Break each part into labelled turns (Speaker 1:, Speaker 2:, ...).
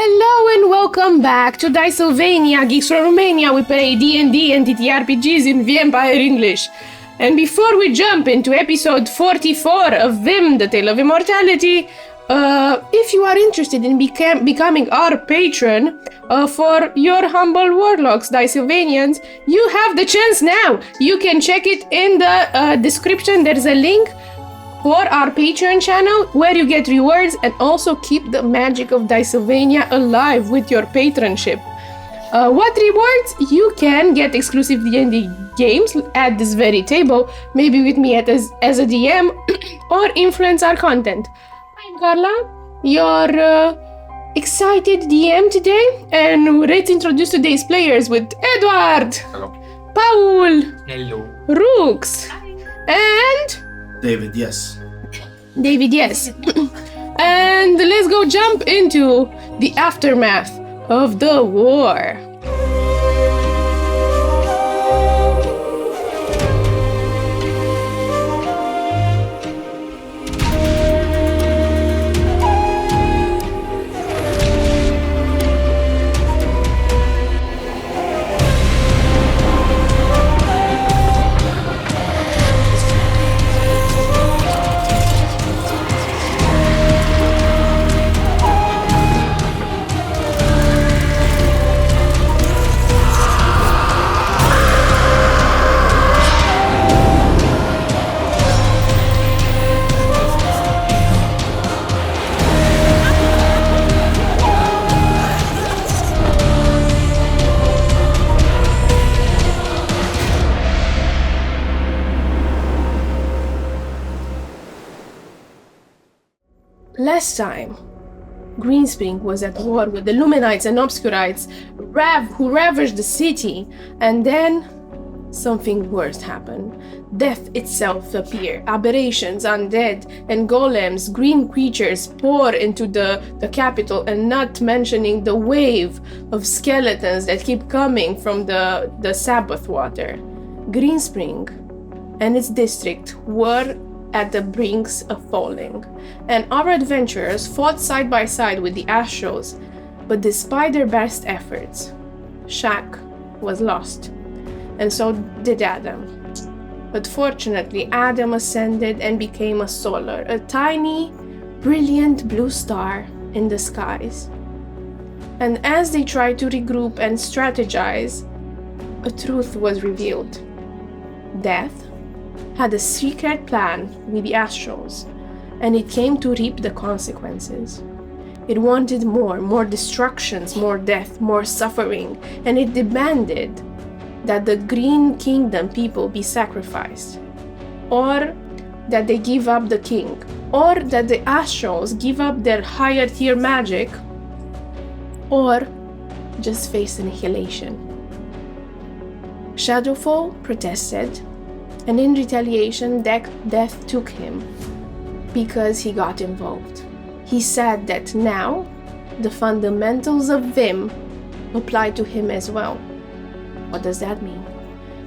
Speaker 1: Hello and welcome back to Dicesylvania, Geeks from Romania. We play D&D and TTRPGs in Vampire English. And before we jump into episode 44 of VIM, The Tale of Immortality, if you are interested in becoming our patron for your humble warlocks, Dicesylvanians, you have the chance now. You can check it in the description. There's a link for our Patreon channel where you get rewards and also keep the magic of Dicesylvania alive with your patronship. What rewards? You can get exclusive D&D games at this very table, maybe with me as a DM, or influence our content. I'm Karla, your excited DM today, and let's introduce today's players with Eduard.
Speaker 2: Hello.
Speaker 1: Paul.
Speaker 2: Hello.
Speaker 1: Rux. And
Speaker 3: David, yes.
Speaker 1: David, yes. And let's go jump into the aftermath of the war. Last time, Greenspring was at war with the Luminites and Obscurites, who ravaged the city, and then something worse happened. Death itself appeared, aberrations, undead, and golems, green creatures pour into the capital, and not mentioning the wave of skeletons that keep coming from the Sabbath water. Greenspring and its district were at the brinks of falling, and our adventurers fought side by side with the Astros, but despite their best efforts, Shaq was lost, and so did Adam. But fortunately, Adam ascended and became a solar, a tiny, brilliant blue star in the skies. And as they tried to regroup and strategize, a truth was revealed. Death had a secret plan with the Astros, and it came to reap the consequences. It wanted more destructions, more death, more suffering, and it demanded that the Green Kingdom people be sacrificed, or that they give up the king, or that the Astros give up their higher tier magic, or just face annihilation. Shadowfall protested, and in retaliation, Death took him because he got involved. He said that now the fundamentals of VIM apply to him as well. What does that mean?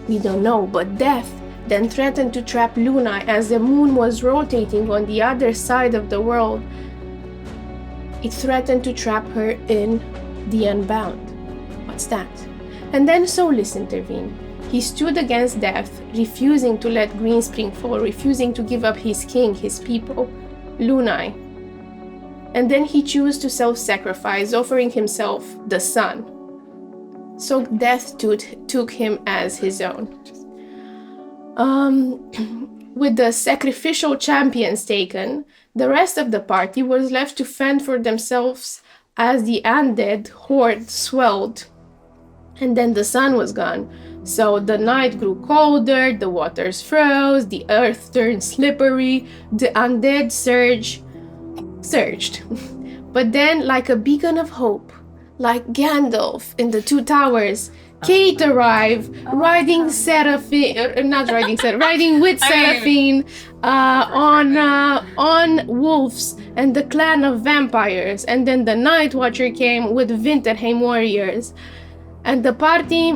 Speaker 1: We don't know, but Death then threatened to trap Luna as the moon was rotating on the other side of the world. It threatened to trap her in the Unbound. What's that? And then Solus intervened. He stood against Death, refusing to let Greenspring fall, refusing to give up his king, his people, Lunai. And then he chose to self-sacrifice, offering himself the sun. So Death took him as his own. With the sacrificial champions taken, the rest of the party was left to fend for themselves as the undead horde swelled. And then the sun was gone. So the night grew colder, the waters froze, the earth turned slippery, the undead surged. But then, like a beacon of hope, like Gandalf in the Two Towers, Kate arrived, riding with Seraphine on wolves and the clan of vampires, and then the Night Watcher came with Winterheim warriors, and the party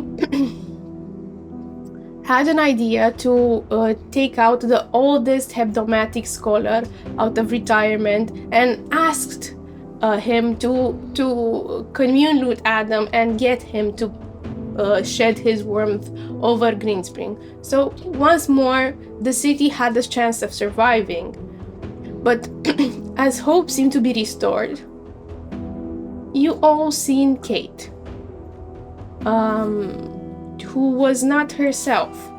Speaker 1: had an idea to take out the oldest hebdomadic scholar out of retirement and asked him to commune with Adam and get him to shed his warmth over Greenspring. So once more, the city had a chance of surviving. But as hope seemed to be restored, you all seen Kate, who was not herself.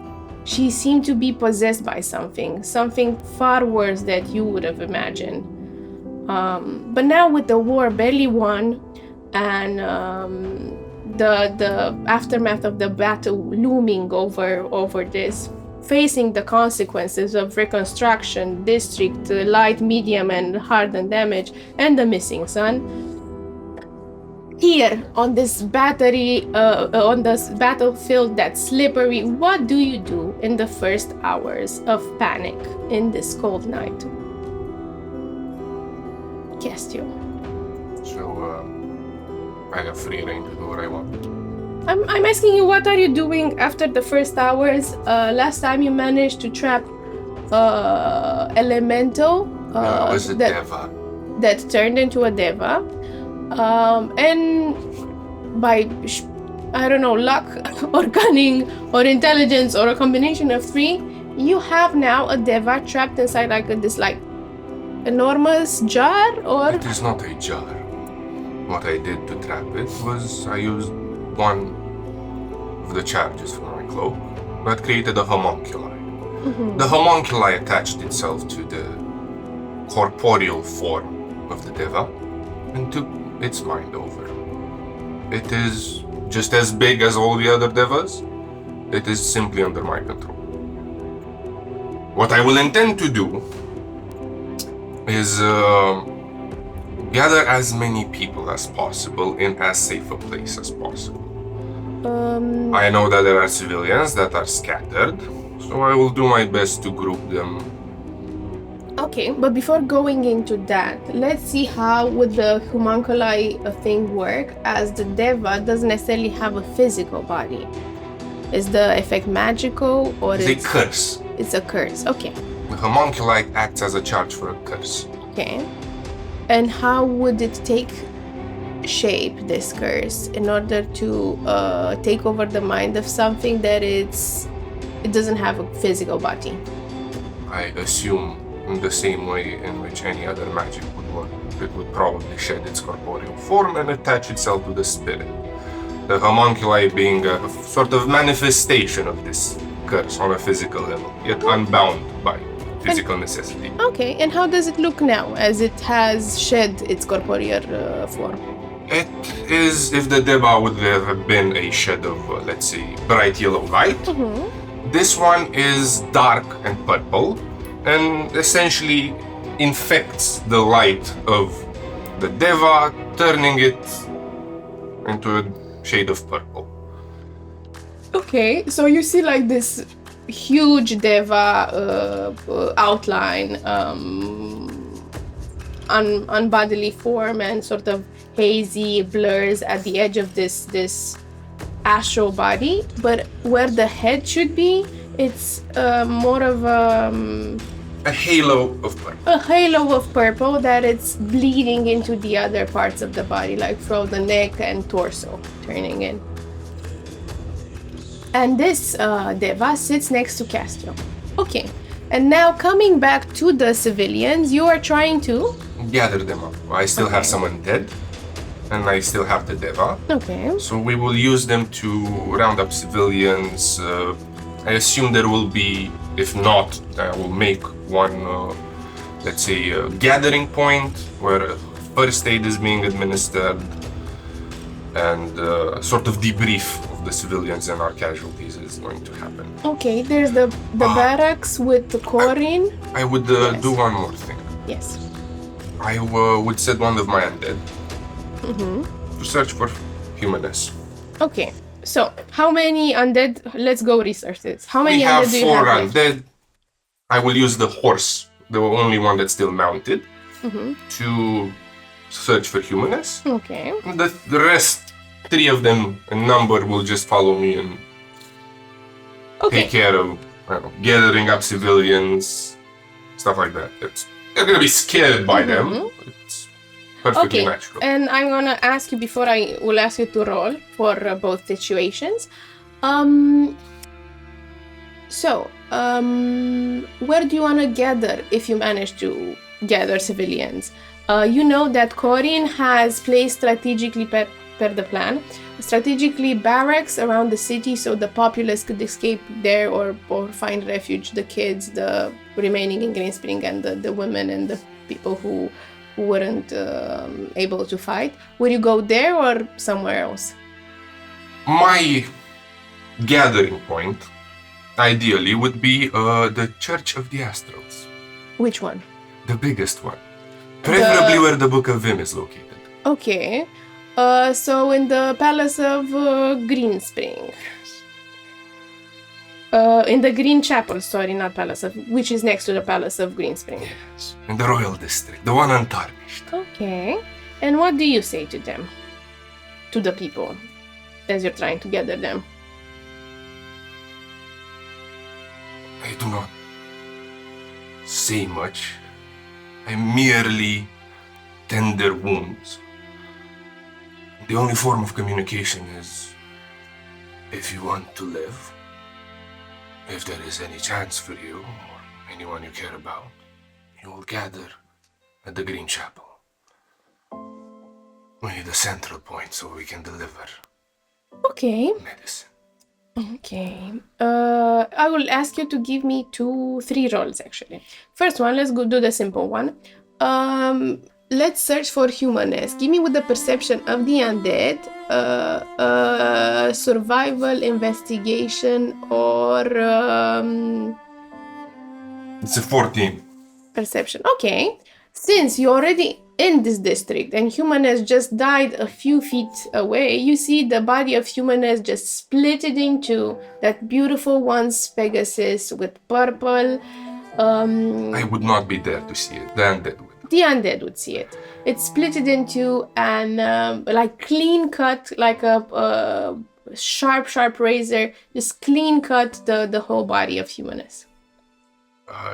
Speaker 1: She seemed to be possessed by something far worse than you would have imagined. But now with the war barely won and the aftermath of the battle looming over this, facing the consequences of reconstruction, district, light, medium, and hardened damage, and the missing son, here on this on this battlefield that's slippery, what do you do in the first hours of panic in this cold night? Castio.
Speaker 2: So, I have free reign to do what I want.
Speaker 1: I'm asking you, what are you doing after the first hours? Last time you managed to trap Elemental.
Speaker 2: It was a Deva.
Speaker 1: That turned into a Deva. And by, I don't know, luck or cunning or intelligence or a combination of three, you have now a Deva trapped inside this enormous jar, or?
Speaker 2: It is not a jar. What I did to trap it was I used one of the charges from my cloak that created a homunculi. Mm-hmm. The homunculi attached itself to the corporeal form of the Deva and took its mind over. It is just as big as all the other Devas. It is simply under my control. What I will intend to do is gather as many people as possible in as safe a place as possible. I know that there are civilians that are scattered, so I will do my best to group them.
Speaker 1: Okay, but before going into that, let's see how would the homunculi thing work, as the Deva doesn't necessarily have a physical body. Is the effect magical, or
Speaker 2: it's a curse?
Speaker 1: It's a curse, okay.
Speaker 2: The homunculi acts as a charge for a curse.
Speaker 1: Okay. And how would it take shape, this curse, in order to take over the mind of something that it doesn't have a physical body?
Speaker 2: I assume in the same way in which any other magic would work. It would probably shed its corporeal form and attach itself to the spirit. The homunculi being a sort of manifestation of this curse on a physical level, yet unbound by physical necessity.
Speaker 1: Okay, and how does it look now, as it has shed its corporeal form?
Speaker 2: It is, if the Deva would have been a shed of, let's say, bright yellow light. Mm-hmm. This one is dark and purple, and essentially infects the light of the Deva, turning it into a shade of purple.
Speaker 1: Okay, so you see like this huge Deva outline, unbodily form, and sort of hazy blurs at the edge of this astral body, but where the head should be, it's more of
Speaker 2: a halo of purple.
Speaker 1: A halo of purple that it's bleeding into the other parts of the body, like from the neck and torso, turning in. And this Deva sits next to Castro. Okay, and now coming back to the civilians, you are trying to
Speaker 2: gather them up. I still have someone dead, and I still have the Deva.
Speaker 1: Okay.
Speaker 2: So we will use them to round up civilians. I assume there will be, if not, I will make one, let's say, gathering point where first aid is being administered and sort of debrief of the civilians and our casualties is going to happen.
Speaker 1: Okay, there's the barracks with the Corin.
Speaker 2: I would do one more thing.
Speaker 1: Yes.
Speaker 2: I would set one of my undead to search for humanness.
Speaker 1: Okay. So, how many undead? Let's go research this. How many undead do you have?
Speaker 2: We have 4 undead. I will use the horse, the only one that's still mounted, to search for humanness.
Speaker 1: Okay.
Speaker 2: The rest, 3 of them in number, will just follow me and take care of, I don't know, gathering up civilians, stuff like that. They're gonna be scared by them. perfectly natural.
Speaker 1: And I'm gonna ask you before I will ask you to roll for both situations. Where do you wanna gather if you manage to gather civilians? You know that Corin has placed strategically per the plan, strategically barracks around the city so the populace could escape there or find refuge, the kids, the remaining in Greenspring, and the women and the people who weren't able to fight. Would you go there or somewhere else?
Speaker 2: My gathering point, ideally, would be the Church of the Astrals.
Speaker 1: Which one?
Speaker 2: The biggest one. Preferably where the Book of VIM is located.
Speaker 1: Okay. So in the Palace of Greenspring. In the Green Chapel, sorry, not Palace of, which is next to the Palace of Greenspring.
Speaker 2: Yes, in the Royal District, the one untarnished.
Speaker 1: Okay. And what do you say to them? To the people, as you're trying to gather them?
Speaker 2: I do not say much. I merely tend their wounds. The only form of communication is if you want to live, if there is any chance for you or anyone you care about, you will gather at the Green Chapel. We need a central point so we can deliver
Speaker 1: Okay.
Speaker 2: medicine.
Speaker 1: Okay. I will ask you to give me 3 rolls actually. First one, let's go do the simple one. Let's search for humanness. Give me with the perception of the undead, survival, investigation, or
Speaker 2: It's a 14.
Speaker 1: perception. Okay. Since you're already in this district and humanness just died a few feet away, you see the body of humanness just split it in two. That beautiful once Pegasus with purple.
Speaker 2: I would not be there to see it. The undead would.
Speaker 1: The undead would see it. It's split it into and like clean cut, like a sharp razor, just clean cut the whole body of humanness.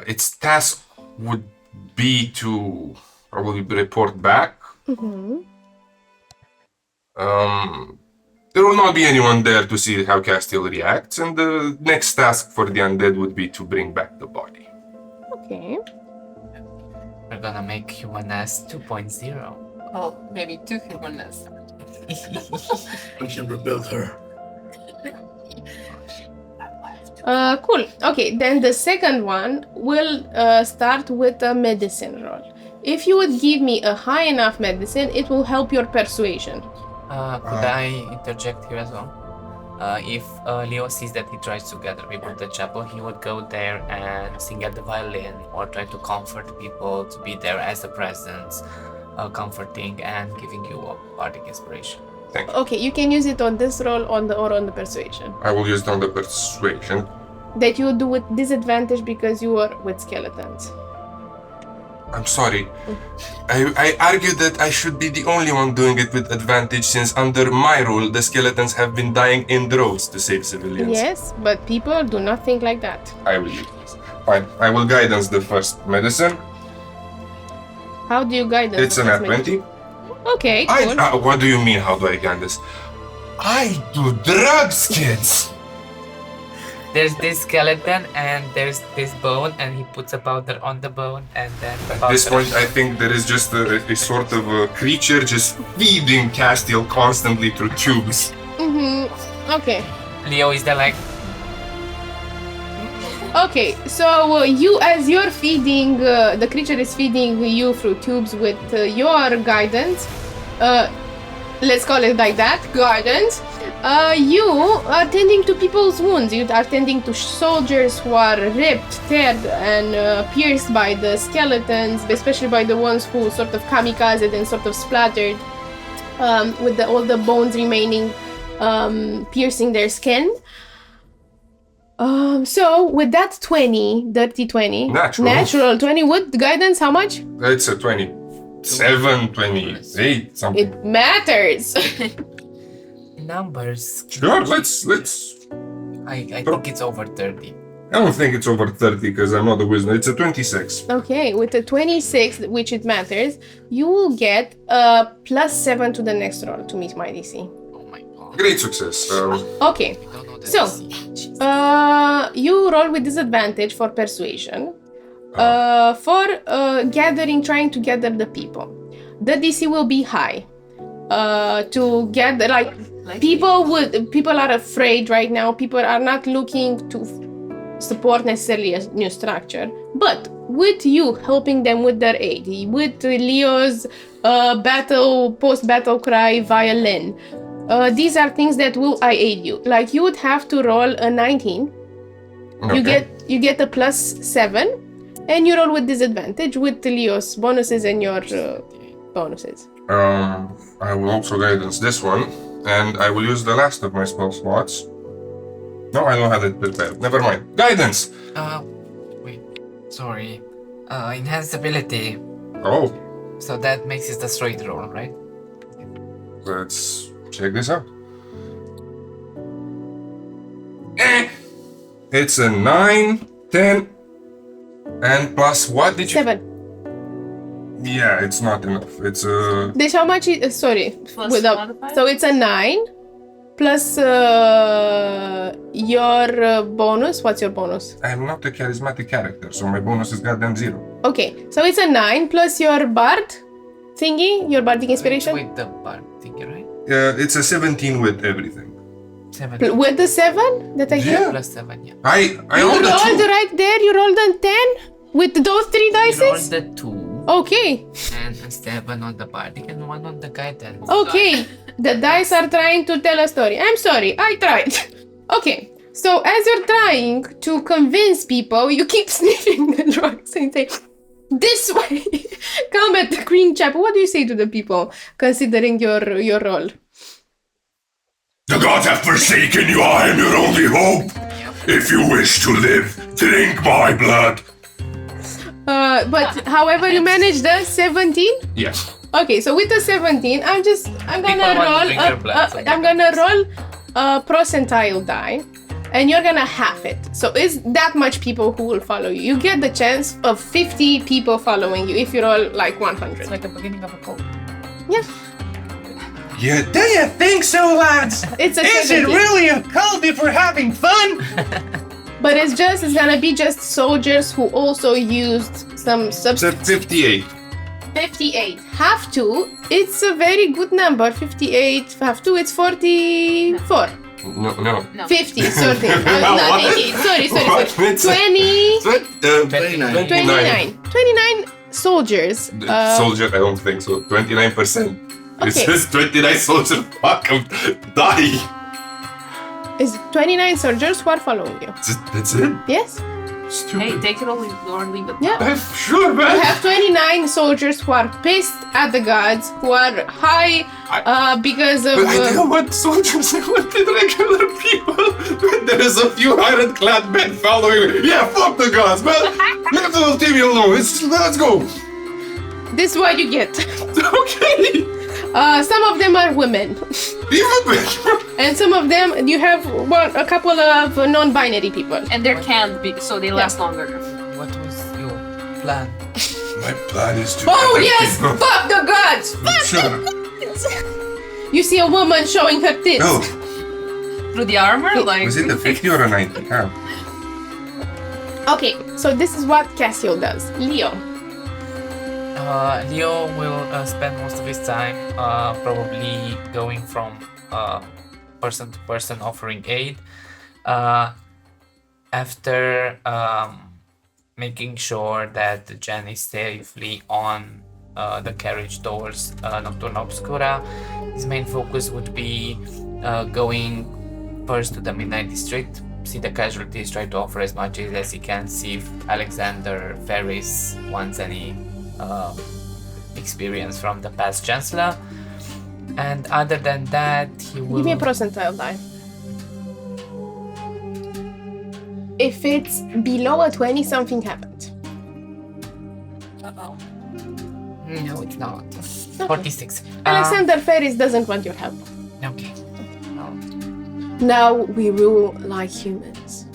Speaker 2: Its task would be to probably report back.
Speaker 1: Mm-hmm.
Speaker 2: There will not be anyone there to see how Castile reacts, and the next task for the undead would be to bring back the body.
Speaker 1: Okay.
Speaker 3: We're gonna make humanness 2.0.
Speaker 4: Oh, maybe 2 humanness.
Speaker 5: We can rebuild her.
Speaker 1: Cool. Okay, then the second one will start with a medicine roll. If you would give me a high enough medicine, it will help your persuasion.
Speaker 3: Could I interject here as well? If Leo sees that he tries to gather people at the chapel, he would go there and sing at the violin or try to comfort people, to be there as a presence, comforting and giving you a bardic inspiration.
Speaker 2: Thank you.
Speaker 1: Okay, you can use it on this roll on the persuasion.
Speaker 2: I will use it on the persuasion.
Speaker 1: That you do with disadvantage because you are with skeletons.
Speaker 2: I'm sorry. I argued that I should be the only one doing it with advantage since under my rule the skeletons have been dying in droves to save civilians.
Speaker 1: Yes, but people do not think like that.
Speaker 2: I will use this. Fine. I will guidance the first medicine.
Speaker 1: How do you guide them?
Speaker 2: It's an at 20.
Speaker 1: Okay, cool.
Speaker 2: What do you mean, how do I guidance? I do drugs, kids!
Speaker 3: There's this skeleton and there's this bone, and he puts a powder on the bone and then
Speaker 2: At this point, I think there is just a sort of a creature just feeding Castile constantly through tubes.
Speaker 1: Mm-hmm. Okay.
Speaker 3: Leo is there like,
Speaker 1: Okay, so you, as you're feeding, the creature is feeding you through tubes with your guidance. Let's call it like that, guidance. You are tending to people's wounds. You are tending to soldiers who are ripped, teared, and pierced by the skeletons, especially by the ones who sort of kamikazed and sort of splattered, with all the bones remaining, piercing their skin. So with that 20, dirty 20, natural 20, what guidance, how much?
Speaker 2: It's a 27, 28, something.
Speaker 1: It matters.
Speaker 3: numbers.
Speaker 2: Sure, let's.
Speaker 3: I think it's over 30.
Speaker 2: I don't think it's over 30 because I'm not a wizard. It's a 26.
Speaker 1: Okay, with the 26, which it matters, you will get a +7 to the next roll to meet my DC.
Speaker 3: Oh my god.
Speaker 2: Great success.
Speaker 1: Okay,
Speaker 3: We don't know the
Speaker 1: so
Speaker 3: DC.
Speaker 1: you roll with disadvantage for persuasion. For trying to gather the people. The DC will be high. To gather, like people are afraid right now. People are not looking to support necessarily a new structure, but with you helping them with their aid, with Leo's post-battle cry violin, these are things that will aid you. Like you would have to roll a 19.
Speaker 2: Okay.
Speaker 1: You get a +7, and you roll with disadvantage with Leo's bonuses and your bonuses.
Speaker 2: I will also guidance this one, and I will use the last of my spell slots. No, I don't have it prepared. Never mind. Guidance!
Speaker 3: Wait. Sorry. Enhanced ability.
Speaker 2: Oh,
Speaker 3: So that makes it a straight roll, right?
Speaker 2: let's check this out. It's a 9, 10, and plus what did you...
Speaker 1: 7.
Speaker 2: Yeah, it's not enough. It's a...
Speaker 1: Deci how much is... sorry.
Speaker 4: Plus
Speaker 1: Without,
Speaker 4: modifier?
Speaker 1: so it's a 9 plus your bonus. What's your bonus?
Speaker 2: I'm not a charismatic character, so my bonus is goddamn 0.
Speaker 1: Okay, so it's a 9 plus your bard thingy, your bardic inspiration.
Speaker 3: With the bard thingy, right?
Speaker 2: It's a 17 with everything.
Speaker 3: 7.
Speaker 1: With the 7 that I
Speaker 2: Yeah.
Speaker 1: get?
Speaker 3: Plus 7, yeah.
Speaker 2: I
Speaker 1: You
Speaker 2: rolled a
Speaker 1: rolled
Speaker 2: 2.
Speaker 1: right there, you rolled a 10 with those 3
Speaker 3: You rolled
Speaker 1: dices?
Speaker 3: the 2
Speaker 1: Okay,
Speaker 3: and a 7 on the bardic and 1 on the guidance.
Speaker 1: okay. The dice are trying to tell a story. I'm sorry, I tried. Okay, so as you're trying to convince people, you keep sniffing the drugs and say, this way, come at the Green Chapel. What do you say to the people, considering your role?
Speaker 5: The gods have forsaken you. I am your only hope. If you wish to live, drink my blood.
Speaker 1: But however, you managed the 17?
Speaker 2: Yes.
Speaker 1: Okay, so with the 17, I'm gonna
Speaker 3: want to
Speaker 1: roll
Speaker 3: drink your blood, so
Speaker 1: I'm gonna roll a percentile die, and you're gonna half it. So it's that much people who will follow you. You get the chance of 50 people following you if you roll like 100.
Speaker 3: It's like the beginning of a cult.
Speaker 1: Yeah,
Speaker 6: Yeah, do you think so, lads?
Speaker 1: it's a
Speaker 6: Is it
Speaker 1: 17.
Speaker 6: really a cult if we're having fun?
Speaker 1: But it's gonna be just soldiers who also used some
Speaker 2: It's a
Speaker 1: substance.
Speaker 2: 58.
Speaker 1: 58. Have to. It's a very good number. 58. Have to. It's 44.
Speaker 2: No.
Speaker 1: 50. Sorry. Not
Speaker 2: What?
Speaker 1: 88. Sorry.
Speaker 2: What? It's
Speaker 1: 20.
Speaker 3: 29.
Speaker 1: 29 soldiers.
Speaker 2: Soldier, I don't think so. 29%. It
Speaker 1: Okay.
Speaker 2: says 29 soldiers. Fuck 'em. Die.
Speaker 1: Is 29 soldiers who are following you.
Speaker 2: That's it?
Speaker 1: Yes?
Speaker 2: Stupid.
Speaker 4: Hey, take it or leave it.
Speaker 1: Yeah.
Speaker 2: Sure,
Speaker 1: You
Speaker 2: man.
Speaker 1: have 29 soldiers who are pissed at the gods, who are high because of.
Speaker 2: But I didn't want soldiers, I wanted regular people. There is a few ironclad men following me. Yeah, fuck the gods, man. Leave the little team alone. Let's go.
Speaker 1: This is what you get.
Speaker 2: Okay.
Speaker 1: Some of them are women.
Speaker 2: Even better.
Speaker 1: And some of them, you have a couple of non-binary people.
Speaker 4: And they're canned, so they last longer.
Speaker 3: What was your plan?
Speaker 5: My plan is to.
Speaker 1: Oh
Speaker 5: gather
Speaker 1: yes!
Speaker 5: people.
Speaker 1: Fuck the gods! Fuck
Speaker 2: Sure.
Speaker 1: the gods! You see a woman showing her tits.
Speaker 2: Oh,
Speaker 4: Through the armor? Like,
Speaker 2: was it a 50 or a 90? Huh?
Speaker 1: Okay, so this is what Cassio does. Leo.
Speaker 3: Leo will spend most of his time probably going from person to person offering aid. After making sure that Jen is safely on the carriage towards Nocturna Obscura, his main focus would be going first to the Midnight District, see the casualties, try to offer as much aid as he can, see if Alexander Ferris wants any experience from the past Chancellor. And other than that, he will...
Speaker 1: Give me a percentile die. If it's below a 20, something happened.
Speaker 3: No, it's not. 46.
Speaker 1: Alexander Ferris doesn't want your help.
Speaker 3: Okay.
Speaker 1: Now we rule like humans.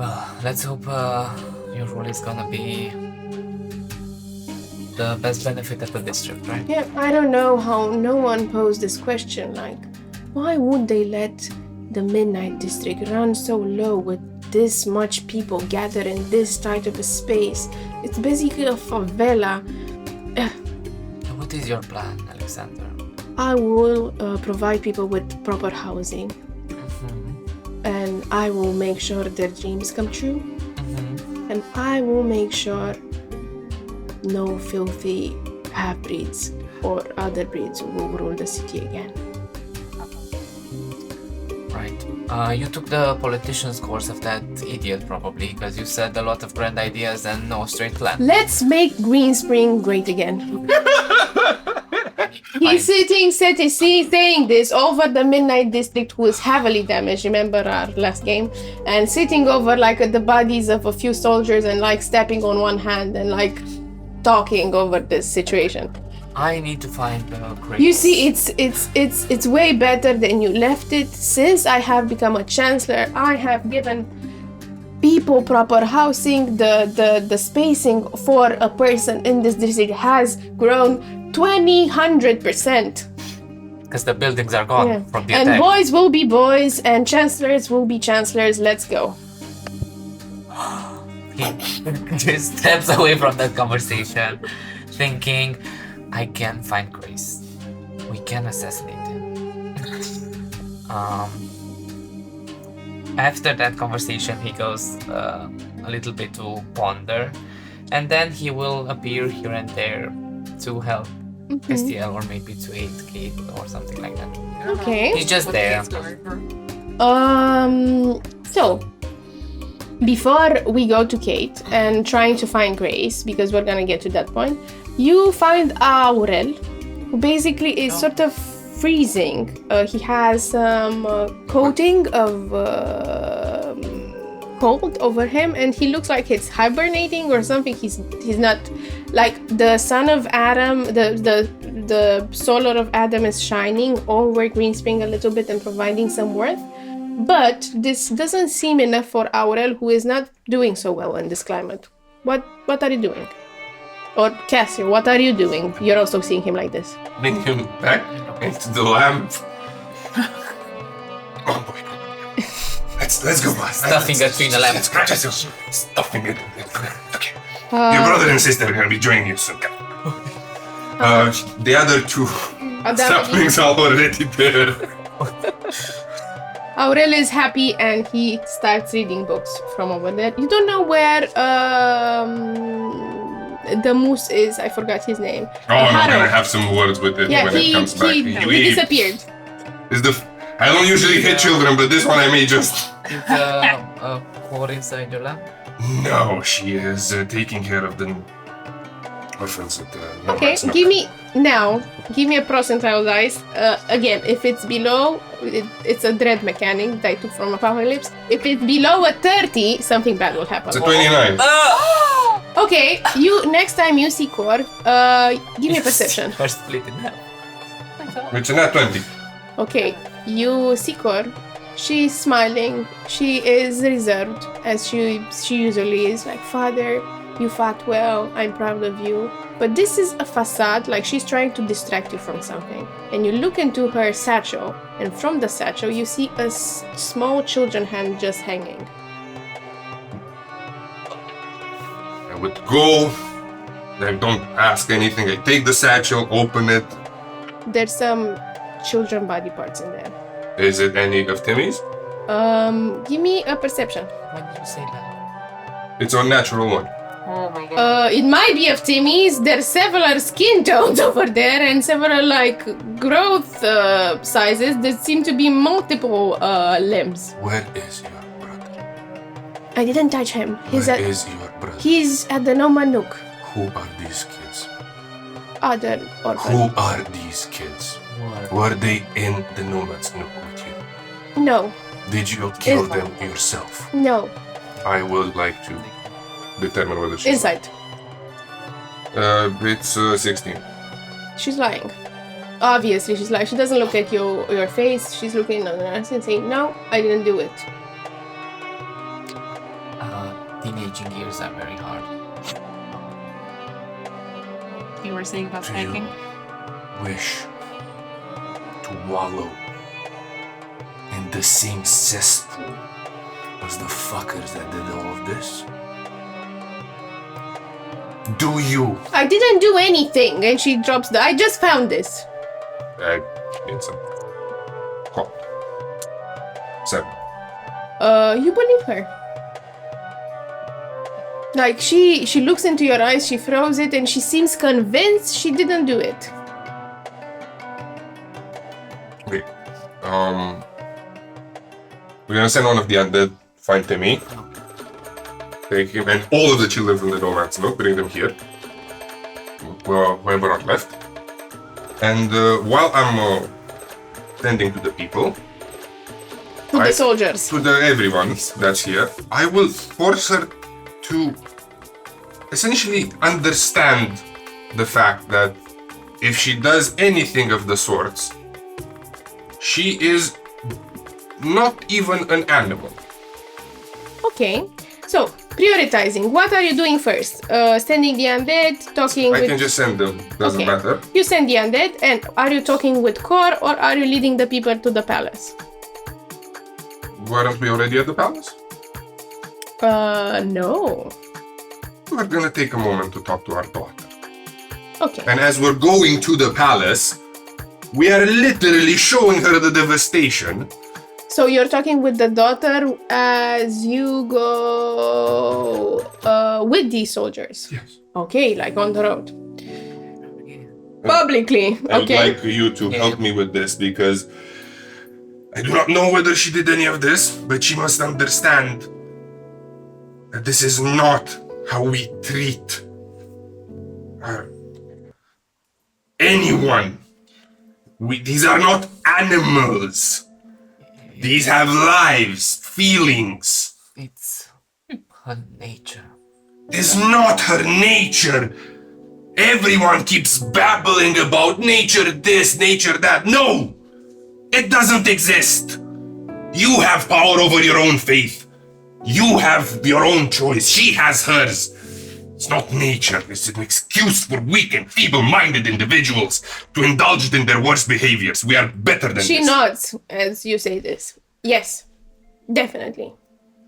Speaker 3: Well, let's hope your role is gonna be the best benefit of the district, right?
Speaker 1: Yeah, I don't know how no one posed this question. Like, why would they let the Midnight District run so low with this much people gathered in this tight of a space? It's basically a favela.
Speaker 3: What is your plan, Alexander?
Speaker 1: I will provide people with proper housing. And I will make sure their dreams come true. And I will make sure no filthy half-breeds or other breeds will rule the city again.
Speaker 3: Right. You took the politician's course of that idiot, probably, because you said a lot of grand ideas and no straight plan.
Speaker 1: Let's make Green Spring great again. He's sitting saying this over the Midnight District, who is heavily damaged, remember our last game, and sitting over like the bodies of a few soldiers and like stepping on one hand and like talking over this situation.
Speaker 3: I need to find Grace.
Speaker 1: You see, it's way better than you left it. Since I have become a chancellor, I have given people proper housing. The spacing for a person in this district has grown 100%.
Speaker 3: Because the buildings are gone from the attack.
Speaker 1: And boys will be boys, and chancellors will be chancellors. Let's go.
Speaker 3: He just steps away from that conversation, thinking, I can find Grace. We can assassinate him. After that conversation, he goes a little bit to ponder, and then he will appear here and there to help Castiel, or maybe to aid Kate or something like that.
Speaker 1: Okay.
Speaker 3: He's just there.
Speaker 1: So before we go to Kate and trying to find Grace, because we're gonna get to that point, you find Aurel, who basically is sort of freezing. He has some coating of cold over him, and he looks like he's hibernating or something. He's not like the sun of Adam. The solar of Adam is shining over Greenspring a little bit and providing some warmth. But this doesn't seem enough for Aurel, who is not doing so well in this climate. What are you doing? Or Cassio, what are you doing? You're also seeing him like this.
Speaker 2: Bring him back into the lamp. Oh boy. Let's go, boys.
Speaker 3: Stuffing it between the lamp.
Speaker 2: Let's practice stuffing it. Okay. Your brother and sister are gonna be joining you soon. The other two stuffings are already there.
Speaker 1: Aurel is happy and he starts reading books from over there. You don't know where the moose is. I forgot his name.
Speaker 2: Oh, I'm gonna have some words with it when it comes back.
Speaker 1: He disappeared.
Speaker 2: I don't usually hit children, but this one I may just...
Speaker 3: Is a whore inside your lamp?
Speaker 2: No, she is taking care of the orphans at the...
Speaker 1: Okay, give me a percentile dice. Again, if it's below, it's a dread mechanic that I took from Apocalypse. If it's below a 30, something bad will happen.
Speaker 2: It's a 29.
Speaker 1: Okay, next time you see Core, give me a perception.
Speaker 3: First split in half.
Speaker 2: It's a nat 20.
Speaker 1: Okay, you see Core. She's smiling. She is reserved, as she usually is. Like, Father, you fought well. I'm proud of you. But this is a facade, like she's trying to distract you from something. And you look into her satchel, and from the satchel you see a small children's hand just hanging.
Speaker 2: I would go. I don't ask anything. I take the satchel, open it.
Speaker 1: There's some children body parts in there.
Speaker 2: Is it any of Timmy's?
Speaker 1: Give me a perception.
Speaker 3: When did you say that?
Speaker 2: It's a natural one.
Speaker 3: Oh my god.
Speaker 1: It might be of Timmy's. There's several skin tones over there and several like growth sizes. There seem to be multiple limbs.
Speaker 2: Where is your brother?
Speaker 1: I didn't touch him.
Speaker 2: Where is your brother?
Speaker 1: He's at the Nomanook.
Speaker 2: Who are these kids?
Speaker 1: Other orphan.
Speaker 2: Who are these kids? Were they in the Nomad's Nook with you?
Speaker 1: No.
Speaker 2: Did you kill them yourself?
Speaker 1: No.
Speaker 2: I would like to determine whether she's
Speaker 1: Inside.
Speaker 2: It's 16.
Speaker 1: She's lying. Obviously, she's lying. She doesn't look at your face. She's looking at the nurse and saying, "No, I didn't do it."
Speaker 3: teenaging years are very hard.
Speaker 4: You were saying about
Speaker 2: Do
Speaker 4: spanking?
Speaker 2: you wish to wallow in the same cesspool as the fuckers that did all of this? Do you?
Speaker 1: I didn't do anything, and she drops the. I just found this.
Speaker 2: Instant. Call. 7.
Speaker 1: You believe her. Like she looks into your eyes, she throws it, and she seems convinced she didn't do it.
Speaker 2: Okay. We're gonna send one of the undead, find Timmy. Take him and all of the children from the romance note, bring them here. Where we're not left. And while I'm tending to the people,
Speaker 1: To the soldiers.
Speaker 2: to the everyone that's here, I will force her to essentially understand the fact that if she does anything of the sorts, she is not even an animal.
Speaker 1: Okay. So, prioritizing. What are you doing first? Sending the undead, talking
Speaker 2: I
Speaker 1: with...
Speaker 2: can just send them, doesn't
Speaker 1: Okay.
Speaker 2: matter.
Speaker 1: You send the undead, and are you talking with Kor, or are you leading the people to the palace?
Speaker 2: Weren't we already at the palace?
Speaker 1: No.
Speaker 2: We're gonna take a moment to talk to our daughter.
Speaker 1: Okay.
Speaker 2: And as we're going to the palace, we are literally showing her the devastation.
Speaker 1: So you're talking with the daughter as you go with these soldiers?
Speaker 2: Yes.
Speaker 1: Okay, like on the road. Publicly,
Speaker 2: I would
Speaker 1: okay.
Speaker 2: like you to help me with this because I do not know whether she did any of this, but she must understand that this is not how we treat anyone. These are not animals. These have lives, feelings.
Speaker 3: It's her nature.
Speaker 2: It's not her nature. Everyone keeps babbling about nature this, nature that. No! It doesn't exist. You have power over your own faith. You have your own choice. She has hers. It's not nature. It's an excuse for weak and feeble-minded individuals to indulge in their worst behaviors. We are better than
Speaker 1: She
Speaker 2: this.
Speaker 1: nods as you say this. Yes, definitely.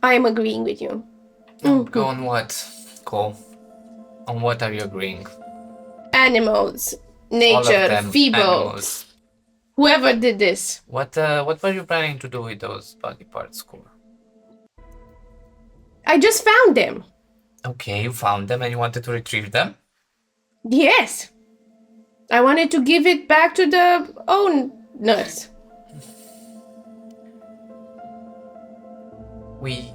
Speaker 1: I am agreeing with you.
Speaker 3: Go on what, Cole? On what are you agreeing?
Speaker 1: Animals,
Speaker 3: All of
Speaker 1: nature,
Speaker 3: them
Speaker 1: feeble,
Speaker 3: animals.
Speaker 1: whoever did this.
Speaker 3: What were you planning to do with those body parts, Cole?
Speaker 1: I just found them.
Speaker 3: Okay, you found them and you wanted to retrieve them?
Speaker 1: Yes. I wanted to give it back to the owners.
Speaker 3: We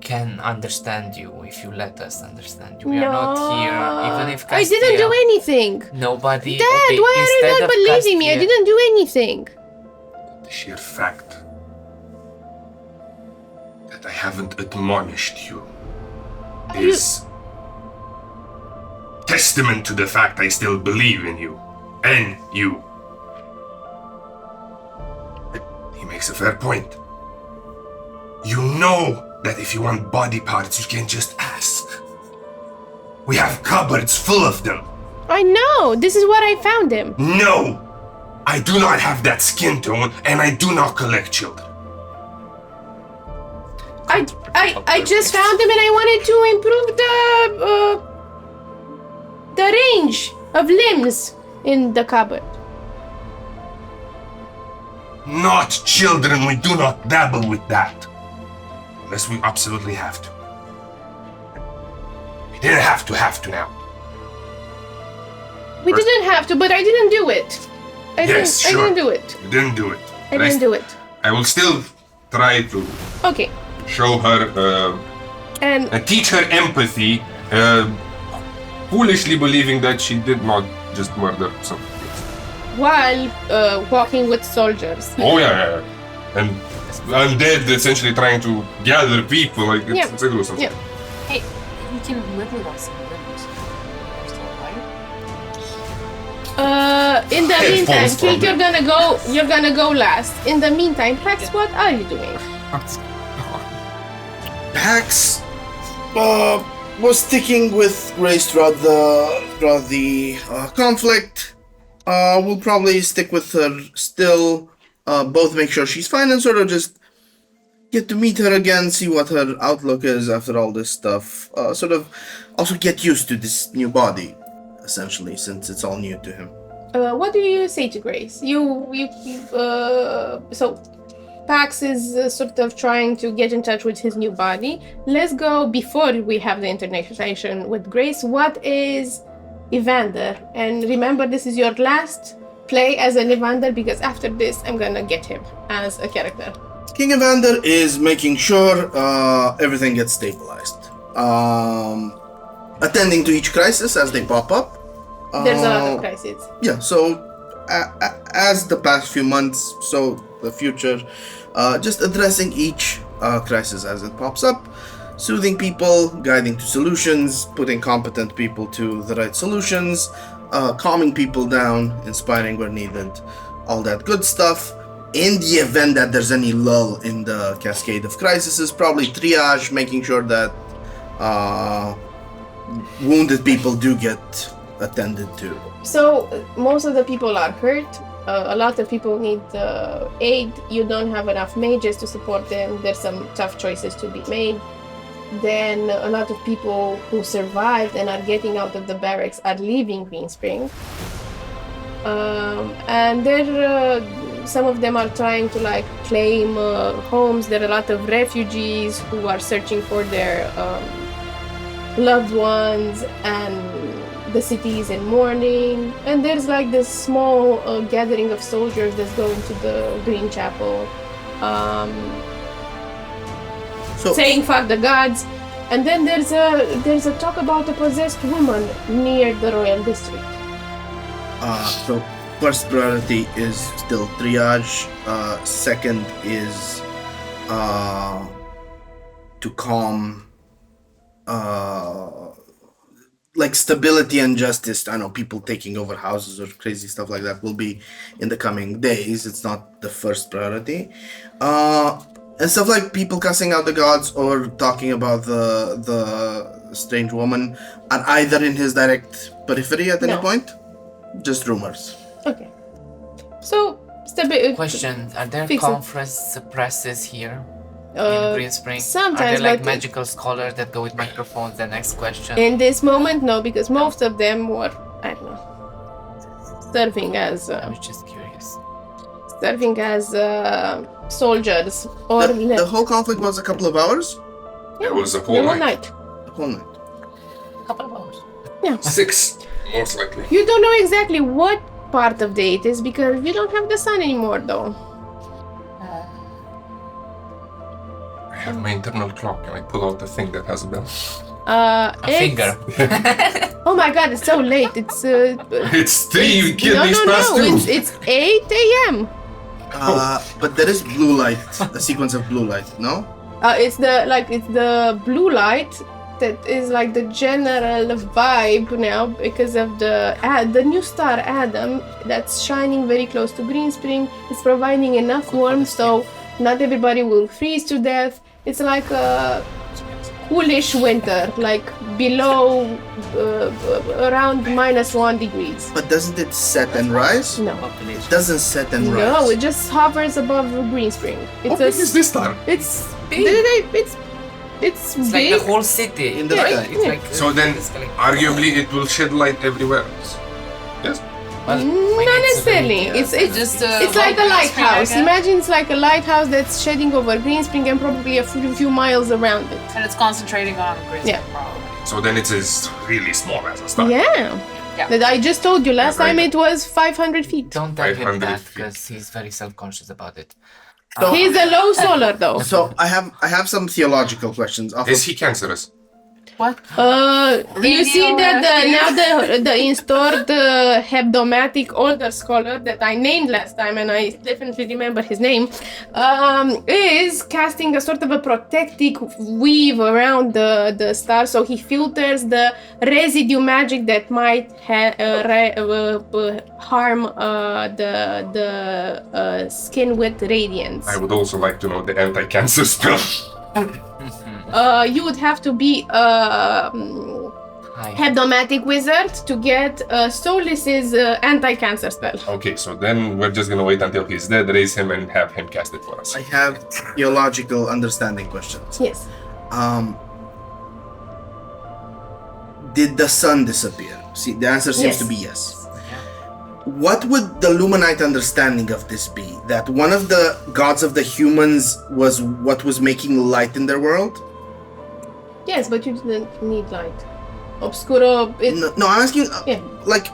Speaker 3: can understand you if you let us understand you. We are not here, even if
Speaker 1: I didn't do
Speaker 3: Castilla-
Speaker 1: anything.
Speaker 3: Nobody.
Speaker 1: Dad,
Speaker 3: okay,
Speaker 1: why are you
Speaker 3: instead
Speaker 1: not
Speaker 3: of
Speaker 1: believing me? I
Speaker 3: Castilla-
Speaker 1: didn't do anything.
Speaker 2: The sheer fact that I haven't admonished you is testament to the fact I still believe in you. And you. But he makes a fair point. You know that if you want body parts, you can just ask. We have cupboards full of them.
Speaker 1: I know. This is where I found them.
Speaker 2: No! I do not have that skin tone, and I do not collect children.
Speaker 1: I just found them, and I wanted to improve the range of limbs in the cupboard.
Speaker 2: Not children, we do not dabble with that. Unless we absolutely have to. We didn't have to now.
Speaker 1: We didn't have to, but I didn't do it. I
Speaker 2: Yes, sure.
Speaker 1: didn't do it.
Speaker 2: You didn't do it.
Speaker 1: I didn't do it.
Speaker 2: I will still try to
Speaker 1: Okay.
Speaker 2: show her
Speaker 1: And
Speaker 2: and teach her empathy, foolishly believing that she did not just murder some kids.
Speaker 1: while walking with soldiers.
Speaker 2: Oh yeah. And undead essentially trying to gather people, like it's a gruesome.
Speaker 1: Yeah.
Speaker 4: Hey, you can live with us in the rooms. You're still alive?
Speaker 1: In the meantime,
Speaker 2: Headphones
Speaker 1: Kate,
Speaker 2: problem.
Speaker 1: you're gonna go last. In the meantime, Pax, what are you doing?
Speaker 2: Pax
Speaker 7: was sticking with Grace throughout the conflict. We'll probably stick with her still. Both make sure she's fine and sort of just get to meet her again, see what her outlook is after all this stuff. Sort of also get used to this new body, essentially, since it's all new to him.
Speaker 1: What do you say to Grace? So Pax is sort of trying to get in touch with his new body. Let's go before we have the interaction with Grace. What is Evander? And remember, this is your last play as an Evander, because after this, I'm gonna get him as a character.
Speaker 7: King Evander is making sure everything gets stabilized. Attending to each crisis as they pop up.
Speaker 1: There's a lot of crises.
Speaker 7: Yeah, so as the past few months, so the future, just addressing each crisis as it pops up, soothing people, guiding to solutions, putting competent people to the right solutions, calming people down, inspiring where needed, all that good stuff. In the event that there's any lull in the cascade of crises, probably triage, making sure that wounded people do get attended to.
Speaker 1: So most of the people are hurt. A lot of people need aid. You don't have enough mages to support them. There's some tough choices to be made. Then a lot of people who survived and are getting out of the barracks are leaving Greenspring. And there, some of them are trying to claim homes. There are a lot of refugees who are searching for their loved ones, and the city is in mourning. And there's this small gathering of soldiers that's going to the Green Chapel, saying "fuck the gods." And then there's a talk about a possessed woman near the royal district.
Speaker 7: So first priority is still triage. Second is to calm stability and justice. I know people taking over houses or crazy stuff like that will be in the coming days. It's not the first priority. And stuff like people cussing out the gods or talking about the strange woman are either in his direct periphery at any point. Just rumors.
Speaker 1: Okay. So,
Speaker 3: question: are there conference presses here in Greenspring?
Speaker 1: Sometimes.
Speaker 3: Are there magical scholars that go with microphones? The next question.
Speaker 1: In this moment, no, because most of them were, I don't know, serving as.
Speaker 3: I was just curious.
Speaker 1: Serving as soldiers or.
Speaker 7: The whole conflict was a couple of hours.
Speaker 1: Yeah,
Speaker 2: it was a whole night.
Speaker 7: The whole night.
Speaker 3: Couple of hours.
Speaker 1: Yeah.
Speaker 2: 6, most likely.
Speaker 1: You don't know exactly what part of day it is because you don't have the sun anymore, though.
Speaker 2: I have my internal clock. Can I pull out the thing that has a bell?
Speaker 3: A finger.
Speaker 1: Oh my god, it's so late. It's
Speaker 2: It's 3, you killed me past 2.
Speaker 1: It's 8 a.m.
Speaker 7: But there is blue light, a sequence of blue light, no?
Speaker 1: It's the blue light that is the general vibe now because of the new star Adam that's shining very close to Greenspring. It's providing enough warmth so not everybody will freeze to death. It's like a coolish winter, below around -1 degrees.
Speaker 7: But doesn't it set and rise?
Speaker 1: No.
Speaker 7: It doesn't set and rise.
Speaker 1: No, it just hovers above Greenspring.
Speaker 2: How big is this star?
Speaker 1: It's
Speaker 3: big.
Speaker 1: It's
Speaker 3: big.
Speaker 1: Like
Speaker 3: the whole city
Speaker 7: in the sky.
Speaker 3: It's
Speaker 2: so then, arguably, it will shed light everywhere else. Yes.
Speaker 3: Well,
Speaker 1: not necessarily. It's
Speaker 4: just
Speaker 1: it's like a lighthouse. Imagine it's like a lighthouse that's shedding over Greenspring and probably a few miles around it.
Speaker 4: And it's concentrating on Greenspring, probably.
Speaker 2: So then it is really small as a star.
Speaker 1: Yeah. That I just told you last time it was 500 feet.
Speaker 3: Don't tell him
Speaker 2: 500
Speaker 3: that
Speaker 2: feet.
Speaker 3: because he's very self-conscious about it.
Speaker 1: He's a low solar though.
Speaker 7: So I have some theological questions.
Speaker 2: Is he cancerous?
Speaker 4: What?
Speaker 1: You see that now the installed hebdomatic older scholar that I named last time, and I definitely remember his name, is casting a sort of a protective weave around the star, so he filters the residue magic that might harm the skin with radiance.
Speaker 2: I would also like to know the anti-cancer spell.
Speaker 1: You would have to be
Speaker 3: Hi.
Speaker 1: hebdomatic wizard to get Solis's anti-cancer spell.
Speaker 2: Okay, so then we're just gonna wait until he's dead, raise him, and have him cast it for us.
Speaker 7: I have theological understanding questions.
Speaker 1: Yes.
Speaker 7: Did the sun disappear? See, the answer seems
Speaker 1: Yes.
Speaker 7: to be yes. What would the Luminite understanding of this be? That one of the gods of the humans was what was making light in their world?
Speaker 1: Yes, but you didn't need light. Obscuro.
Speaker 7: No, I'm asking.
Speaker 1: Yeah.
Speaker 7: Like,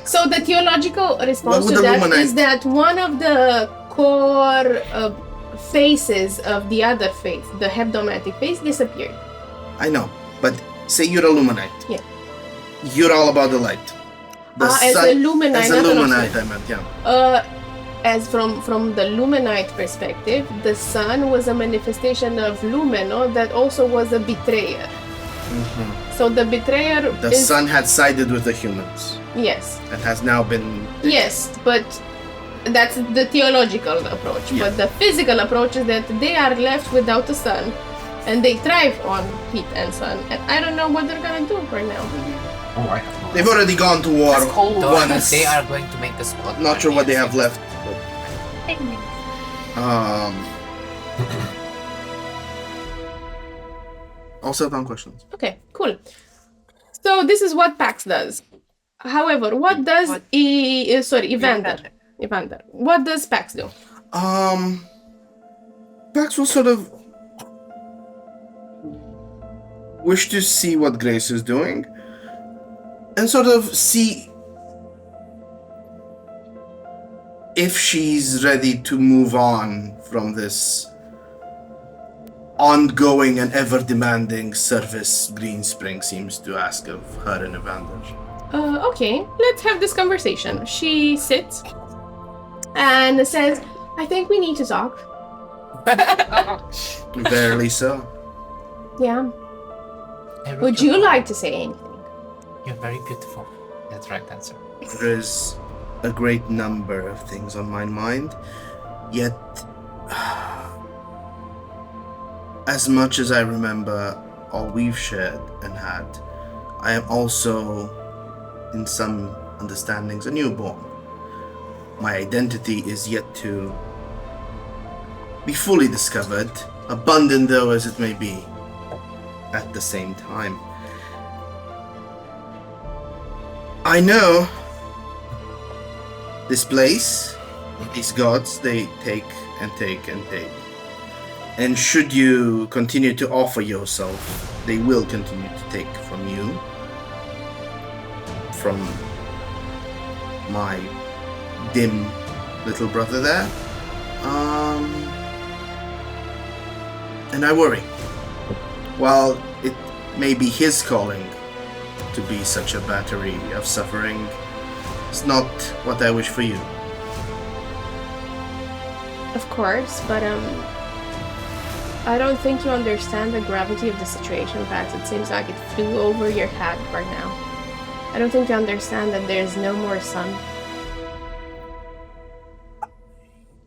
Speaker 1: So the theological response
Speaker 7: would
Speaker 1: to
Speaker 7: the
Speaker 1: that
Speaker 7: Luminite-
Speaker 1: is that one of the core faces of the other faith, the hebdomatic face, disappeared.
Speaker 7: I know, but say you're a Luminite.
Speaker 1: Yeah.
Speaker 7: You're all about the light. The
Speaker 1: As
Speaker 7: sun-
Speaker 1: a Luminite,
Speaker 7: As a
Speaker 1: not an
Speaker 7: Luminite,
Speaker 1: Obscure.
Speaker 7: I meant, yeah.
Speaker 1: As from the Luminite perspective, the sun was a manifestation of Lumino that also was a betrayer. So the betrayer
Speaker 7: The
Speaker 1: is
Speaker 7: sun had sided with the humans
Speaker 1: yes,
Speaker 7: and has now been.
Speaker 1: yes, but that's the theological approach.
Speaker 7: Yeah.
Speaker 1: But the physical approach is that they are left without the sun, and they thrive on heat and sun. And I don't know what they're gonna do right now.
Speaker 2: Oh, I have no
Speaker 7: They've already gone to war
Speaker 4: It's cold.
Speaker 7: once.
Speaker 3: They are going to make us what?
Speaker 7: Not sure what they have left. I'll set down questions.
Speaker 1: Okay, cool. So this is what Pax does. However, what does Evander? What does Pax do?
Speaker 7: Pax will sort of wish to see what Grace is doing and sort of see if she's ready to move on from this ongoing and ever demanding service Green Spring seems to ask of her and Evander.
Speaker 1: Okay, let's have this conversation. She sits and says, I think we need to talk.
Speaker 7: Verily so.
Speaker 1: Yeah. Would you like to say anything?
Speaker 3: You're very beautiful. That's the right answer.
Speaker 7: There is a great number of things on my mind, yet, as much as I remember all we've shared and had, I am also, in some understandings, a newborn. My identity is yet to be fully discovered, abundant though as it may be, at the same time. I know this place, these gods, they take and take and take. And should you continue to offer yourself, they will continue to take from you, from my dim little brother there. And I worry. While it may be his calling to be such a battery of suffering, it's not what I wish for you.
Speaker 1: Of course, but I don't think you understand the gravity of the situation, Pat. It seems like it flew over your head right now. I don't think you understand that there's no more sun.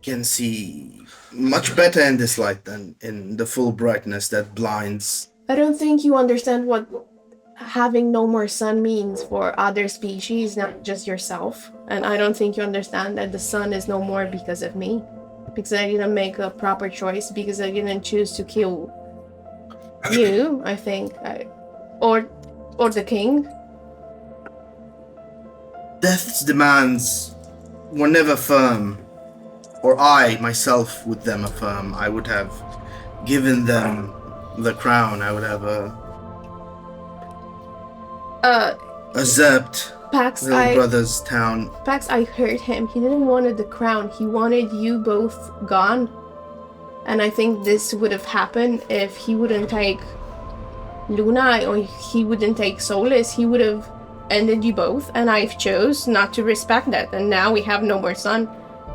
Speaker 7: Can see much better in this light than in the full brightness that blinds.
Speaker 1: I don't think you understand what having no more sun means for other species, not just yourself. And I don't think you understand that the sun is no more because of me. Because I didn't make a proper choice, because I didn't choose to kill you, I think. Or the king.
Speaker 7: Death's demands were never firm, or I myself would them affirm. I would have given them the crown. I would have usurped
Speaker 1: Pax,
Speaker 7: little brother's town.
Speaker 1: Pax, I heard him. He didn't want the crown. He wanted you both gone. And I think this would have happened if he wouldn't take Luna or he wouldn't take Solis. He would have ended you both. And I chose not to respect that. And now we have no more son.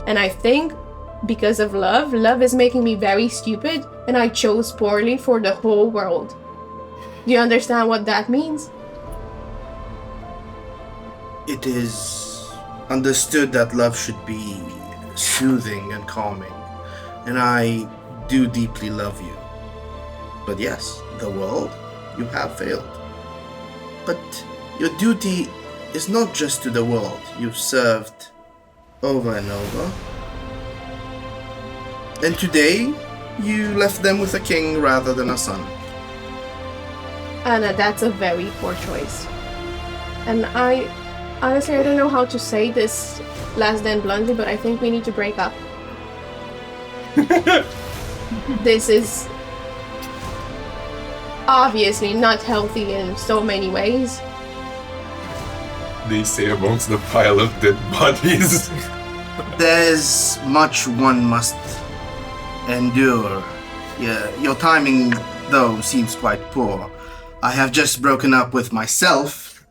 Speaker 1: And I think because of love is making me very stupid. And I chose poorly for the whole world. Do you understand what that means?
Speaker 7: It is understood that love should be soothing and calming, and I do deeply love you. But yes, the world, you have failed. But your duty is not just to the world you've served over and over. And today, you left them with a king rather than a son.
Speaker 1: Anna, that's a very poor choice. And honestly, I don't know how to say this less than bluntly, but I think we need to break up. This is obviously not healthy in so many ways.
Speaker 2: They say amongst the pile of dead bodies.
Speaker 7: There's much one must endure. Yeah, your timing, though, seems quite poor. I have just broken up with myself.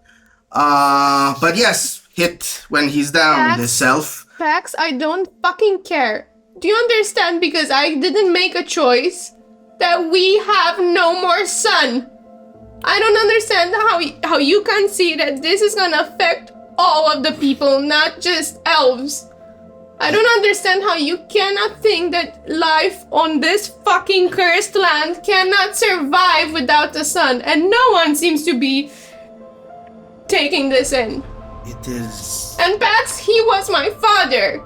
Speaker 7: But yes, hit when he's down, this self.
Speaker 1: Pax, I don't fucking care. Do you understand? Because I didn't make a choice that we have no more son. I don't understand how you can see that this is gonna affect all of the people, not just elves. I don't understand how you cannot think that life on this fucking cursed land cannot survive without a son, and no one seems to be taking this in.
Speaker 7: It is...
Speaker 1: And Pax, he was my father.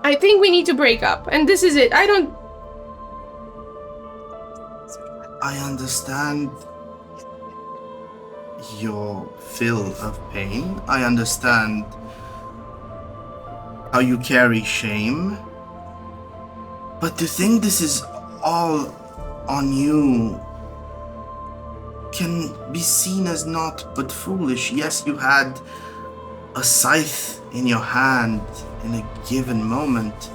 Speaker 1: I think we need to break up, and this is it.
Speaker 7: I understand your fill of pain. I understand how you carry shame. But to think this is all on you can be seen as naught but foolish. Yes, you had a scythe in your hand in a given moment,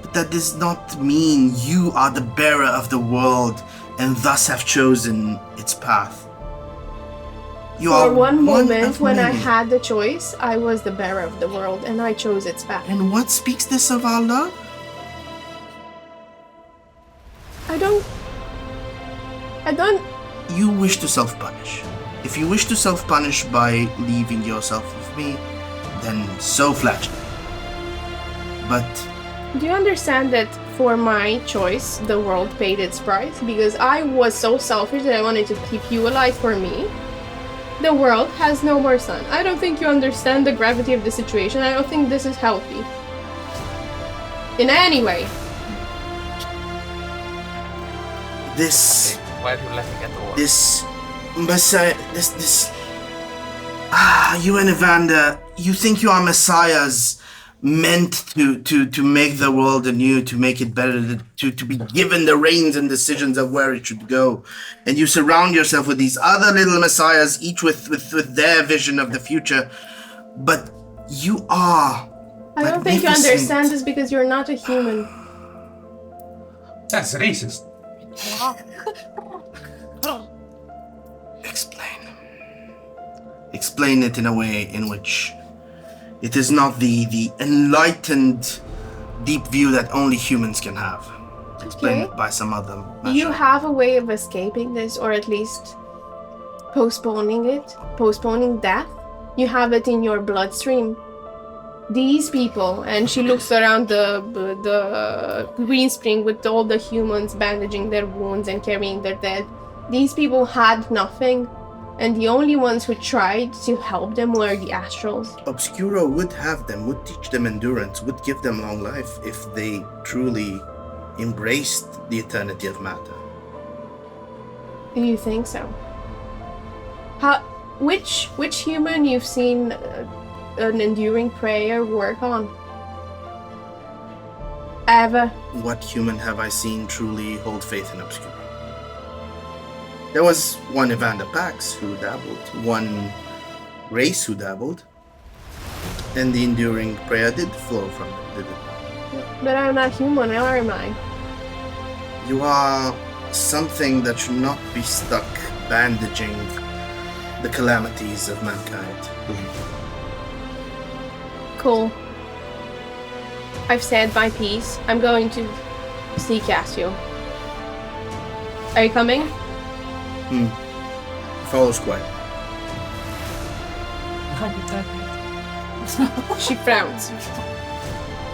Speaker 7: but that does not mean you are the bearer of the world and thus have chosen its path. You
Speaker 1: For
Speaker 7: are
Speaker 1: one moment,
Speaker 7: of
Speaker 1: when I
Speaker 7: many.
Speaker 1: had the choice, I was the bearer of the world, and I chose its path.
Speaker 7: And what speaks this of our love?
Speaker 1: I don't...
Speaker 7: You wish to self-punish. If you wish to self-punish by leaving yourself with me, then so flattering. But
Speaker 1: Do you understand that for my choice, the world paid its price? Because I was so selfish that I wanted to keep you alive for me. The world has no more son. I don't think you understand the gravity of the situation. I don't think this is healthy. In any way.
Speaker 7: this...
Speaker 3: Why are you laughing at the war?
Speaker 7: This... Messiah... This... You and Evander, you think you are messiahs meant to make the world anew, to make it better, to be given the reins and decisions of where it should go. And you surround yourself with these other little messiahs, each with their vision of the future. But you are
Speaker 1: I don't think you
Speaker 7: magnificent.
Speaker 1: understand this because you're not a human.
Speaker 6: That's racist.
Speaker 7: Explain it in a way in which it is not the enlightened, deep view that only humans can have. Explain
Speaker 1: Okay.
Speaker 7: it by some other
Speaker 1: You
Speaker 7: measure.
Speaker 1: have a way of escaping this, or at least postponing it, postponing death. You have it in your bloodstream. These people, and she looks around the green spring with all the humans bandaging their wounds and carrying their dead. These people had nothing, and the only ones who tried to help them were the astrals.
Speaker 7: Obscuro would have them, would teach them endurance, would give them long life if they truly embraced the eternity of matter.
Speaker 1: Do you think so? Which human you've seen an enduring prayer work on? Ever?
Speaker 7: What human have I seen truly hold faith in Obscuro? There was one Evander Pax who dabbled, one race who dabbled, and the enduring prayer did flow from it, did it?
Speaker 1: But I'm not human, or am I?
Speaker 7: You are something that should not be stuck bandaging the calamities of mankind.
Speaker 1: Cool. I've said my piece. I'm going to see Cassio. Are you coming?
Speaker 7: Follows quiet.
Speaker 1: She frowns.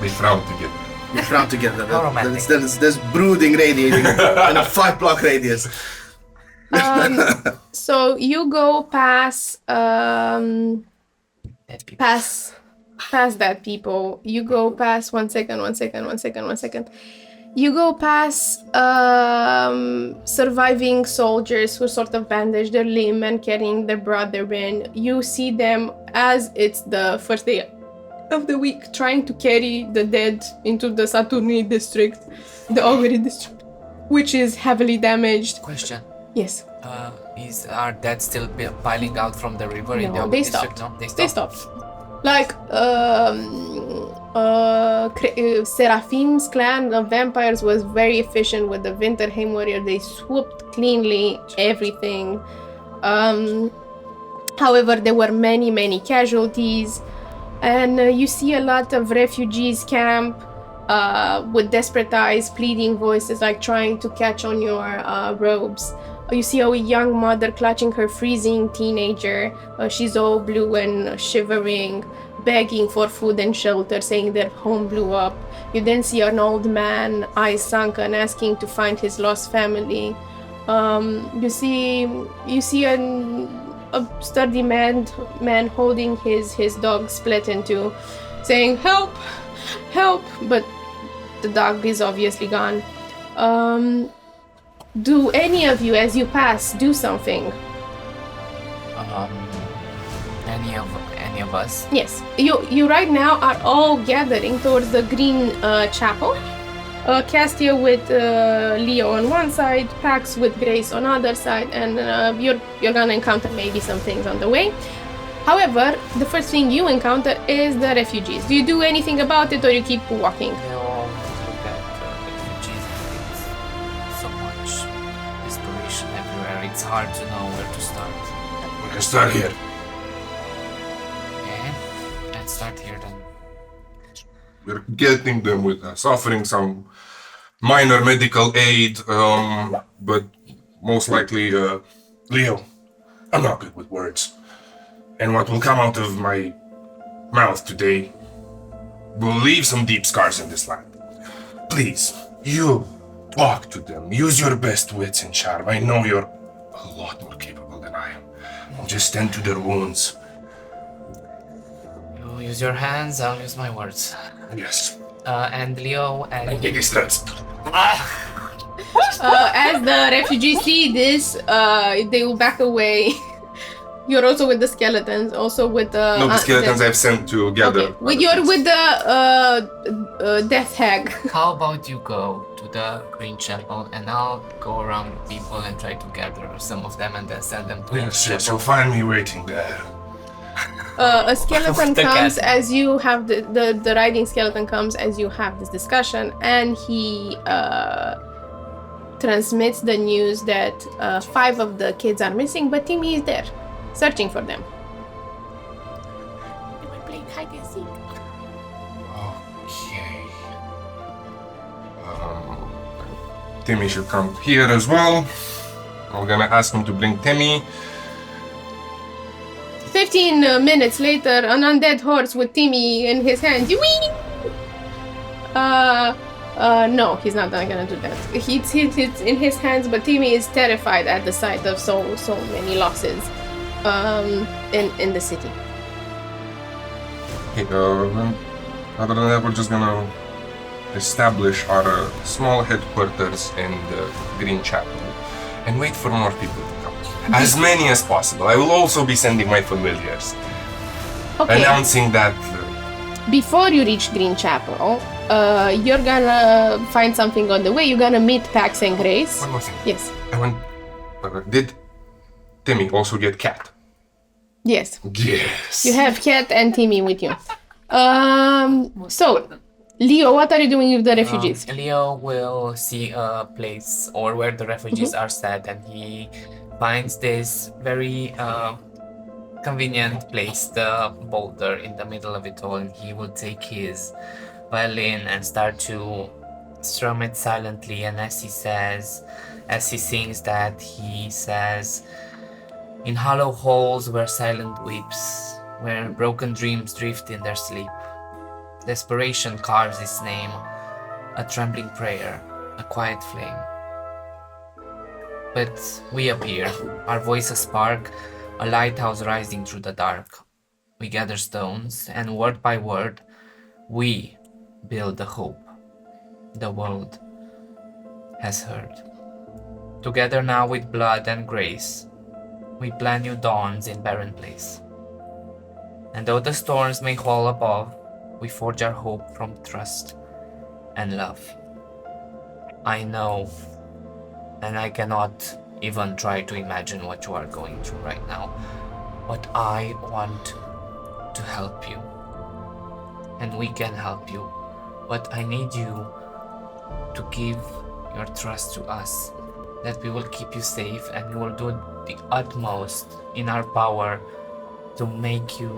Speaker 2: They frown together.
Speaker 7: You frown together.
Speaker 3: How romantic.
Speaker 7: There's brooding radiating in a 5-block radius.
Speaker 1: So you go past
Speaker 3: Dead people.
Speaker 1: past that people. You go past one second. You go past surviving soldiers who sort of bandage their limb and carrying their brother in. You see them as it's the first day of the week trying to carry the dead into the Saturni district, the Ogre district, which is heavily damaged.
Speaker 3: Question.
Speaker 1: Yes.
Speaker 3: Are dead still piling out from the river in the
Speaker 1: No,
Speaker 3: Ogre
Speaker 1: they
Speaker 3: district?
Speaker 1: stopped.
Speaker 3: No,
Speaker 1: They stopped. Like, Seraphim's clan of vampires was very efficient with the Winterheim warrior. They swooped cleanly everything. However, there were many casualties. And you see a lot of refugees camp with desperate eyes, pleading voices, like trying to catch on your robes. You see a young mother clutching her freezing teenager. She's all blue and shivering, begging for food and shelter, saying their home blew up. You then see an old man, eyes sunken, asking to find his lost family. You see a sturdy man holding his dog split in two, saying help, but the dog is obviously gone. Do any of you, as you pass, do something?
Speaker 3: Any of us?
Speaker 1: Yes, you right now are all gathering towards the green chapel. Castia with Leo on one side, Pax with Grace on other side, and you're gonna encounter maybe some things on the way. However, the first thing you encounter is the refugees. Do you do anything about it, or you keep walking?
Speaker 3: They all look at the refugees. It's so much desperation everywhere. It's hard to know where to start.
Speaker 5: We can start here.
Speaker 3: Okay, let's start here then.
Speaker 2: We're getting them with us, offering some minor medical aid, but most likely,
Speaker 5: Leo, I'm not good with words. And what will come out of my mouth today will leave some deep scars in this land. Please, you talk to them. Use your best wits and charm. I know you're a lot more capable than I am. Just tend to their wounds.
Speaker 3: You use your hands, I'll use my words.
Speaker 5: Yes.
Speaker 3: And Leo
Speaker 5: I
Speaker 3: and
Speaker 5: think it's that.
Speaker 1: As the refugees see this, they will back away. You're also with the skeletons, also with the...
Speaker 2: no, the skeletons I've sent to gather.
Speaker 1: Okay. With the death hag.
Speaker 3: how about you go to the Green Chapel and I'll go around people and try to gather some of them and then send them to
Speaker 5: Yes,
Speaker 3: the
Speaker 5: yes,
Speaker 3: chapel.
Speaker 5: you'll find me waiting there.
Speaker 1: A skeleton
Speaker 3: The
Speaker 1: comes
Speaker 3: cat.
Speaker 1: as you have the riding skeleton comes as you have this discussion, and he transmits the news that 5 of the kids are missing, but Timmy is there, searching for them. They were playing hide and seek.
Speaker 2: Okay. Timmy should come here as well. I'm gonna ask him to bring Timmy.
Speaker 1: 15 minutes later, an undead horse with Timmy in his hands. Whee! No, he's not gonna do that. It's in his hands, but Timmy is terrified at the sight of so many losses in the city.
Speaker 2: Okay, other than that, we're just gonna establish our small headquarters in the Green Chapel and wait for more people to come. As many as possible. I will also be sending my familiars,
Speaker 1: Okay.
Speaker 2: announcing that.
Speaker 1: Before you reach Green Chapel, you're gonna find something on the way. You're gonna meet Pax and Grace.
Speaker 2: One more thing.
Speaker 1: Yes.
Speaker 2: I want. Did Timmy also get Cat?
Speaker 1: Yes.
Speaker 2: Yes.
Speaker 1: You have Cat and Timmy with you. So, Leo, what are you doing with the refugees?
Speaker 3: Leo will see a place or where the refugees are set, and he finds this very convenient place, the boulder in the middle of it all, and he will take his violin and start to strum it silently. And as he sings that, he says, "In hollow holes where silent weeps, where broken dreams drift in their sleep, desperation carves its name a trembling prayer, a quiet flame. But we appear, our voices spark, a lighthouse rising through the dark. We gather stones, and word by word, we build the hope the world has heard. Together now with blood and grace, we plan new dawns in barren place. And though the storms may howl above, we forge our hope from trust and love. I know, and I cannot even try to imagine what you are going through right now, but I want to help you. And we can help you, but I need you to give your trust to us, that we will keep you safe and we will do the utmost in our power to make you,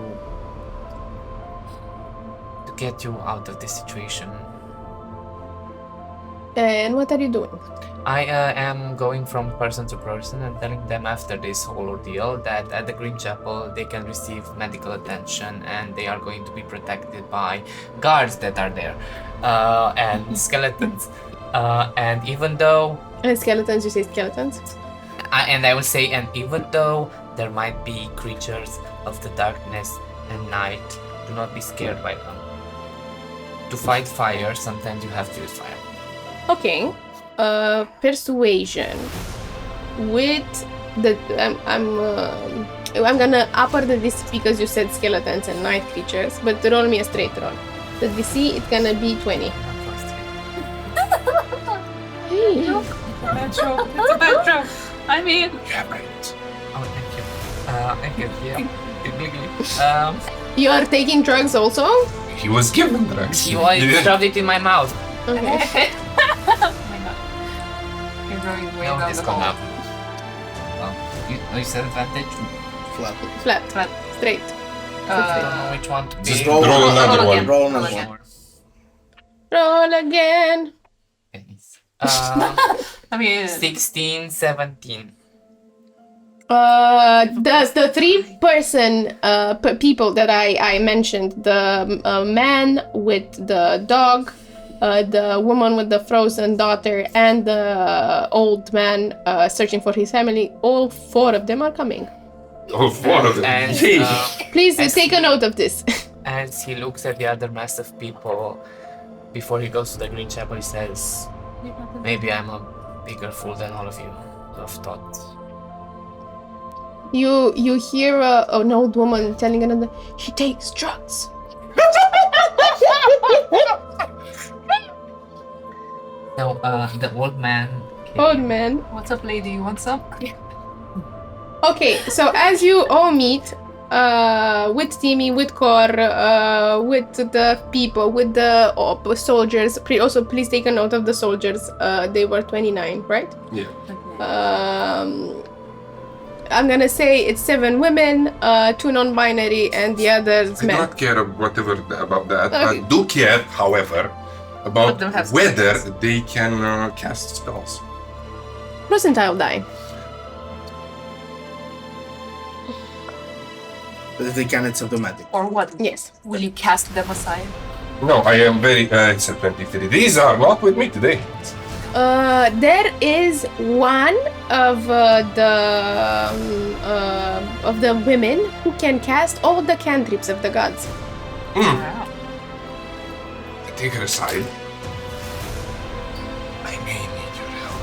Speaker 3: to get you out of this situation.
Speaker 1: And what are you doing?
Speaker 3: I am going from person to person and telling them after this whole ordeal that at the Green Chapel they can receive medical attention and they are going to be protected by guards that are there and skeletons. And even though...
Speaker 1: And skeletons, you say skeletons?
Speaker 3: I will say, and even though there might be creatures of the darkness and night, do not be scared by them. To fight fire, sometimes you have to use fire.
Speaker 1: Okay. Persuasion. With the I'm gonna upper the DC because you said skeletons and night creatures, but roll me a straight roll. The DC it's gonna be 20. Hey.
Speaker 4: It's a bad joke. It's a bad joke. I mean,
Speaker 5: Yeah, right.
Speaker 3: Oh, thank you. Yeah.
Speaker 1: You are taking drugs also?
Speaker 5: He was given drugs.
Speaker 3: You shoved it in my mouth.
Speaker 1: Okay.
Speaker 4: oh my god. You're going way
Speaker 3: No,
Speaker 4: down
Speaker 3: this
Speaker 4: the
Speaker 3: gonna
Speaker 4: hole.
Speaker 3: happen. Well, you said advantage?
Speaker 7: Flap it.
Speaker 1: Flat.
Speaker 4: Flat.
Speaker 1: Straight.
Speaker 3: I don't know which one to be.
Speaker 7: Just roll
Speaker 5: another
Speaker 4: roll
Speaker 5: one.
Speaker 4: again.
Speaker 7: Roll
Speaker 4: Roll
Speaker 7: another
Speaker 4: again.
Speaker 7: one.
Speaker 1: Roll again.
Speaker 4: I mean,
Speaker 3: 16, 17.
Speaker 1: The three person people that I mentioned, the man with the dog, the woman with the frozen daughter, and the old man searching for his family, all four of them are coming.
Speaker 5: Oh, four of them.
Speaker 3: And
Speaker 1: Please
Speaker 3: As
Speaker 1: take a
Speaker 3: he-
Speaker 1: note of this.
Speaker 3: as he looks at the other mass of people, before he goes to the Green Chapel, he says, maybe I'm a bigger fool than all of you have thought.
Speaker 1: You hear an old woman telling another, she takes drugs.
Speaker 3: Now, the old man...
Speaker 1: Old man.
Speaker 4: what's up, lady? You want some?
Speaker 1: Okay, so as you all meet, with Timmy, with Kor, with the people, with the soldiers. Also, please take a note of the soldiers. They were 29, right?
Speaker 5: Yeah.
Speaker 1: I'm gonna say it's 7 women, 2 non-binary, and the others
Speaker 5: I
Speaker 1: men.
Speaker 5: don't care whatever about that.
Speaker 1: Okay.
Speaker 5: I do care, however, about
Speaker 4: Let them have
Speaker 5: whether
Speaker 4: spells.
Speaker 5: they can cast spells.
Speaker 1: Percentile die.
Speaker 7: But if they can, it's automatic.
Speaker 4: Or what?
Speaker 1: Yes.
Speaker 4: Will you cast them aside?
Speaker 5: No, I am very. It's a 23. These are not with me today.
Speaker 1: There is one of the women who can cast all the cantrips of the gods.
Speaker 4: Wow.
Speaker 5: I take her aside. I may need your help.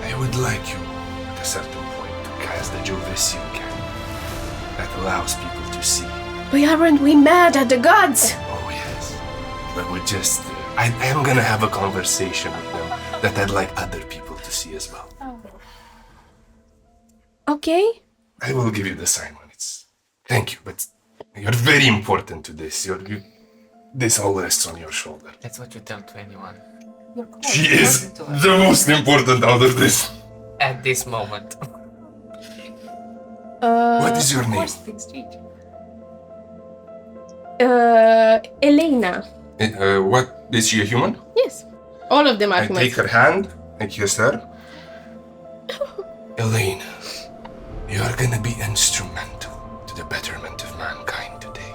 Speaker 5: I would like you, at a certain point, to cast the Georgescu cannon that allows people to see.
Speaker 1: But aren't we mad at the gods?
Speaker 5: Oh yes, but we're just. I am gonna have a conversation with them that I'd like other people to see as well.
Speaker 1: Okay.
Speaker 5: I will give you the sign when it's. Thank you, but you're very important to this. This all rests on your shoulder.
Speaker 3: That's what you tell to anyone.
Speaker 4: You're quite
Speaker 5: She is
Speaker 4: important to us.
Speaker 5: the most important out of this.
Speaker 3: At this moment.
Speaker 5: What is your
Speaker 4: Of
Speaker 5: name?
Speaker 4: course, things change.
Speaker 1: Elena.
Speaker 5: What is she a human?
Speaker 1: Yes. All of them are
Speaker 5: I
Speaker 1: humans.
Speaker 5: take her hand, I kiss her. Elena, you are gonna be instrumental to the betterment of mankind today.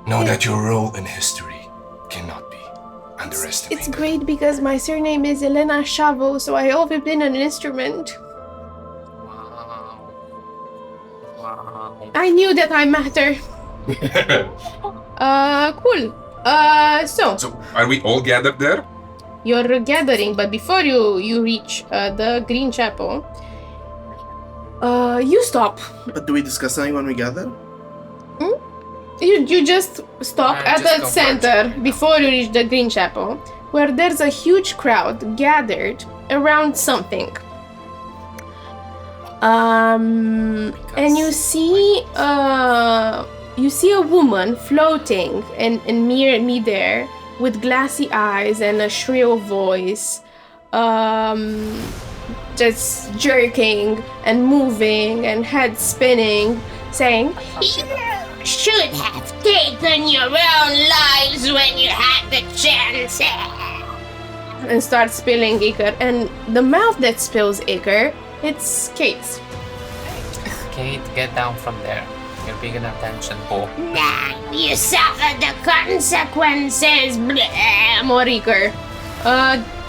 Speaker 5: Know that your role in history can underestimate.
Speaker 1: It's great because my surname is Elena Chavo, so I always been an instrument.
Speaker 3: Wow.
Speaker 1: I knew that I matter. Cool. So
Speaker 5: Are we all gathered there?
Speaker 1: you're gathering, but before you reach the Green Chapel, you stop.
Speaker 7: But do we discuss something when we gather?
Speaker 1: You just stop at
Speaker 3: just
Speaker 1: the
Speaker 3: converge.
Speaker 1: center before you reach the Green Chapel, where there's a huge crowd gathered around something. And you see a woman floating in midair with glassy eyes and a shrill voice, just jerking and moving and head spinning, saying,
Speaker 8: You should have taken your own lives when you had the chance.
Speaker 1: and starts spilling ichor. And the mouth that spills ichor, it's Kate's.
Speaker 3: Kate, get down from there. You're big an attention whore.
Speaker 8: Now you suffer the consequences. Bleh.
Speaker 1: More ichor.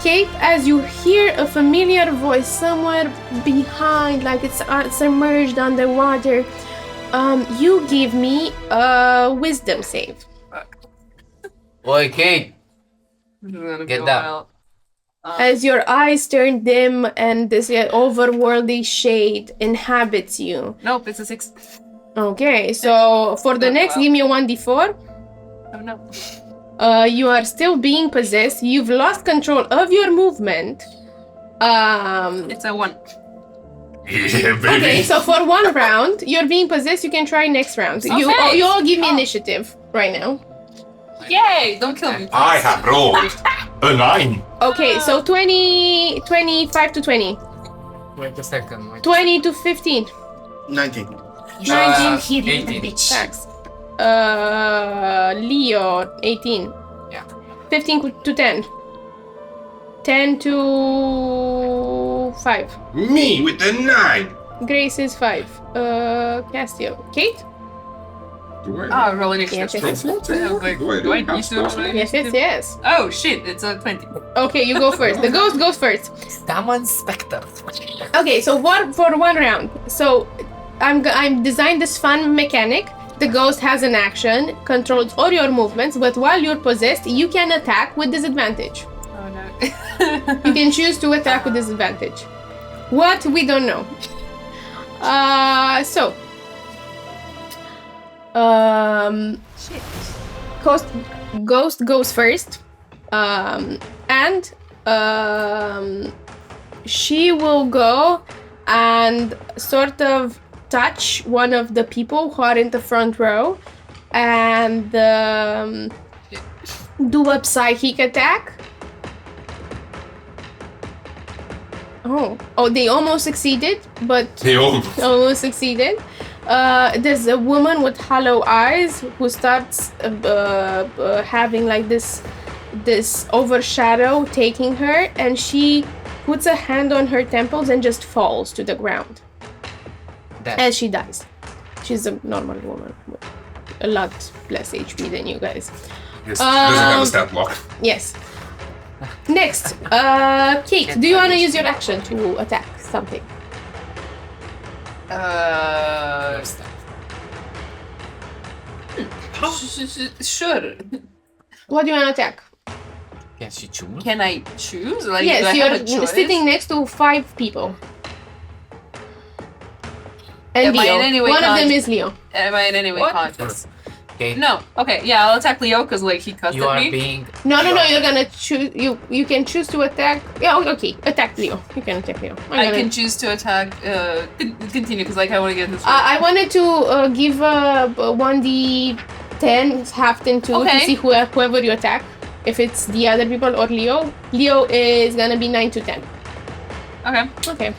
Speaker 1: Kate, as you hear a familiar voice somewhere behind, like it's submerged underwater, you give me a wisdom save.
Speaker 3: Oi, Kate!
Speaker 4: This is gonna
Speaker 3: Get
Speaker 4: go
Speaker 3: down.
Speaker 4: well.
Speaker 1: As your eyes turn dim and this overworldly shade inhabits you.
Speaker 4: Nope, it's a 6.
Speaker 1: Okay, so for the next, give me a 1d4.
Speaker 4: Oh no.
Speaker 1: You are still being possessed. You've lost control of your movement.
Speaker 4: It's a 1.
Speaker 5: Yeah, baby.
Speaker 1: Okay, so for one round, you're being possessed. You can try next round. You
Speaker 4: Okay.
Speaker 1: all give me initiative right now.
Speaker 4: Yay! Don't kill me.
Speaker 5: I have rolled a 9.
Speaker 1: Okay, so 25 to 20.
Speaker 3: Wait a second. Wait.
Speaker 1: 20 to 15.
Speaker 7: 19.
Speaker 1: 19
Speaker 8: Here, you
Speaker 3: 18.
Speaker 8: bitch.
Speaker 1: Tax. Leo, 18.
Speaker 3: Yeah.
Speaker 1: 15 to 10. 10 to 5.
Speaker 5: Me with the 9.
Speaker 1: Grace is 5. Castile. Kate?
Speaker 5: Do I?
Speaker 4: Ah, roll initiative.
Speaker 1: Yes, yes, yes.
Speaker 4: I was like,
Speaker 5: Do I
Speaker 4: do I
Speaker 5: have
Speaker 4: need to roll
Speaker 5: stuff?
Speaker 1: Yes,
Speaker 4: initiative?
Speaker 1: yes.
Speaker 4: Oh shit, it's a 20.
Speaker 1: Okay, you go first. The ghost goes first.
Speaker 3: Someone Spectre.
Speaker 1: Okay, so for one round. So I'm designed this fun mechanic. The ghost has an action, controls all your movements, but while you're possessed, you can attack with disadvantage.
Speaker 4: Oh no.
Speaker 1: You can choose to attack with disadvantage. What? We don't know. So. Ghost goes first. And she will go and sort of touch one of the people who are in the front row and do a psychic attack. Oh, they almost succeeded, but
Speaker 5: They all.
Speaker 1: almost succeeded. There's a woman with hollow eyes who starts having like this overshadow taking her, and she puts a hand on her temples and just falls to the ground as she dies. She's a normal woman with a lot less HP than you guys.
Speaker 5: Yes, doesn't have a stat block.
Speaker 1: Yes. Next, Kate, do you want to use your action to attack something?
Speaker 4: Sure.
Speaker 1: What do you want to attack?
Speaker 3: Can she choose?
Speaker 4: Can I choose? Like, do
Speaker 1: Yes,
Speaker 4: I have a
Speaker 1: you're
Speaker 4: choice?
Speaker 1: sitting next to 5 people. And
Speaker 4: Am I
Speaker 1: Leo.
Speaker 4: in any way
Speaker 1: One of them
Speaker 4: conscious?
Speaker 1: is Leo.
Speaker 4: Am I in any way
Speaker 3: What?
Speaker 4: conscious?
Speaker 3: Okay.
Speaker 4: No. Okay, yeah, I'll attack Leo because like he cussed
Speaker 3: You
Speaker 4: at
Speaker 3: are
Speaker 4: me.
Speaker 3: being.
Speaker 1: No, you're gonna choose. You can choose to attack. Yeah, okay. Attack Leo. You can attack Leo.
Speaker 4: I can choose to attack. Continue because like I want to get this.
Speaker 1: I wanted to give a 1d10 halved in 2 to
Speaker 4: Okay.
Speaker 1: see whoever you attack. If it's the other people or Leo. Leo is gonna be 9 to 10.
Speaker 4: Okay.
Speaker 1: Okay.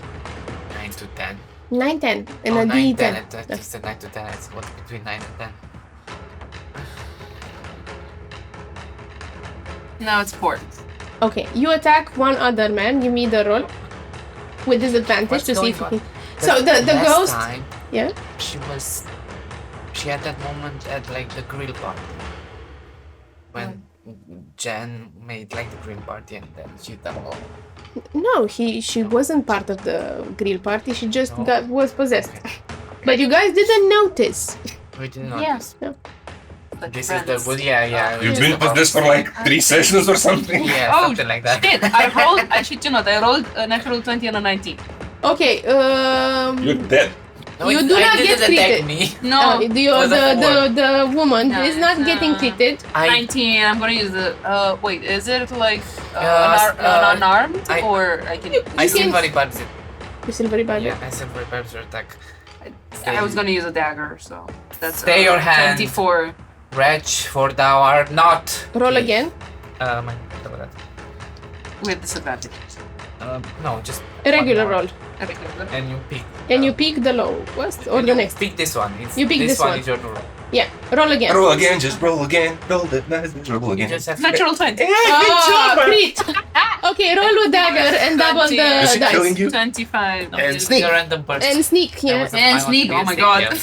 Speaker 3: 9 to 10.
Speaker 1: 9, 10. And
Speaker 3: Oh,
Speaker 1: a
Speaker 3: 9,
Speaker 1: 10.
Speaker 3: 10. It's the 9 to 10. It's what between 9 and 10.
Speaker 4: Now it's 4.
Speaker 1: Okay, you attack one other man. Give me the roll with disadvantage
Speaker 3: What's
Speaker 1: to see if
Speaker 3: going
Speaker 1: you
Speaker 3: on?
Speaker 1: can. So the
Speaker 3: Last
Speaker 1: ghost.
Speaker 3: time,
Speaker 1: Yeah.
Speaker 3: she had that moment at like the grill bar when Jen made like the green party and then she doubled.
Speaker 1: No, she wasn't part of the grill party. She just was possessed. But you guys didn't notice.
Speaker 3: We didn't know.
Speaker 4: Yes.
Speaker 1: No.
Speaker 4: Like
Speaker 3: This
Speaker 4: friends.
Speaker 3: is the yeah.
Speaker 5: You've been with this for like 3 sessions or something?
Speaker 3: Yeah,
Speaker 4: Oh,
Speaker 3: something like that.
Speaker 4: Shit, I rolled, I shit you not, I rolled a natural 20 and a 19.
Speaker 1: Okay.
Speaker 5: You're dead.
Speaker 3: No,
Speaker 1: You
Speaker 3: it-
Speaker 1: do
Speaker 3: I
Speaker 1: not
Speaker 3: didn't
Speaker 1: get
Speaker 3: attack
Speaker 1: treated.
Speaker 3: me.
Speaker 4: No,
Speaker 1: The woman
Speaker 4: No,
Speaker 1: is not
Speaker 4: it's,
Speaker 1: getting treated.
Speaker 4: 19, I'm gonna use the, wait, is it like
Speaker 3: Yes,
Speaker 4: unarmed
Speaker 3: I-
Speaker 4: or I can...
Speaker 3: I
Speaker 1: You
Speaker 3: see
Speaker 1: can-
Speaker 3: very bad.
Speaker 1: You still very bad.
Speaker 3: Yeah, I said very bad attack.
Speaker 4: I was gonna use a dagger, so that's
Speaker 3: Stay your hand.
Speaker 4: 24.
Speaker 3: Wretch, for thou art not.
Speaker 1: Roll again.
Speaker 3: My double that.
Speaker 4: With disadvantage.
Speaker 3: No, just
Speaker 1: A regular
Speaker 3: one more.
Speaker 1: roll.
Speaker 4: Okay, good.
Speaker 3: And you pick.
Speaker 1: Can you pick the lowest or
Speaker 3: and
Speaker 1: the
Speaker 3: you
Speaker 1: next?
Speaker 3: Pick this one. It's,
Speaker 1: You pick this one.
Speaker 3: Is your roll.
Speaker 1: Yeah. Roll again.
Speaker 5: Roll again, just roll again. Roll it, roll
Speaker 3: You
Speaker 5: again.
Speaker 3: just have
Speaker 4: Natural 20.
Speaker 1: Oh, crit. Okay, roll with dagger and double the
Speaker 5: Is it killing
Speaker 1: dice.
Speaker 5: you?
Speaker 4: 25.
Speaker 5: And
Speaker 3: It's
Speaker 5: sneak.
Speaker 3: a random person.
Speaker 1: And sneak,
Speaker 3: That
Speaker 1: yeah.
Speaker 3: was a-
Speaker 4: And
Speaker 3: I want
Speaker 4: sneak,
Speaker 3: to be
Speaker 4: oh
Speaker 3: a
Speaker 4: my
Speaker 3: sneak,
Speaker 4: god.
Speaker 3: yeah.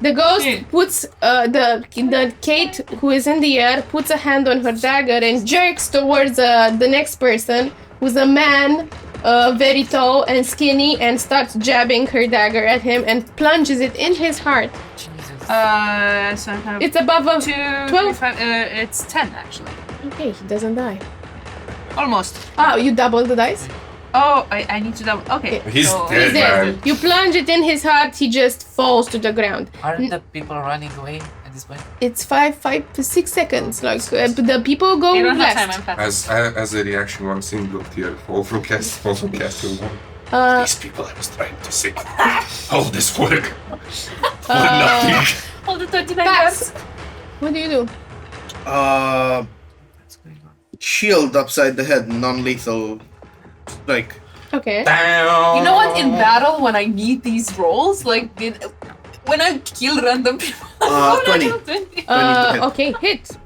Speaker 1: The ghost
Speaker 4: Yeah.
Speaker 1: puts the Kate who is in the air puts a hand on her dagger and jerks towards the next person who's a man, very tall and skinny, and starts jabbing her dagger at him and plunges it in his heart.
Speaker 3: Jesus.
Speaker 4: So I have
Speaker 1: It's above a
Speaker 4: 2,
Speaker 1: 12.
Speaker 4: 5, it's 10 actually.
Speaker 1: Okay, he doesn't die.
Speaker 4: Almost.
Speaker 1: Oh, you double the dice?
Speaker 4: Oh, I need to double. Okay.
Speaker 5: He's
Speaker 4: so-
Speaker 5: dead,
Speaker 1: He's dead.
Speaker 5: man.
Speaker 1: You plunge it in his heart, he just falls to the ground.
Speaker 3: Aren't the people running away at this point?
Speaker 1: It's 5 to 6 seconds. Like the people go
Speaker 4: You don't have time,
Speaker 1: last.
Speaker 4: I'm fast.
Speaker 2: As a reaction, one single tear fall from Castle one.
Speaker 5: These people I was trying to save. All this work. For nothing.
Speaker 4: All the 39
Speaker 1: Pass.
Speaker 4: guns.
Speaker 1: What do you do?
Speaker 7: Shield upside the head, non-lethal strike.
Speaker 1: Okay.
Speaker 4: You know what? In battle, when I need these rolls, like when I kill random people,
Speaker 7: 20.
Speaker 4: 20.
Speaker 1: Okay, hit.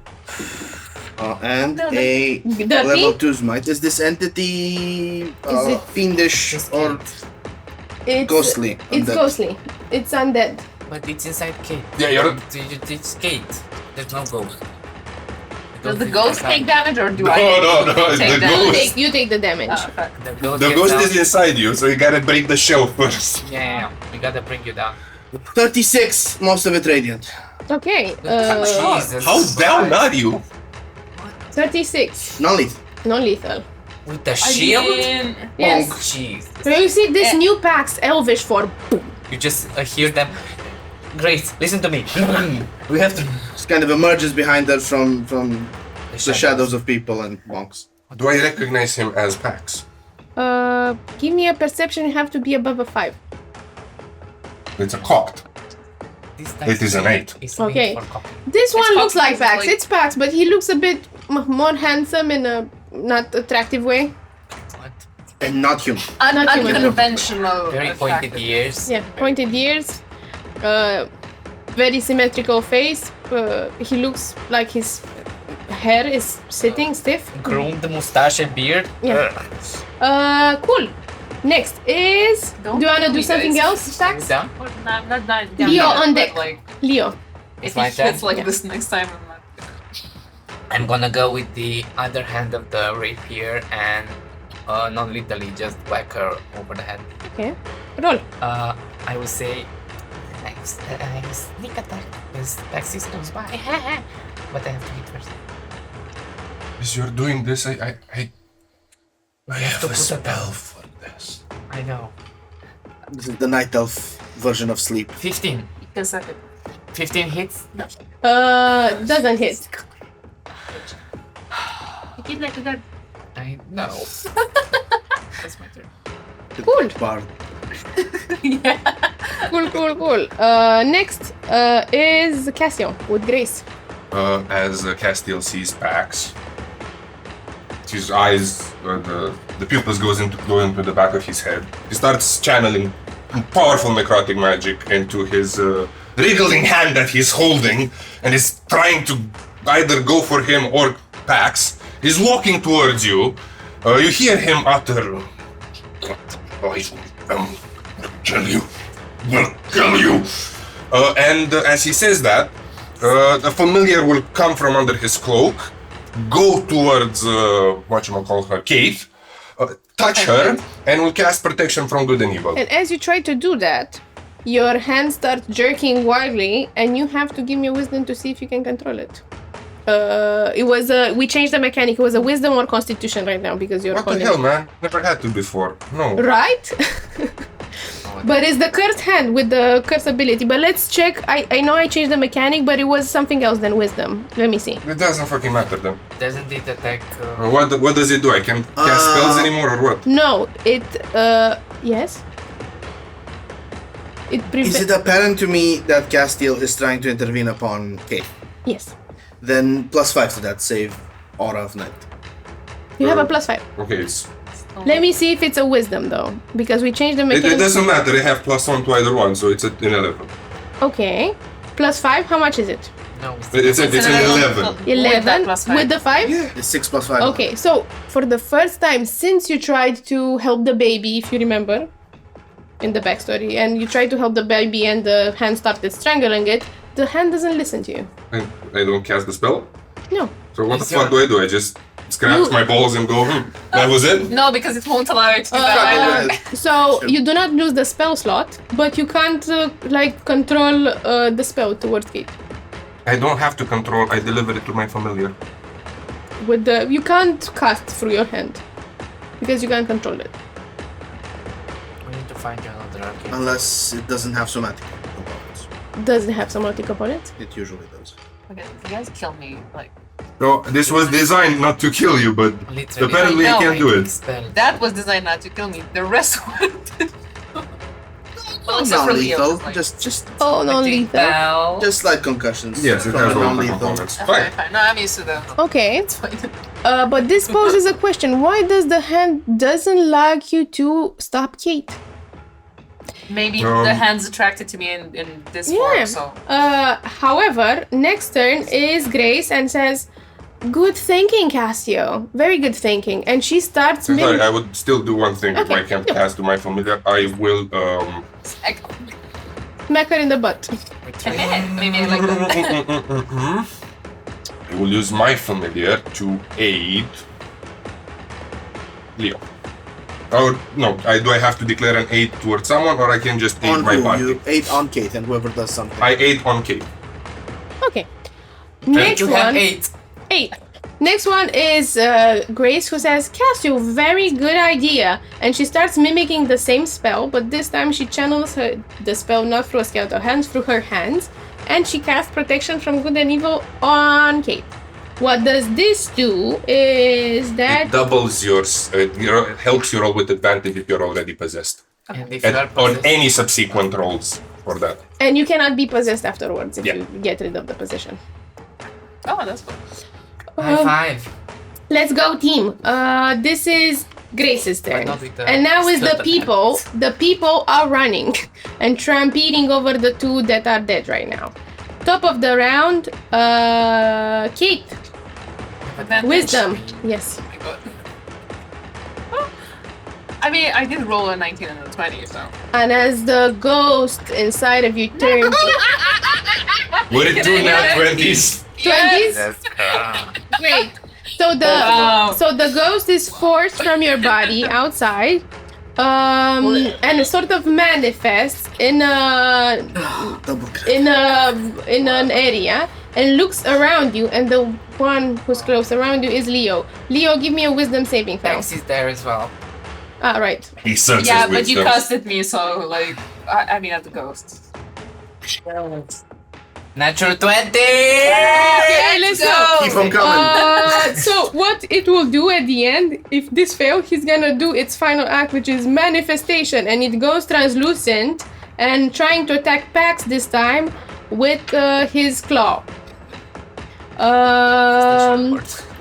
Speaker 7: And
Speaker 4: No,
Speaker 7: a
Speaker 1: Dirty?
Speaker 7: level 2 smite. Is this entity
Speaker 1: Is it-
Speaker 7: fiendish or
Speaker 1: It's
Speaker 7: ghostly?
Speaker 1: It's
Speaker 7: Undead?
Speaker 1: ghostly. It's undead.
Speaker 3: But it's inside Kate.
Speaker 5: Yeah, you're.
Speaker 3: It's Kate. There's no ghost.
Speaker 4: Does the ghost take damage or do
Speaker 5: No,
Speaker 4: I?
Speaker 5: no, it's
Speaker 4: take
Speaker 5: the
Speaker 4: damage?
Speaker 5: ghost.
Speaker 1: You take the damage.
Speaker 4: Oh, fuck.
Speaker 5: The ghost is inside you, so you gotta break the shell first.
Speaker 3: Yeah, we gotta bring you down.
Speaker 7: 36, most of it radiant.
Speaker 1: Okay.
Speaker 3: Jesus.
Speaker 5: How down are you?
Speaker 1: 36.
Speaker 7: Non-lethal.
Speaker 1: Non-lethal.
Speaker 3: With the
Speaker 4: I
Speaker 3: shield?
Speaker 4: mean,
Speaker 1: Yes.
Speaker 3: Jeez.
Speaker 1: So you see this
Speaker 4: Eh.
Speaker 1: new Pax Elvish form.
Speaker 3: You just hear them. Grace, listen to me. We have to.
Speaker 7: It kind of emerges behind her from the shadows of people and monks.
Speaker 2: Do I recognize him as Pax?
Speaker 1: Give me a perception. You have to be above a 5.
Speaker 2: It's a cocked.
Speaker 3: This
Speaker 2: It is an 8.
Speaker 3: It's
Speaker 1: Okay.
Speaker 3: made for copy.
Speaker 1: This one looks like
Speaker 4: Pax,
Speaker 1: Pax.
Speaker 4: like-
Speaker 1: It's Pax, but he looks a bit more handsome in a not attractive way.
Speaker 3: What?
Speaker 7: And not human.
Speaker 1: Not human.
Speaker 4: unconventional.
Speaker 3: Very pointed
Speaker 4: attractive.
Speaker 3: ears.
Speaker 1: Yeah, pointed ears. Very symmetrical face. He looks like his hair is sitting stiff.
Speaker 3: Groomed mustache and beard.
Speaker 1: Yeah. Cool. Next is.
Speaker 4: Don't
Speaker 1: do you wanna
Speaker 4: kill
Speaker 1: do
Speaker 4: me,
Speaker 1: something
Speaker 4: guys.
Speaker 1: else, Pax?
Speaker 3: Down.
Speaker 4: Or not down
Speaker 1: Leo
Speaker 4: yet,
Speaker 1: on
Speaker 4: but,
Speaker 1: deck.
Speaker 4: Like,
Speaker 1: Leo.
Speaker 3: It's
Speaker 4: if
Speaker 3: my
Speaker 4: he
Speaker 3: turn.
Speaker 4: hits like
Speaker 1: Yeah.
Speaker 4: this next time, I'm not.
Speaker 3: I'm gonna go with the other hand of the rapier and non-lethally just whack her over the head.
Speaker 1: Okay. Roll.
Speaker 3: I would say sneak attack because Taxis goes by. But I have to hit first.
Speaker 2: As you're doing this, I
Speaker 5: have a
Speaker 3: put
Speaker 5: spell for this.
Speaker 3: I know.
Speaker 7: This is the night elf version of sleep.
Speaker 3: 15.
Speaker 4: A second.
Speaker 3: 15 hits.
Speaker 1: Doesn't hit.
Speaker 4: You did like that.
Speaker 3: I know. That's my turn.
Speaker 1: Cool.
Speaker 7: Bard.
Speaker 1: Cool. Next is Cassio with Grace.
Speaker 2: As Castiel sees Pax, his eyes, the pupils go into the back of his head. He starts channeling powerful necrotic magic into his wriggling hand that he's holding, and is trying to either go for him or Pax. He's walking towards you. You hear him utter,
Speaker 5: Kill you. Will kill you.
Speaker 2: and as he says that, a familiar will come from under his cloak go towards whatchamacallit, Kate, touch her, and will cast protection from good and evil.
Speaker 1: And as you try to do that, your hand starts jerking wildly, and you have to give me a wisdom to see if you can control it. It was we changed the mechanic. It was a wisdom or constitution right now because you're
Speaker 2: What the hell, man? Never had to before. No.
Speaker 1: Right? But it's the cursed hand with the cursed ability. But let's check. I know I changed the mechanic, but it was something else than wisdom. Let me see.
Speaker 2: It doesn't fucking matter then.
Speaker 3: Doesn't it attack?
Speaker 2: What does it do? I can cast spells anymore or what?
Speaker 1: No, it yes. It
Speaker 7: Is it apparent to me that Castiel is trying to intervene upon Kate?
Speaker 1: Yes.
Speaker 7: Then +5 to that save Aura of Night.
Speaker 1: You have a +5.
Speaker 2: Okay, it's...
Speaker 1: Let me see if it's a wisdom though, because we changed the
Speaker 2: It
Speaker 1: mechanic.
Speaker 2: doesn't matter, I have +1 to either one, so it's at 11.
Speaker 1: Okay. +5, how much is it?
Speaker 3: No,
Speaker 2: It's an 11.
Speaker 1: 11
Speaker 4: +5.
Speaker 1: with the 5?
Speaker 7: It's 6 + 5.
Speaker 1: Okay, so for the first time since you tried to help the baby, if you remember, in the backstory, and you tried to help the baby and the hand started strangling it, the hand doesn't listen to you.
Speaker 2: I don't cast the spell?
Speaker 1: No.
Speaker 2: So what the fuck do? I just scratch my balls and go, that was it?
Speaker 4: No, because it won't allow it to do that either.
Speaker 1: So you do not lose the spell slot, but you can't control the spell towards Kate.
Speaker 2: I don't have to control, I deliver it to my familiar.
Speaker 1: With the you can't cast through your hand because you can't control it.
Speaker 3: We need to find another arcane.
Speaker 7: Unless it doesn't have somatic components.
Speaker 1: Does it have somatic components?
Speaker 7: It usually does.
Speaker 4: Okay, if you guys kill me, like
Speaker 2: No, this was designed not to kill you, but
Speaker 3: Literally.
Speaker 2: apparently you
Speaker 4: I know,
Speaker 2: can't do it.
Speaker 3: Spell.
Speaker 4: that was designed not to kill me. The rest would.
Speaker 7: Non-lethal. Just
Speaker 1: Oh, non-lethal.
Speaker 4: Well,
Speaker 7: just slight concussions.
Speaker 2: Yes, it
Speaker 7: from
Speaker 2: has
Speaker 7: a
Speaker 2: all the
Speaker 7: non-lethal.
Speaker 2: components.
Speaker 4: okay,
Speaker 2: Fine.
Speaker 4: fine. No, I'm used to them.
Speaker 1: Okay.
Speaker 4: It's fine.
Speaker 1: But this poses a question. Why does the hand doesn't like you to stop Kate?
Speaker 4: Maybe the hand's attracted to me in this form, so.
Speaker 1: However, next turn is Grace and says, "Good thinking, Cassio. Very good thinking." And she starts
Speaker 2: Sorry, I would still do one thing if
Speaker 1: Okay,
Speaker 2: I can't
Speaker 1: do.
Speaker 2: cast to my familiar. I will
Speaker 1: smack her in the butt.
Speaker 4: Maybe I like that.
Speaker 2: I will use my familiar to aid Leo. Or no, do I have to declare an aid towards someone, or I can just aid
Speaker 7: On
Speaker 2: my
Speaker 7: who?
Speaker 2: body?
Speaker 7: You 8 on Kate and whoever does something.
Speaker 2: I aid on Kate.
Speaker 1: Okay. Next
Speaker 3: You
Speaker 1: one.
Speaker 3: have 8.
Speaker 1: 8. Next one is Grace, who says, "Cassio, very good idea." And she starts mimicking the same spell, but this time she channels the spell not through a skeletal hand, through her hands, and she casts protection from good and evil on Kate. What does this do is that
Speaker 2: It doubles yours. It helps you roll with advantage if you're already possessed.
Speaker 3: And if you are
Speaker 2: On
Speaker 3: possessed,
Speaker 2: any subsequent rolls for that.
Speaker 1: and you cannot be possessed afterwards if
Speaker 2: Yeah.
Speaker 1: you get rid of the possession.
Speaker 4: Oh, that's cool.
Speaker 3: high five.
Speaker 1: Let's go, team. This is Grace's turn.
Speaker 3: not with the
Speaker 1: And now is the
Speaker 3: skeleton
Speaker 1: people. The people are running and trampeding over the two that are dead right now. Top of the round, Kate.
Speaker 4: Advantage.
Speaker 1: Wisdom. Yes.
Speaker 4: Oh my God. I mean, I did roll a 19 and a 20, so.
Speaker 1: And as the ghost inside of you turns
Speaker 2: Would it do now 20s?
Speaker 1: 20s?
Speaker 3: That's correct.
Speaker 1: Great. So the
Speaker 4: Wow.
Speaker 1: so the ghost is forced from your body outside, and it sort of manifests in
Speaker 7: Double crit.
Speaker 1: in an area and looks around you, and the one who's close around you is Leo. Leo, give me a wisdom saving throw.
Speaker 3: Thanks is there as well.
Speaker 1: Ah, right.
Speaker 2: He sucks
Speaker 4: Yeah,
Speaker 2: his
Speaker 4: but you
Speaker 2: wisdom.
Speaker 4: casted me, so, like, I mean, at the ghost.
Speaker 3: Natural 20!
Speaker 1: Okay, let's go.
Speaker 7: Keep 'em coming.
Speaker 1: So what it will do at the end, if this fails, he's gonna do its final act, which is manifestation, and it goes translucent and trying to attack Pax this time with his claw.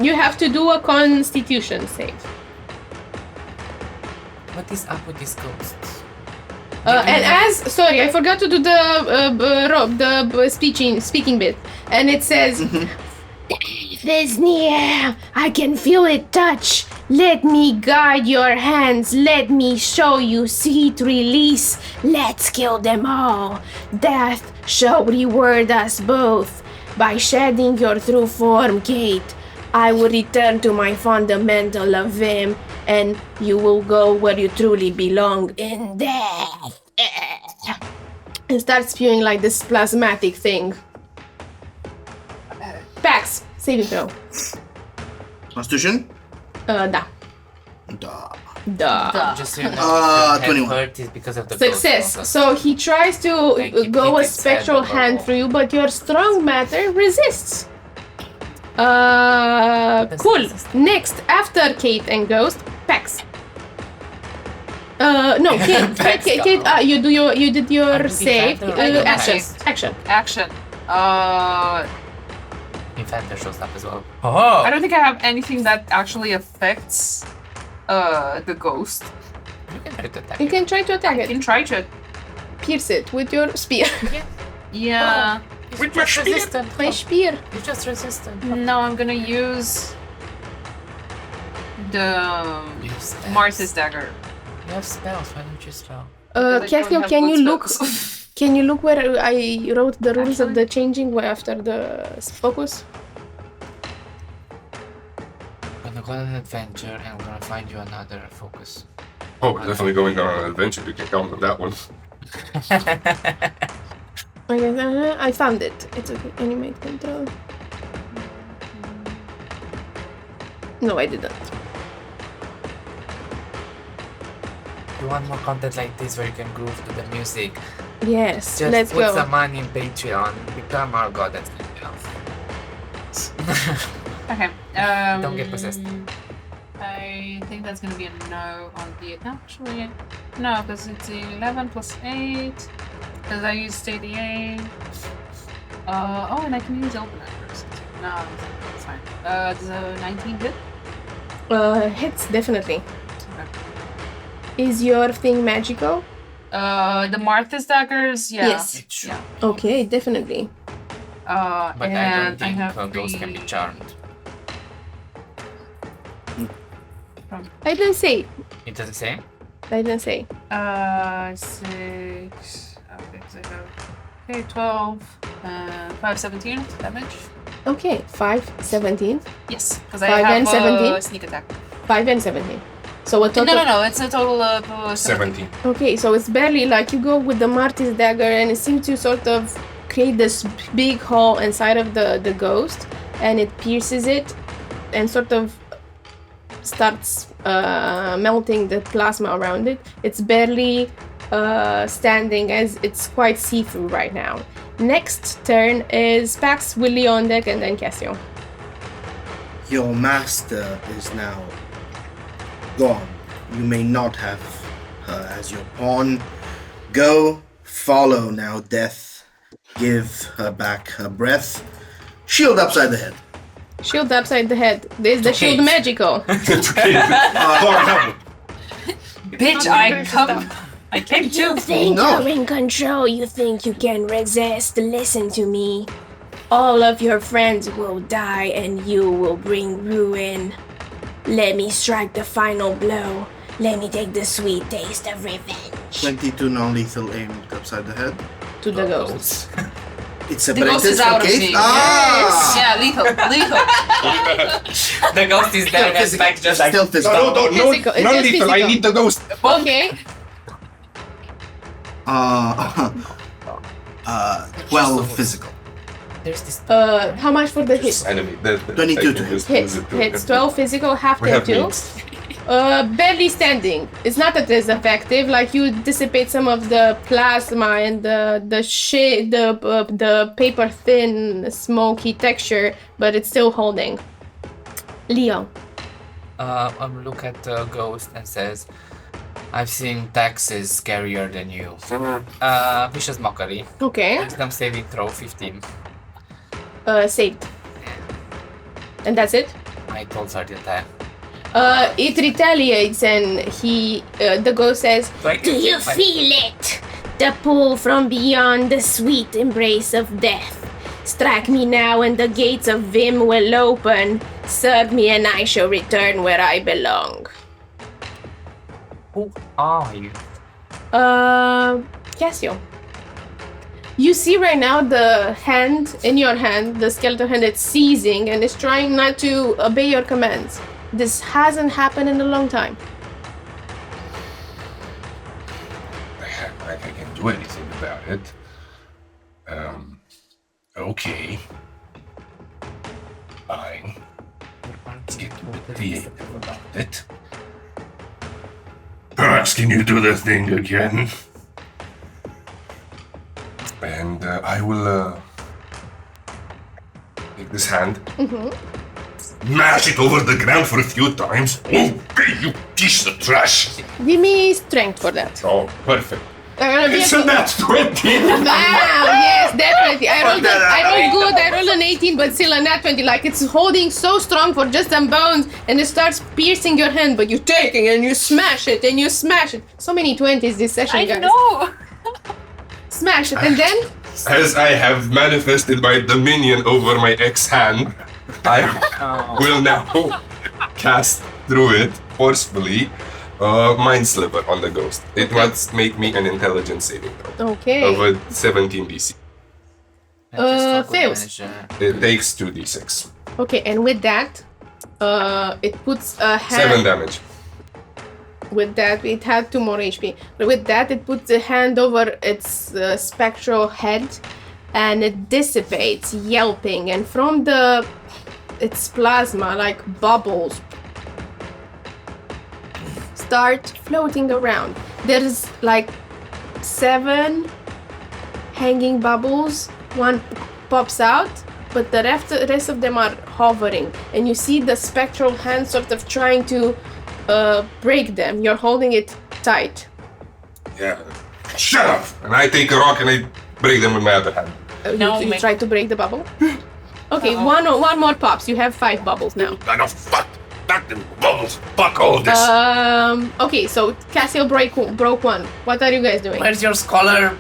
Speaker 1: You have to do a Constitution save.
Speaker 3: What is up with this ghost?
Speaker 1: And as sorry, I forgot to do the speaking bit, and it says, "Death is near. I can feel it touch. Let me guide your hands. Let me show you sweet release. Let's kill them all. Death shall reward us both by shedding your true form, Kate. I will return to my fundamental of VIM, and you will go where you truly belong, in death. And start spewing like this plasmatic thing. Pax, saving throw.
Speaker 7: Constitution?
Speaker 1: Da.
Speaker 3: Just so you know,
Speaker 7: 21.
Speaker 3: hurt is because of the
Speaker 1: Success.
Speaker 3: ghost also.
Speaker 1: So he tries to
Speaker 3: Like, he
Speaker 1: go a
Speaker 3: hit its
Speaker 1: spectral
Speaker 3: head
Speaker 1: hand
Speaker 3: above.
Speaker 1: through you, but your strong matter resists. Cool.
Speaker 3: resist.
Speaker 1: Next, after Kate and Ghost, Pax. No, Kate.
Speaker 3: Pax
Speaker 1: Kate.
Speaker 3: got
Speaker 1: You did your
Speaker 3: I'm
Speaker 1: save.
Speaker 3: defender. I do my
Speaker 1: Action.
Speaker 4: save.
Speaker 1: Action.
Speaker 4: Action.
Speaker 3: Infanta shows up as well.
Speaker 4: I don't think I have anything that actually affects the ghost.
Speaker 3: You can try to attack
Speaker 1: You
Speaker 3: it.
Speaker 1: can try to attack
Speaker 4: I can
Speaker 1: it.
Speaker 4: try to.
Speaker 1: Pierce it with your spear.
Speaker 4: Yeah.
Speaker 3: With your resistant.
Speaker 1: My spear.
Speaker 3: You're just resistant.
Speaker 4: No, I'm gonna use the
Speaker 3: You have spells.
Speaker 4: Martha's dagger.
Speaker 3: You have spells. Why don't you spell?
Speaker 4: Because I
Speaker 1: Cassio,
Speaker 4: don't have
Speaker 1: can you
Speaker 4: good
Speaker 1: look?
Speaker 4: spells.
Speaker 1: Can you look where I wrote the rules of
Speaker 4: Actually-
Speaker 1: the changing after the focus?
Speaker 3: I'm gonna go on an adventure and I'm gonna find you another focus.
Speaker 2: Oh, we're definitely going on an adventure. You can count on that one.
Speaker 1: Okay, I found it. It's okay. Animate control. No, I didn't.
Speaker 3: If you want more content like this where you can groove to the music,
Speaker 1: Yes,
Speaker 3: just
Speaker 1: let's
Speaker 3: put
Speaker 1: go.
Speaker 3: some money in Patreon. Become our god. That's good.
Speaker 4: Okay.
Speaker 3: Don't get possessed.
Speaker 4: I think that's gonna be a no on the actually no, because it's 11 plus 8. Because I used 88. Oh, and I can use Elven first. No, it's fine. Does a 19 hit?
Speaker 1: Hits definitely.
Speaker 4: Okay.
Speaker 1: Is your thing magical?
Speaker 4: The Martha's daggers, yeah.
Speaker 1: Yes.
Speaker 4: Yeah.
Speaker 1: Okay, definitely.
Speaker 3: But I
Speaker 4: And
Speaker 3: don't think
Speaker 4: have
Speaker 3: ghosts can be
Speaker 4: three
Speaker 3: charmed.
Speaker 1: I didn't say.
Speaker 3: It doesn't say.
Speaker 1: I didn't say.
Speaker 4: 6. Okay, so I have. Okay, 12. 5, 17 damage.
Speaker 1: Okay, 5, 17,
Speaker 4: Yes, because I
Speaker 1: 5
Speaker 4: have
Speaker 1: and 17?
Speaker 4: sneak attack.
Speaker 1: 5 and 17. So a total.
Speaker 4: No, it's a total of
Speaker 2: 17.
Speaker 1: Okay, so it's barely like you go with the Marty's dagger and it seems to sort of create this big hole inside of the ghost and it pierces it and sort of starts melting the plasma around it. It's barely standing as it's quite see-through right now. Next turn is Pax, Willy on deck, and then Cassio.
Speaker 7: Your master is now gone. You may not have her as your pawn. Go, follow now death. Give her back her breath. Shield upside the head.
Speaker 1: Shield upside the head. Is the
Speaker 3: Okay.
Speaker 1: shield magical?
Speaker 4: Bitch, I came
Speaker 8: You
Speaker 4: too.
Speaker 8: think
Speaker 7: No.
Speaker 8: you're in control, you think you can resist. Listen to me.
Speaker 1: All of your friends will die and you will bring ruin.
Speaker 8: Let me strike the final blow. Let me take the sweet taste of revenge.
Speaker 7: 22 non-lethal aimed upside the head.
Speaker 1: To the ghost.
Speaker 7: It's
Speaker 4: The
Speaker 7: separated
Speaker 4: ghost is
Speaker 7: from
Speaker 4: out of
Speaker 7: Kate.
Speaker 4: me.
Speaker 7: Ah!
Speaker 4: Yeah, lethal.
Speaker 3: The ghost is there and it's
Speaker 7: Physical.
Speaker 3: like just like
Speaker 7: Still physical.
Speaker 2: No,
Speaker 1: Physical, it's just
Speaker 2: non-lethal. I
Speaker 1: physical.
Speaker 2: need the ghost.
Speaker 1: Okay.
Speaker 7: 12 physical.
Speaker 3: there's this.
Speaker 1: How much for the hit?
Speaker 2: Enemy.
Speaker 7: 22 to
Speaker 1: Hits 12 physical, half
Speaker 2: We have
Speaker 1: 10
Speaker 2: needs.
Speaker 1: barely standing. It's not that it's effective. Like you dissipate some of the plasma and the paper thin, smoky texture, but it's still holding. Leo.
Speaker 3: Look at the ghost and says, I've seen taxes scarier than you. Vicious mockery.
Speaker 1: Okay.
Speaker 3: Wisdom saving throw 15.
Speaker 1: Saved. And that's it.
Speaker 3: I told Sergeant that.
Speaker 1: It retaliates and the ghost says,
Speaker 8: Do you feel it? The pull from beyond the sweet embrace of death.
Speaker 1: strike me now and the gates of VIM will open. Serve me and I shall return where I belong.
Speaker 3: Who are you?
Speaker 1: Cassio. You see right now the hand in your hand, the skeleton hand, it's seizing and it's trying not to obey your commands. This hasn't happened in a long time.
Speaker 5: I act like I can do anything about it. Okay. Fine. Let's get creative about it. Perhaps can you do the thing again? And I will take this hand, smash it over the ground for a few times. Okay, you piece of trash!
Speaker 1: Give me strength for that.
Speaker 5: Oh, perfect.
Speaker 1: I'm gonna be
Speaker 5: It's a nat 20!
Speaker 1: Wow, yes, definitely. I rolled good. I rolled an 18, but still a nat 20. Like it's holding so strong for just some bones, and it starts piercing your hand. But you take it and you smash it and you smash it. So many 20s this session, guys.
Speaker 4: I know.
Speaker 1: Smash it and then
Speaker 5: As I have manifested my dominion over my ex-hand, I will now cast through it forcefully Mind Sliver on the ghost. It must make me an intelligence saving throw
Speaker 1: okay.
Speaker 5: of a 17 DC.
Speaker 1: Fails.
Speaker 5: It takes 2d6.
Speaker 1: Okay, and with that, it puts a hand.
Speaker 5: 7 damage.
Speaker 1: With that, it had 2 more HP. But with that, it puts a hand over its spectral head, and it dissipates, yelping. And from its plasma, like bubbles, start floating around. There's like 7 hanging bubbles. One pops out, but the rest of them are hovering. And you see the spectral hand sort of trying to break them. You're holding it tight.
Speaker 5: Yeah. Shut up! And I take a rock and I break them with my other hand.
Speaker 1: You try to break the bubble? Okay, one more pops. You have 5 bubbles now.
Speaker 5: Enough, fuck! Back them bubbles! Fuck all this!
Speaker 1: Okay, so Cassiel broke one. What are you guys doing?
Speaker 3: Where's your scholar?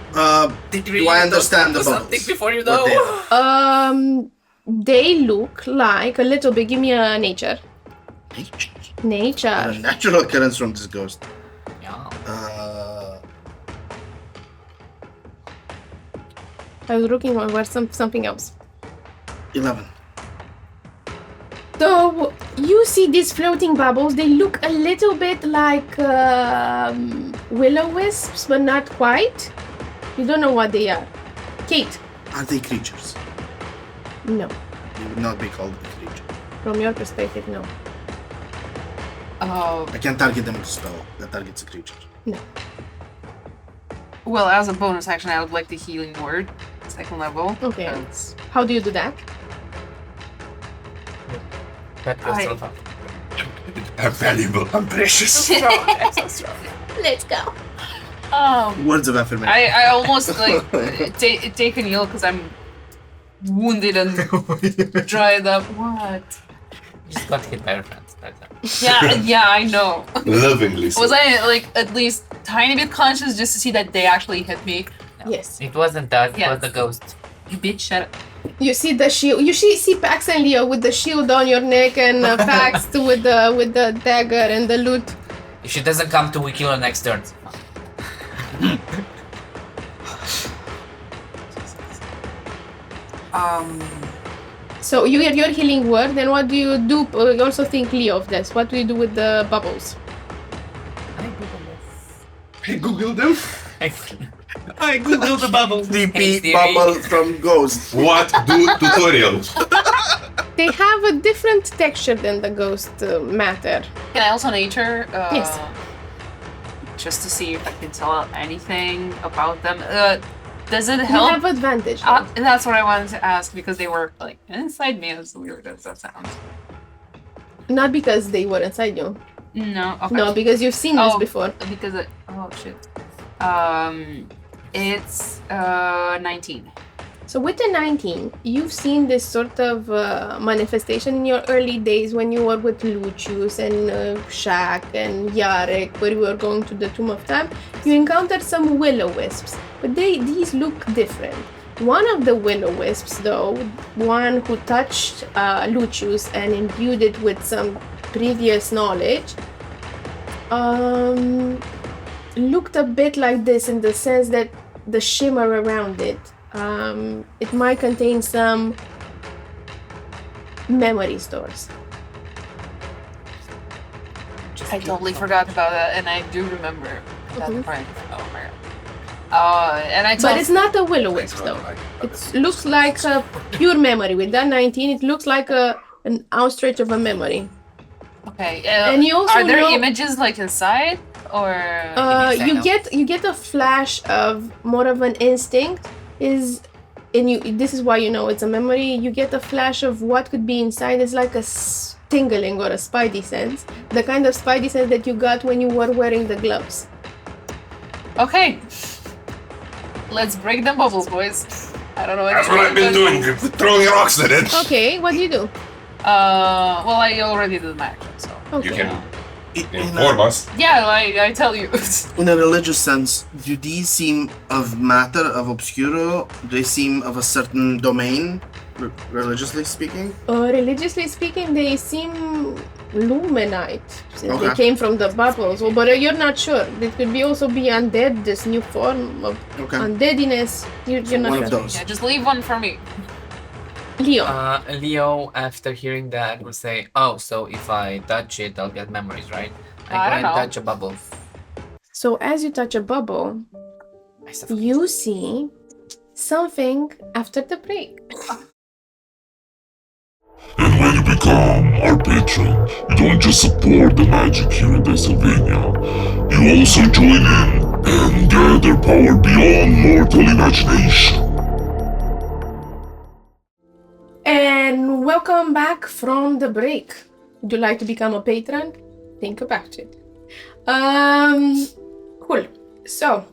Speaker 7: Do I understand the
Speaker 3: do something
Speaker 7: bubbles?
Speaker 3: before you
Speaker 7: What
Speaker 3: know?
Speaker 7: they are?
Speaker 1: They look like a little bit. Give me a nature. Nature.
Speaker 7: A natural occurrence from this ghost.
Speaker 3: Yeah.
Speaker 1: I was looking over something else.
Speaker 7: 11.
Speaker 1: So you see these floating bubbles. They look a little bit like will-o-wisps, but not quite. You don't know what they are. Kate.
Speaker 7: Are they creatures?
Speaker 1: No.
Speaker 7: They would not be called a creature.
Speaker 1: From your perspective, no.
Speaker 4: Oh,
Speaker 7: I can target them with a spell that targets a creature.
Speaker 1: No.
Speaker 4: well, as a bonus action, I would like the healing word, 2nd level.
Speaker 1: Okay.
Speaker 4: That's-
Speaker 1: How do you do that?
Speaker 3: That goes
Speaker 4: I-
Speaker 3: so far.
Speaker 5: I'm valuable, I'm precious.
Speaker 1: Let's go.
Speaker 7: Words of affirmation.
Speaker 4: I almost like take a kneel because I'm wounded and dried up. What?
Speaker 3: You just got hit by your friends. That's it.
Speaker 4: Yeah, I know.
Speaker 5: Lovingly so.
Speaker 4: Was I like at least tiny bit conscious just to see that they actually hit me?
Speaker 1: Yes.
Speaker 3: It wasn't that, it
Speaker 4: Yes.
Speaker 3: was the ghost.
Speaker 4: You bitch, shut up.
Speaker 1: You see the shield. You see Pax and Leo with the shield on your neck, and Pax with the dagger and the loot.
Speaker 3: If she doesn't come to, we kill her next turn.
Speaker 1: So you have your healing word. Then what do you do? You also think Leo of this. What do you do with the bubbles?
Speaker 5: I googled them.
Speaker 3: I googled the bubbles.
Speaker 7: DP bubble from ghost.
Speaker 5: What do tutorials?
Speaker 1: They have a different texture than the ghost matter.
Speaker 4: Can I also nature?
Speaker 1: Yes.
Speaker 4: Just to see if I can tell anything about them. Does it
Speaker 1: You
Speaker 4: help?
Speaker 1: have advantage.
Speaker 4: That's what I wanted to ask because they were like inside me. As weird as that sounds.
Speaker 1: Not because they were inside you.
Speaker 4: No. Okay.
Speaker 1: No, because you've seen this before.
Speaker 4: Because oh shit. It's 19.
Speaker 1: So with the 19, you've seen this sort of manifestation in your early days when you were with Lucius and Shaq and Yarek, where you were going to the Tomb of Time. You encountered some will-o-wisps, but these look different. One of the will-o-wisps, though, one who touched Lucius and imbued it with some previous knowledge, looked a bit like this in the sense that the shimmer around it It might contain some memory stores.
Speaker 4: I totally forgot about that, and I do remember that part. Oh my god. And I told
Speaker 1: But it's not a will-o-wisp though. It looks like a pure memory. With that 19, it looks like an outstretch of a memory.
Speaker 4: Okay.
Speaker 1: And you also
Speaker 4: are there
Speaker 1: know-
Speaker 4: images like inside, or
Speaker 1: You get a flash of more of an instinct. This is why you know it's a memory. You get a flash of what could be inside. It's like a tingling or a spidey sense. The kind of spidey sense that you got when you were wearing the gloves.
Speaker 4: Okay. Let's break them bubbles, boys. I don't know what
Speaker 5: That's what I've been doing, throwing rocks at it.
Speaker 1: Okay, what do you do?
Speaker 4: Well, I already did my action, so.
Speaker 1: Okay.
Speaker 5: You can
Speaker 7: In
Speaker 5: inform us.
Speaker 4: Yeah, I tell you.
Speaker 7: in a religious sense, do these seem of matter, of obscuro? Do they seem of a certain domain, religiously speaking?
Speaker 1: Religiously speaking, they seem luminite, since they
Speaker 7: Okay.
Speaker 1: came from the bubbles. Well, but you're not sure. It could be also be undead, this new form of
Speaker 7: Okay.
Speaker 1: undeadiness. You're not
Speaker 7: One
Speaker 1: sure.
Speaker 7: of those.
Speaker 4: Yeah, just leave one for me.
Speaker 1: Leo.
Speaker 3: Leo, after hearing that, will say, "Oh, so if I touch it, I'll get memories, right? I
Speaker 4: I
Speaker 3: go
Speaker 4: don't
Speaker 3: and
Speaker 4: know.
Speaker 3: touch a bubble."
Speaker 1: So as you touch a bubble,
Speaker 3: I suffocate.
Speaker 1: you see something after the break.
Speaker 9: And when you become our patron, you don't just support the magic here in Dicesylvania, you also join in and gather power beyond mortal imagination.
Speaker 1: And welcome back from the break. Would you like to become a patron? Think about it. Cool. So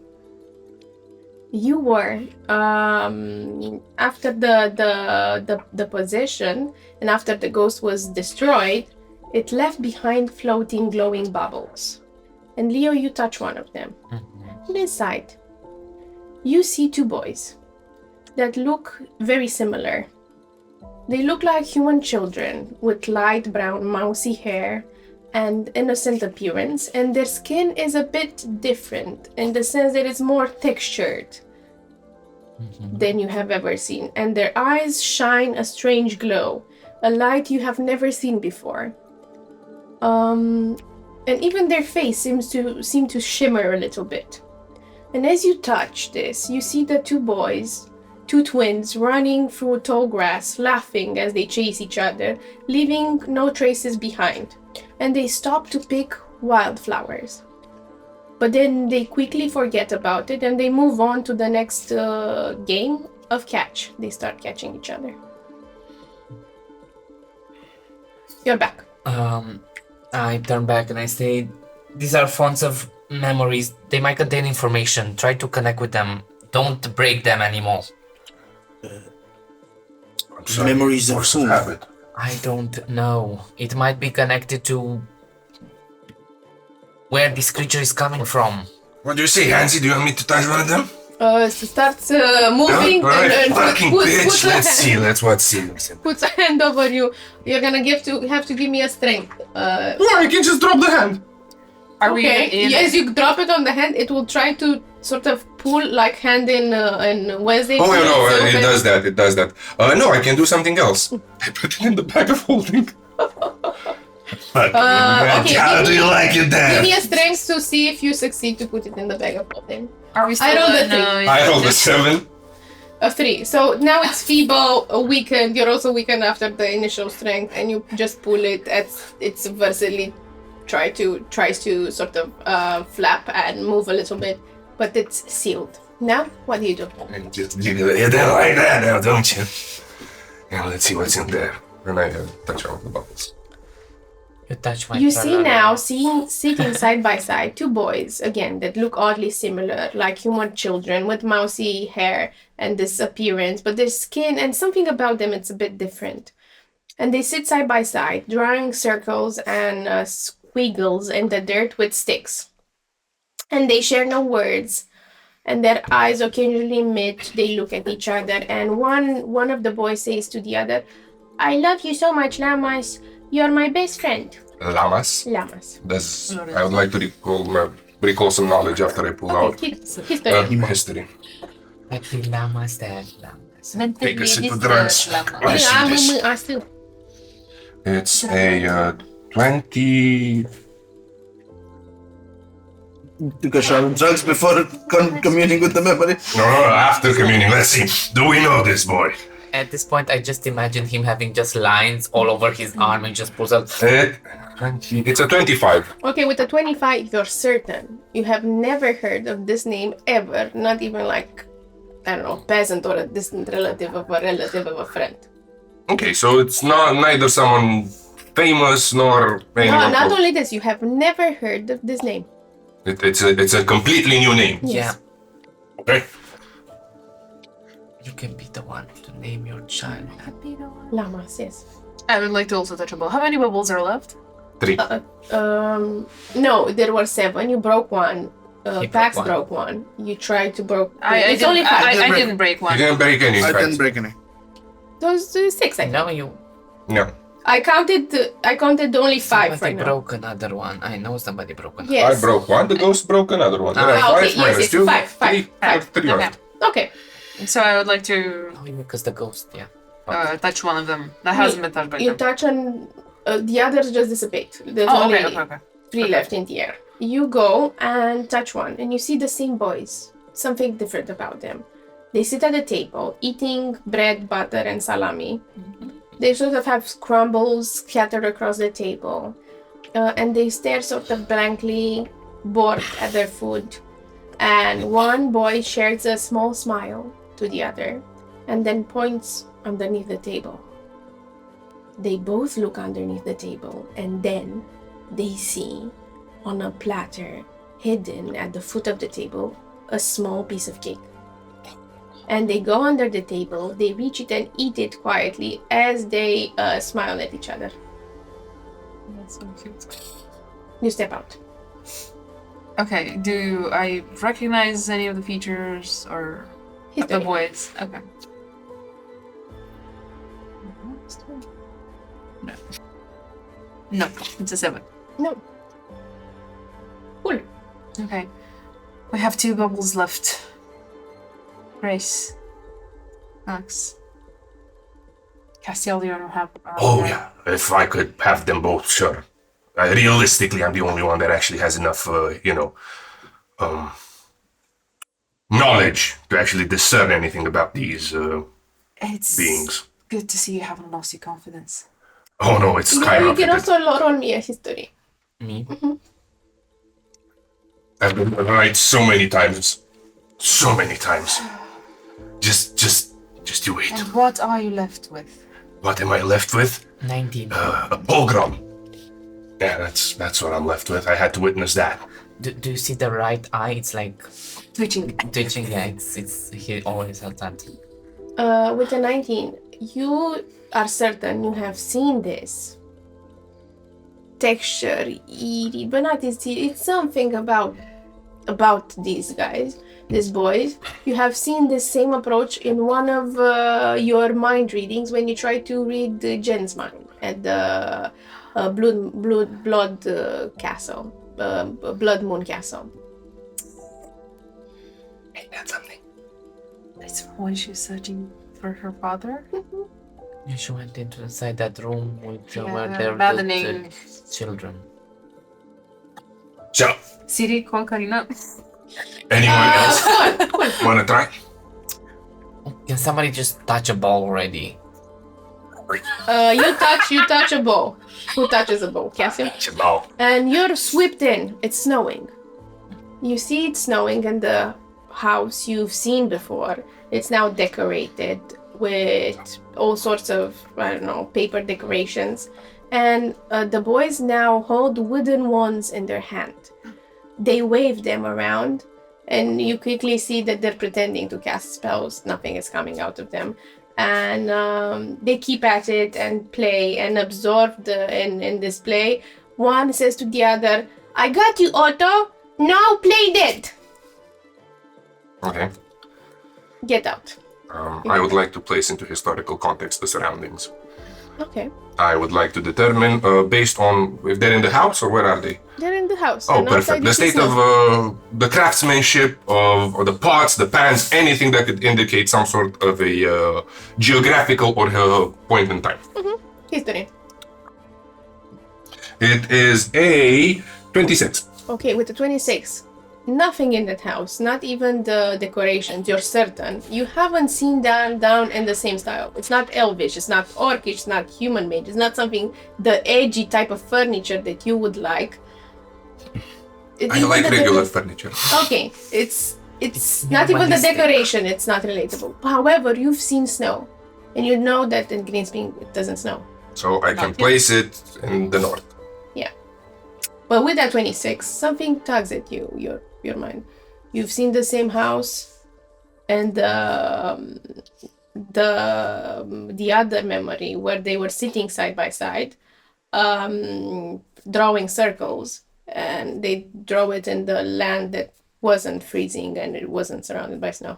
Speaker 1: you were after the possession and after the ghost was destroyed, it left behind floating glowing bubbles. And Leo, you touch one of them. And inside, you see two boys that look very similar. They look like human children with light brown mousy hair and innocent appearance, and their skin is a bit different in the sense that it's more textured than you have ever seen, and their eyes shine a strange glow, a light you have never seen before. And even their face seem to shimmer a little bit. And as you touch this, you see the two twins running through tall grass, laughing as they chase each other, leaving no traces behind. And they stop to pick wildflowers. But then they quickly forget about it and they move on to the next game of catch. They start catching each other. You're back.
Speaker 3: I turn back and I say, "These are fonts of memories. They might contain information. Try to connect with them. Don't break them anymore."
Speaker 5: I'm sorry.
Speaker 7: Memories of
Speaker 5: Force
Speaker 7: whom?
Speaker 5: habit.
Speaker 3: I don't know. It might be connected to where this creature is coming from.
Speaker 5: What do you say, Hansi? Do you want me to touch one of them?
Speaker 1: Starts moving
Speaker 5: Alright,
Speaker 1: and
Speaker 5: fucking
Speaker 1: puts
Speaker 5: bitch.
Speaker 1: a
Speaker 5: Let's see. Let's see.
Speaker 1: puts a hand over you. You're gonna have to give me a strength.
Speaker 5: Or you can just drop the hand.
Speaker 4: Are we
Speaker 1: Okay.
Speaker 4: in?
Speaker 1: As you drop it on the hand, it will try to sort of pull like hand in Wednesday.
Speaker 5: Oh,
Speaker 1: pulls
Speaker 5: no,
Speaker 1: open.
Speaker 5: it does that. It does that. No, I can do something else. I put it in the bag of holding.
Speaker 1: Okay,
Speaker 5: How do you like it
Speaker 1: Give
Speaker 5: there?
Speaker 1: me a strength to see if you succeed to put it in the bag of holding.
Speaker 4: Are we still
Speaker 1: I rolled a
Speaker 4: in,
Speaker 1: three.
Speaker 5: I rolled a 7.
Speaker 1: A 3. So now it's feeble, weakened. You're also weakened after the initial strength, and you just pull it. It's versatily tries to sort of flap and move a little bit, but it's sealed. Now, what do you do?
Speaker 5: And just you don't like that now, don't you? Yeah, let's see what's in there. And I touch all the bubbles.
Speaker 3: You touch my
Speaker 1: You see
Speaker 3: Karla.
Speaker 1: now, sitting side by side, two boys, again, that look oddly similar, like human children with mousy hair and this appearance, but their skin and something about them, it's a bit different. And they sit side by side, drawing circles and squiggles in the dirt with sticks. And they share no words, and their eyes occasionally meet, they look at each other, and one of the boys says to the other, "I love you so much, Lamas. You're my best friend."
Speaker 5: Lamas.
Speaker 1: Lamas.
Speaker 5: I would like to recall some knowledge after I pull out
Speaker 1: History.
Speaker 5: history.
Speaker 3: Happy llamas dead, llamas.
Speaker 5: Take a sip of the runs. I see this.
Speaker 1: I still.
Speaker 5: It's a 20.
Speaker 7: Took a shot of drugs before communing with the memory.
Speaker 5: No, after communing. Let's see. Do we know this boy?
Speaker 3: At this point, I just imagine him having just lines all over his arm and just pulls out.
Speaker 5: 20. It's a 25.
Speaker 1: Okay, with the 25, you're certain. You have never heard of this name ever. Not even like, I don't know, peasant or a distant relative of a friend.
Speaker 5: Okay, so it's neither someone famous nor anyone.
Speaker 1: No, not
Speaker 5: close.
Speaker 1: only this, you have never heard of this name.
Speaker 5: It's a completely new name.
Speaker 3: Yeah.
Speaker 5: Okay.
Speaker 3: You can be the one to name your child.
Speaker 1: Llamas, yes.
Speaker 4: I would like to also touch a bubble. How many bubbles are left?
Speaker 5: 3.
Speaker 1: No, there were 7. You broke one. Pax
Speaker 3: one.
Speaker 1: broke one. You tried to broke.
Speaker 4: I
Speaker 1: It's only 5.
Speaker 4: I didn't break
Speaker 5: You
Speaker 4: one.
Speaker 5: didn't break any.
Speaker 7: I
Speaker 5: right?
Speaker 7: didn't break any.
Speaker 1: Those 6, I think.
Speaker 3: No, you.
Speaker 5: No.
Speaker 1: I counted only 5
Speaker 3: Somebody
Speaker 1: right now.
Speaker 3: broke another one. I know somebody broke another.
Speaker 1: Yes.
Speaker 5: I broke one. The ghost broke another one. There are
Speaker 1: Ah, okay,
Speaker 5: 5
Speaker 1: yes,
Speaker 5: minus
Speaker 1: yes,
Speaker 5: 2.
Speaker 1: five,
Speaker 5: 3
Speaker 4: Okay.
Speaker 5: left.
Speaker 1: Okay.
Speaker 4: So I would like to
Speaker 3: Oh, because the ghost, yeah.
Speaker 4: touch one of them. That hasn't been touched by
Speaker 1: You
Speaker 4: them.
Speaker 1: touch on the others just dissipate. There's
Speaker 4: Oh,
Speaker 1: only
Speaker 4: okay.
Speaker 1: 3 left in the air. You go and touch one, and you see the same boys. Something different about them. They sit at a table, eating bread, butter, and salami. They sort of have crumbles scattered across the table, and they stare sort of blankly, bored at their food. And one boy shares a small smile to the other, and then points underneath the table. They both look underneath the table, and then they see on a platter hidden at the foot of the table a small piece of cake. And they go under the table, they reach it and eat it quietly as they smile at each other.
Speaker 4: That's so cute.
Speaker 1: You step out.
Speaker 4: Okay, do I recognize any of the features or of the
Speaker 1: History.
Speaker 4: boys? Okay. No. No, it's a 7.
Speaker 1: No. Cool.
Speaker 4: Okay. We have 2 bubbles left. Grace. Max. Castiel, you don't have...
Speaker 5: Oh, yeah. If I could have them both, sure. Realistically, I'm the only one that actually has enough, knowledge to actually discern anything about these
Speaker 4: It's
Speaker 5: beings.
Speaker 4: good to see you haven't lost your confidence.
Speaker 5: Oh, no, it's
Speaker 1: You
Speaker 5: skyrocketed.
Speaker 1: can also roll me a history.
Speaker 3: Me?
Speaker 5: I've been right so many times. So many times. Just you wait.
Speaker 4: And what are you left with?
Speaker 5: What am I left with?
Speaker 3: 19.
Speaker 5: A pogrom. Yeah, that's what I'm left with. I had to witness that.
Speaker 3: Do you see the right eye? It's like
Speaker 4: Twitching.
Speaker 3: twitching. Yeah, it's he always has that.
Speaker 1: With a 19, you are certain you have seen this texture, eerie, but not it's something about these guys, these boys. You have seen this same approach in one of your mind readings when you try to read Jen's mind at the blood castle, blood moon castle.
Speaker 5: Ain't that something?
Speaker 4: It's when she's searching for her father.
Speaker 3: Yeah, she went inside that room with
Speaker 4: Yeah,
Speaker 3: where there were
Speaker 4: maddening.
Speaker 3: the children.
Speaker 5: So,
Speaker 4: Siri, call Karina.
Speaker 5: anyone else wanna try?
Speaker 3: Can somebody just touch a ball already?
Speaker 1: You touch a bow. Who touches a bow? Cassie?
Speaker 5: Chabal.
Speaker 1: And you're swept in. It's snowing. You see it snowing in the house you've seen before. It's now decorated with all sorts of, I don't know, paper decorations. And the boys now hold wooden wands in their hand. They wave them around, and you quickly see that they're pretending to cast spells. Nothing is coming out of them. And they keep at it and play and absorb in this play. One says to the other, "I got you, Otto. Now play dead."
Speaker 5: Okay.
Speaker 1: Get out.
Speaker 5: I would like to place into historical context the surroundings.
Speaker 1: Okay.
Speaker 2: I would like to determine, based on if they're in the house or where are they?
Speaker 1: They're in the house.
Speaker 2: Oh,
Speaker 1: and outside
Speaker 2: perfect. The
Speaker 1: you see
Speaker 2: state of
Speaker 1: snow.
Speaker 2: the craftsmanship of the pots, the pans, anything that could indicate some sort of a geographical or point in time.
Speaker 1: History.
Speaker 2: It is a 26.
Speaker 1: Okay, with the 26. Nothing in that house, not even the decorations, you're certain. You haven't seen down in the same style. It's not elvish, it's not orcish, it's not human made, it's not something, the edgy type of furniture that you would like.
Speaker 2: I like regular furniture.
Speaker 1: Okay, it's not even the
Speaker 3: minimalistic.
Speaker 1: decoration, it's not relatable. However, you've seen snow, and you know that in Greenspring it doesn't snow.
Speaker 2: So I can place it in the north.
Speaker 1: Yeah. But with that 26, something tugs at you, your mind. You've seen the same house, and the other memory where they were sitting side by side, drawing circles, and they draw it in the land that wasn't freezing and it wasn't surrounded by snow.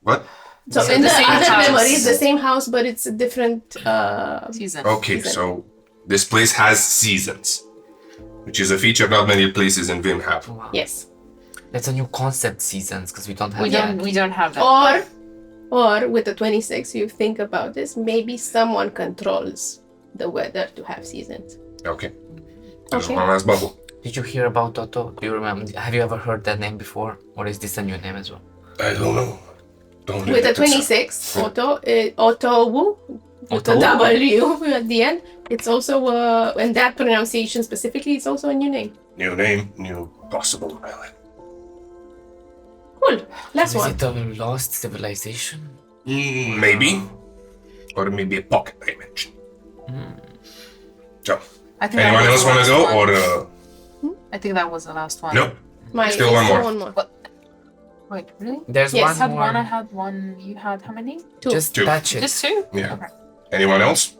Speaker 2: What?
Speaker 1: So
Speaker 4: So
Speaker 1: in
Speaker 4: the
Speaker 1: the
Speaker 4: same
Speaker 1: other
Speaker 4: house.
Speaker 1: memory, it's the same house, but it's a different.
Speaker 4: Season.
Speaker 2: Okay,
Speaker 1: Season.
Speaker 2: so this place has seasons, which is a feature not many places in VIM have.
Speaker 3: Wow.
Speaker 1: Yes.
Speaker 3: That's a new concept, seasons, because we don't have
Speaker 4: We
Speaker 3: that.
Speaker 4: don't have that.
Speaker 1: Or with the 26, you think about this, maybe someone controls the weather to have seasons.
Speaker 2: Okay. There's
Speaker 1: Okay.
Speaker 2: one last bubble.
Speaker 3: Did you hear about Otto? Do you remember? Have you ever heard that name before? Or is this a new name as well?
Speaker 5: I don't know. Don't
Speaker 1: With the
Speaker 5: repeat it.
Speaker 1: 26, Otto Wu, with the
Speaker 3: Otto?
Speaker 1: W at the end, it's also, and that pronunciation specifically, it's also a new name.
Speaker 5: New name, new possible ally.
Speaker 1: Cool. Last
Speaker 3: Is
Speaker 1: one.
Speaker 3: it a lost civilization?
Speaker 5: Maybe. Or maybe a pocket dimension. So,
Speaker 4: I think
Speaker 5: anyone
Speaker 4: that was
Speaker 5: else
Speaker 4: the
Speaker 5: want to
Speaker 4: last
Speaker 5: go?
Speaker 4: one.
Speaker 5: Or,
Speaker 4: I think that was the last one.
Speaker 5: nope.
Speaker 2: Still one more.
Speaker 4: Wait, really?
Speaker 3: There's
Speaker 1: Yes,
Speaker 4: I
Speaker 3: one
Speaker 4: had
Speaker 3: more.
Speaker 4: one. I had one. You had how many?
Speaker 1: Two.
Speaker 3: Just
Speaker 2: Two.
Speaker 3: touch it.
Speaker 4: Just two?
Speaker 5: Yeah.
Speaker 4: Okay.
Speaker 5: Anyone else?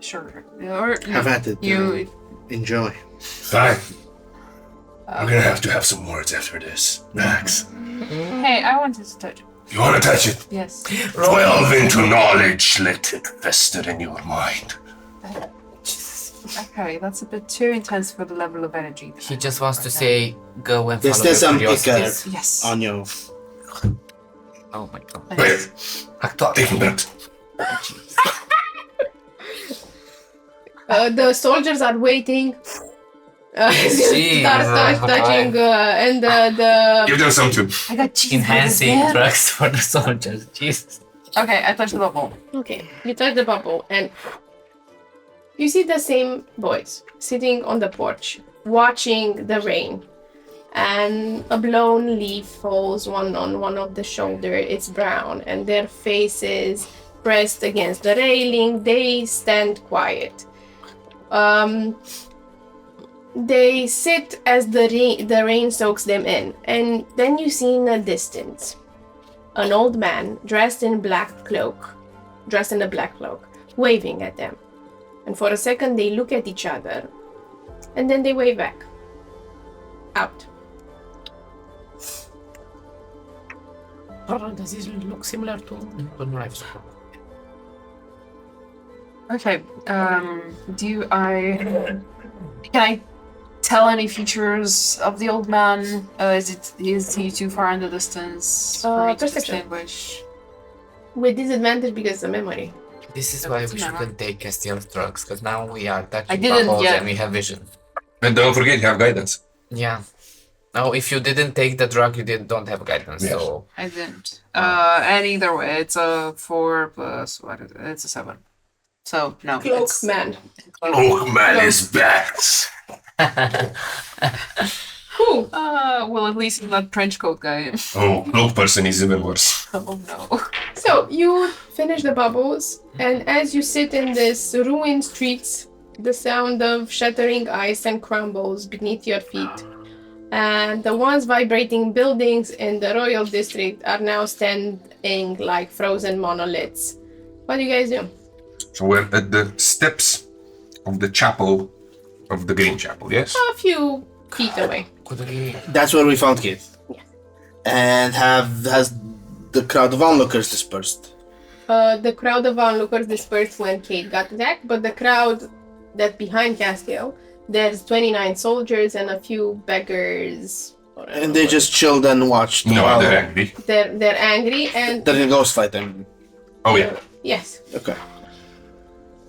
Speaker 4: Sure. Or,
Speaker 7: Have at it.
Speaker 4: You.
Speaker 7: Enjoy.
Speaker 5: Fine. I'm gonna have to have some words after this. Max,
Speaker 4: Hey, I wanted to touch it.
Speaker 5: you wanna touch it?
Speaker 4: Yes.
Speaker 5: Delve into knowledge, let it fester in your mind.
Speaker 4: Okay, that's a bit too intense for the level of energy. that
Speaker 3: He
Speaker 4: I
Speaker 3: just
Speaker 4: have
Speaker 3: wants
Speaker 4: right
Speaker 3: to
Speaker 4: now.
Speaker 3: say, go and
Speaker 7: There's
Speaker 3: follow your
Speaker 7: some
Speaker 3: curiosities.
Speaker 4: Yes.
Speaker 7: On your.
Speaker 3: Oh my god.
Speaker 5: Wait,
Speaker 3: Actor.
Speaker 5: taking that.
Speaker 1: The soldiers are waiting.
Speaker 3: Jeez.
Speaker 1: Start touching, and the
Speaker 5: Give them some too.
Speaker 4: I got cheese.
Speaker 3: Enhancing
Speaker 4: burgers, man.
Speaker 3: drugs for the soldiers. Jesus.
Speaker 4: Okay, I touched the bubble.
Speaker 1: Okay, you touch the bubble and you see the same boys sitting on the porch, watching the rain. And a blown leaf falls one on one of the shoulder. It's brown, and their faces pressed against the railing. They stand quiet. They sit as the rain soaks them in, and then you see in the distance an old man dressed in a black cloak, waving at them. And for a second they look at each other, and then they wave back. Out.
Speaker 3: Does this look similar to life?
Speaker 4: Okay. Can I tell any features of the old man? Is he too far in the distance for me to
Speaker 1: Perception.
Speaker 4: distinguish?
Speaker 1: With disadvantage because of memory.
Speaker 3: This is why we shouldn't take stealth drugs, because now we are
Speaker 4: I
Speaker 3: touching
Speaker 4: didn't
Speaker 3: bubbles
Speaker 4: yet.
Speaker 3: and we have vision.
Speaker 2: And don't forget, you have guidance.
Speaker 3: Yeah. Now, if you didn't take the drug, you don't have guidance.
Speaker 2: Yes.
Speaker 3: So
Speaker 4: I didn't. And either way, it's a 4 plus what is it? It's a 7. So no.
Speaker 1: Cloak
Speaker 4: it's
Speaker 1: man.
Speaker 5: Oh, man is back.
Speaker 1: Cool.
Speaker 4: well, at least he's not trench coat guy.
Speaker 5: Oh, cloak person is even worse.
Speaker 4: Oh no.
Speaker 1: So you finish the bubbles, and as you sit in this ruined streets, the sound of shattering ice and crumbles beneath your feet, and the once vibrating buildings in the royal district are now standing like frozen monoliths. What do you guys do?
Speaker 2: So we're at the steps of the chapel, of the Green Chapel, yes?
Speaker 1: A few feet away.
Speaker 3: could we?
Speaker 7: That's where we found Keith.
Speaker 1: Yeah.
Speaker 7: And has the crowd of onlookers dispersed?
Speaker 1: The crowd of onlookers dispersed when Kate got attacked, but the crowd that behind Castiel, there's 29 soldiers and a few beggars.
Speaker 7: And they just chilled and watched.
Speaker 2: No, they're angry.
Speaker 1: They're angry and...
Speaker 7: They're in ghost fight them.
Speaker 2: Oh, yeah.
Speaker 1: Yes.
Speaker 7: Okay.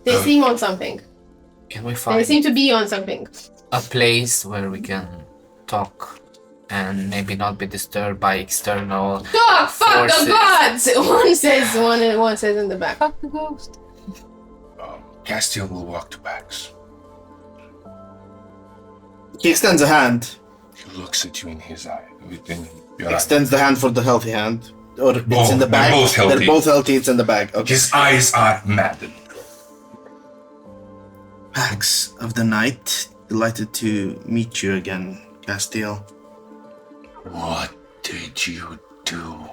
Speaker 1: They seem on something.
Speaker 3: Can we
Speaker 1: They
Speaker 3: find
Speaker 1: seem to be on something.
Speaker 3: a place where we can talk and maybe not be disturbed by external
Speaker 1: Dog, fuck
Speaker 3: forces?
Speaker 1: the gods! One says in the back.
Speaker 4: Fuck the ghost.
Speaker 5: Castiel will walk to Bax.
Speaker 7: He extends a hand.
Speaker 5: He looks at you in his eye. In your eye.
Speaker 7: Extends the hand for the healthy hand. Or it's
Speaker 5: Both.
Speaker 7: in the
Speaker 5: They're
Speaker 7: bag.
Speaker 5: both healthy.
Speaker 7: They're both healthy, it's in the bag. Okay.
Speaker 5: His eyes are maddened.
Speaker 7: Pax of the night. Delighted to meet you again, Castiel.
Speaker 5: What did you do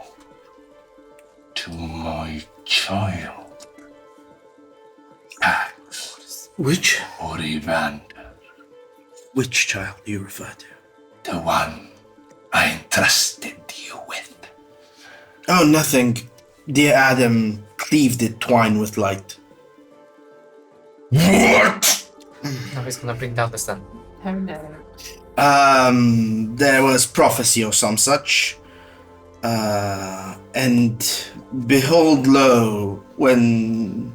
Speaker 5: to my child? Pax
Speaker 7: Which?
Speaker 5: or Evander?
Speaker 7: Which child do you refer to?
Speaker 5: The one I entrusted you with.
Speaker 7: Oh, nothing. Dear Adam cleaved it twine with light.
Speaker 5: What?
Speaker 3: Now he's gonna bring down the sun.
Speaker 4: Oh no.
Speaker 7: There was prophecy or some such. And behold, lo, when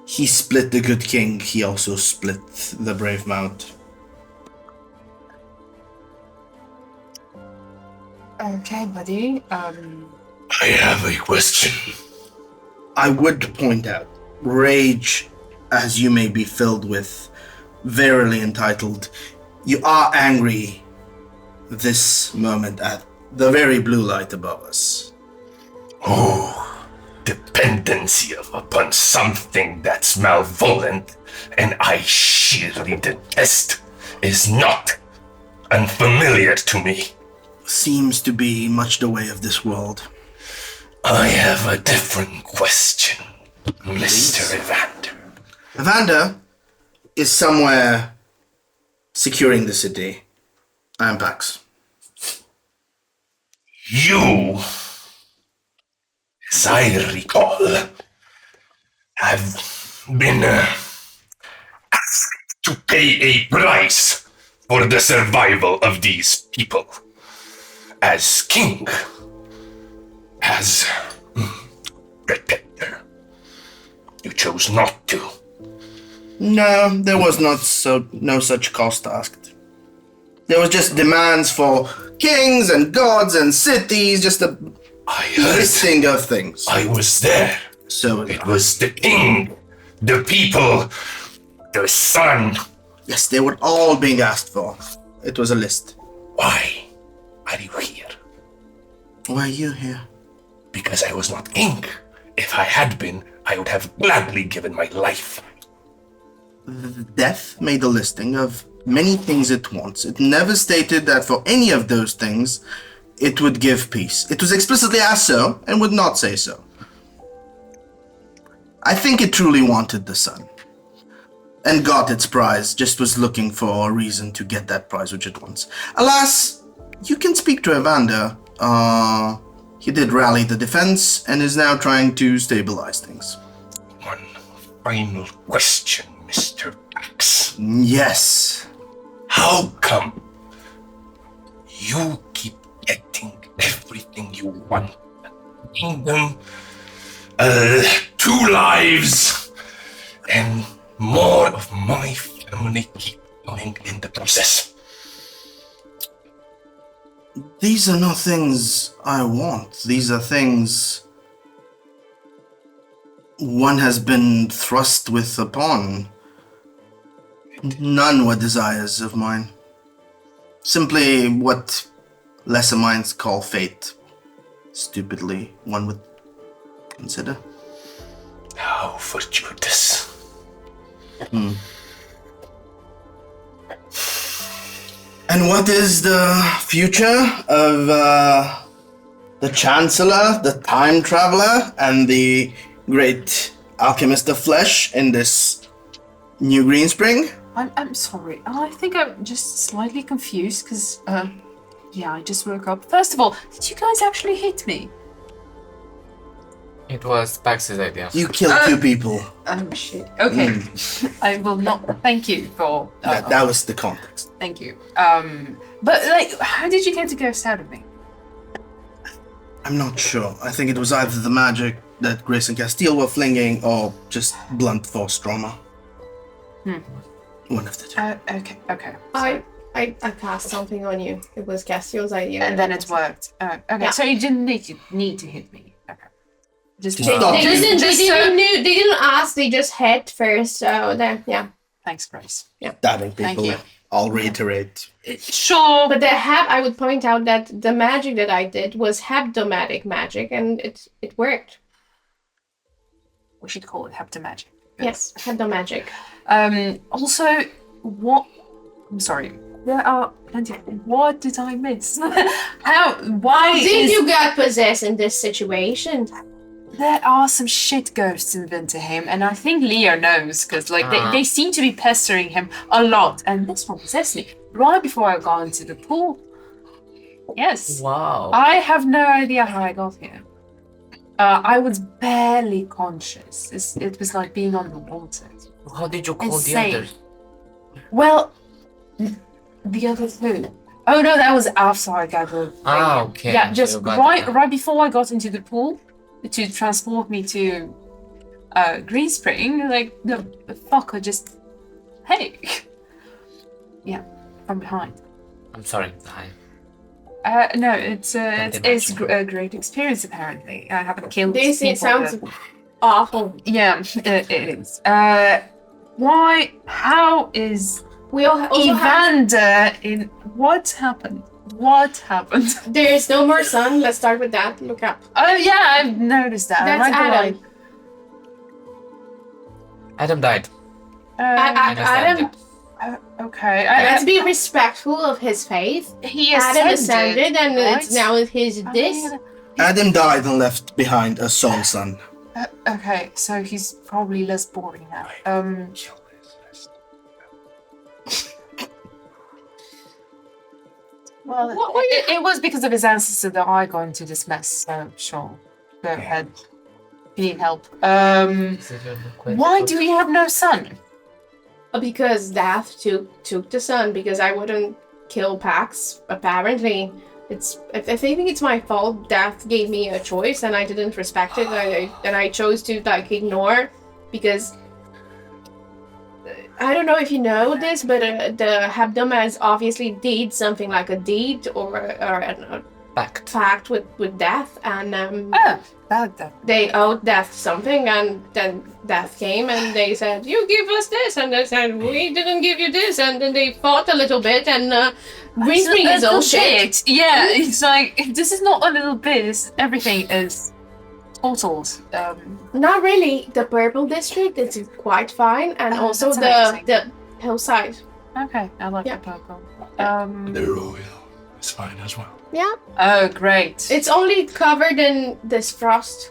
Speaker 7: he split the good king, he also split the brave mount.
Speaker 4: Okay, buddy.
Speaker 5: I have a question.
Speaker 7: I would point out, rage, as you may be filled with, verily entitled, you are angry this moment at the very blue light above us.
Speaker 5: Oh, dependency upon something that's malevolent and I sheerly detest is not unfamiliar to me.
Speaker 7: Seems to be much the way of this world.
Speaker 5: I have a different question, Mr. Evander.
Speaker 7: Evander is somewhere securing the city. I am Pax.
Speaker 5: You, as I recall, have been asked to pay a price for the survival of these people. As king, as protector, you chose not to.
Speaker 7: No, there was no such cost asked. There was just demands for kings and gods and cities, just a listing of things.
Speaker 5: I was there.
Speaker 7: So
Speaker 5: It was the king, the people, the sun.
Speaker 7: yes, they were all being asked for. It was a list.
Speaker 5: Why are you here?
Speaker 7: Why are you here?
Speaker 5: Because I was not king. If I had been, I would have gladly given my life.
Speaker 7: Death made a listing of many things at once. It never stated that for any of those things it would give peace. It was explicitly asked so and would not say so. I think it truly wanted the sun and got its prize, just was looking for a reason to get that prize which it wants. Alas, you can speak to Evander. He did rally the defense and is now trying to stabilize things.
Speaker 5: One final question, Mr. Pax.
Speaker 7: Yes.
Speaker 5: How come you keep getting everything you want? Kingdom, 2 lives, and more of my family keep going in the process.
Speaker 7: These are not things I want. These are things one has been thrust with upon. None were desires of mine. Simply what lesser minds call fate. Stupidly, one would consider.
Speaker 5: How fortuitous.
Speaker 7: And what is the future of the Chancellor, the Time Traveler, and the great Alchemist of Flesh in this new Green Spring?
Speaker 4: I'm sorry. I think I'm just slightly confused because, yeah, I just woke up. First of all, did you guys actually hit me?
Speaker 3: It was Pax's idea.
Speaker 7: You killed 2 people.
Speaker 4: Oh shit. Okay. I will not. Thank you for.
Speaker 7: That was the context.
Speaker 4: Thank you. But like, how did you get the ghost out of me?
Speaker 7: I'm not sure. I think it was either the magic that Grace and Castile were flinging, or just blunt force trauma. One of the 2.
Speaker 4: Okay.
Speaker 1: I cast something on you. It was Castiel's idea.
Speaker 4: And then it worked. Okay.
Speaker 1: Yeah.
Speaker 4: So you didn't need to hit me. Okay. Just
Speaker 1: They didn't ask. They just hit first. So then, yeah.
Speaker 4: Thanks, Grace.
Speaker 7: Stabbing
Speaker 4: Thank
Speaker 7: people.
Speaker 4: you.
Speaker 7: I'll reiterate.
Speaker 4: Sure.
Speaker 1: But I would point out that the magic that I did was hebdomatic magic, and it worked.
Speaker 4: We should call it heptomagic.
Speaker 1: Yes, hebdomagic.
Speaker 4: Also, what? I'm sorry. There are plenty. What did I miss? How? Why
Speaker 1: Did you get possessed in this situation?
Speaker 4: There are some shit ghosts in Winterheim, and I think Leo knows, because like they seem to be pestering him a lot, and this one possessed me right before I got into the pool. Yes.
Speaker 3: Wow.
Speaker 4: I have no idea how I got here. I was barely conscious. It was like being underwater.
Speaker 3: How did you call
Speaker 4: Insane.
Speaker 3: the others?
Speaker 4: Well, the others who? Oh no, that was after I got the.
Speaker 3: Okay.
Speaker 4: Yeah,
Speaker 3: so
Speaker 4: just
Speaker 3: you got
Speaker 4: right
Speaker 3: it.
Speaker 4: right before I got into the pool to transport me to Green Spring. Like the fucker just, hey, yeah, from behind.
Speaker 3: I'm sorry. Hi.
Speaker 4: No, it's a great experience. Apparently, I haven't killed.
Speaker 1: This it
Speaker 4: people
Speaker 1: sounds
Speaker 4: that-
Speaker 1: awful.
Speaker 4: Yeah, it is. Why? How is
Speaker 1: We all also have,
Speaker 4: Evander in? What happened? What happened?
Speaker 1: there is no more sun. Let's start with that. Look up.
Speaker 4: Oh yeah, I've noticed that.
Speaker 1: That's
Speaker 4: I might
Speaker 1: Adam.
Speaker 4: go
Speaker 3: Adam died.
Speaker 1: Adam,
Speaker 4: Okay.
Speaker 1: let's be respectful of his faith.
Speaker 4: He
Speaker 1: Adam ascended, and
Speaker 4: right?
Speaker 1: it's now his this.
Speaker 7: Adam died and left behind a sole son.
Speaker 4: Okay, so he's probably less boring now. Well, it was because of his ancestor that I got into this mess. So sure, go ahead. If you need help. Why do we have no son?
Speaker 1: Because Death took the sun. Because I wouldn't kill Pax. Apparently, I think it's my fault. Death gave me a choice, and I didn't respect it. And I chose to like ignore, because I don't know if you know this, but the Hebdomas obviously did something like a deed or a pact with Death, and they owed Death something, and then Death came and they said, "You give us this," and they said, "We didn't give you this," and then they fought a little bit, and Green Spring is all shit.
Speaker 4: Yeah, it's like this is not a little bit. Everything is totaled.
Speaker 1: Not really. The Purple District is quite fine, and also
Speaker 4: that's amazing.
Speaker 1: the hillside.
Speaker 4: Okay, I like the purple.
Speaker 6: The royal is fine as well.
Speaker 1: Yeah.
Speaker 4: Oh, great.
Speaker 1: It's only covered in this frost.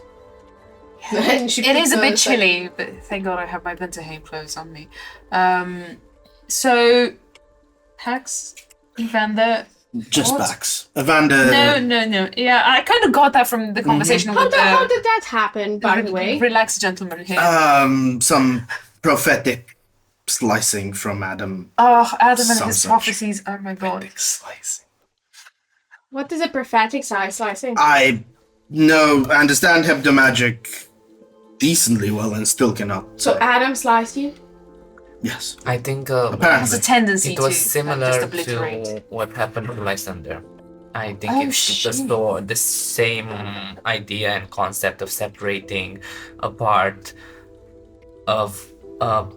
Speaker 4: It is a bit chilly, but thank God I have my Winterheim clothes on me. So, Pax, Evander.
Speaker 7: Just
Speaker 4: what?
Speaker 7: Pax. Evander.
Speaker 4: No. Yeah, I kind of got that from the conversation
Speaker 1: How
Speaker 4: with
Speaker 1: did that happen, by the way?
Speaker 4: Relaxed gentleman here.
Speaker 7: Some prophetic slicing from Adam.
Speaker 4: Oh, Adam and
Speaker 7: some
Speaker 4: his
Speaker 7: such.
Speaker 4: prophecies. Oh my God.
Speaker 6: Slicing.
Speaker 1: What is a prophetic slicing?
Speaker 7: I understand hebdomagic decently well and still cannot.
Speaker 1: So Adam sliced you?
Speaker 7: Yes.
Speaker 3: I think
Speaker 7: Apparently.
Speaker 4: Has a tendency
Speaker 3: it was
Speaker 4: to
Speaker 3: similar
Speaker 4: just obliterate.
Speaker 3: to what happened to Lysander. I think
Speaker 4: Oh,
Speaker 3: it's
Speaker 4: shit.
Speaker 3: the same idea and concept of separating a part of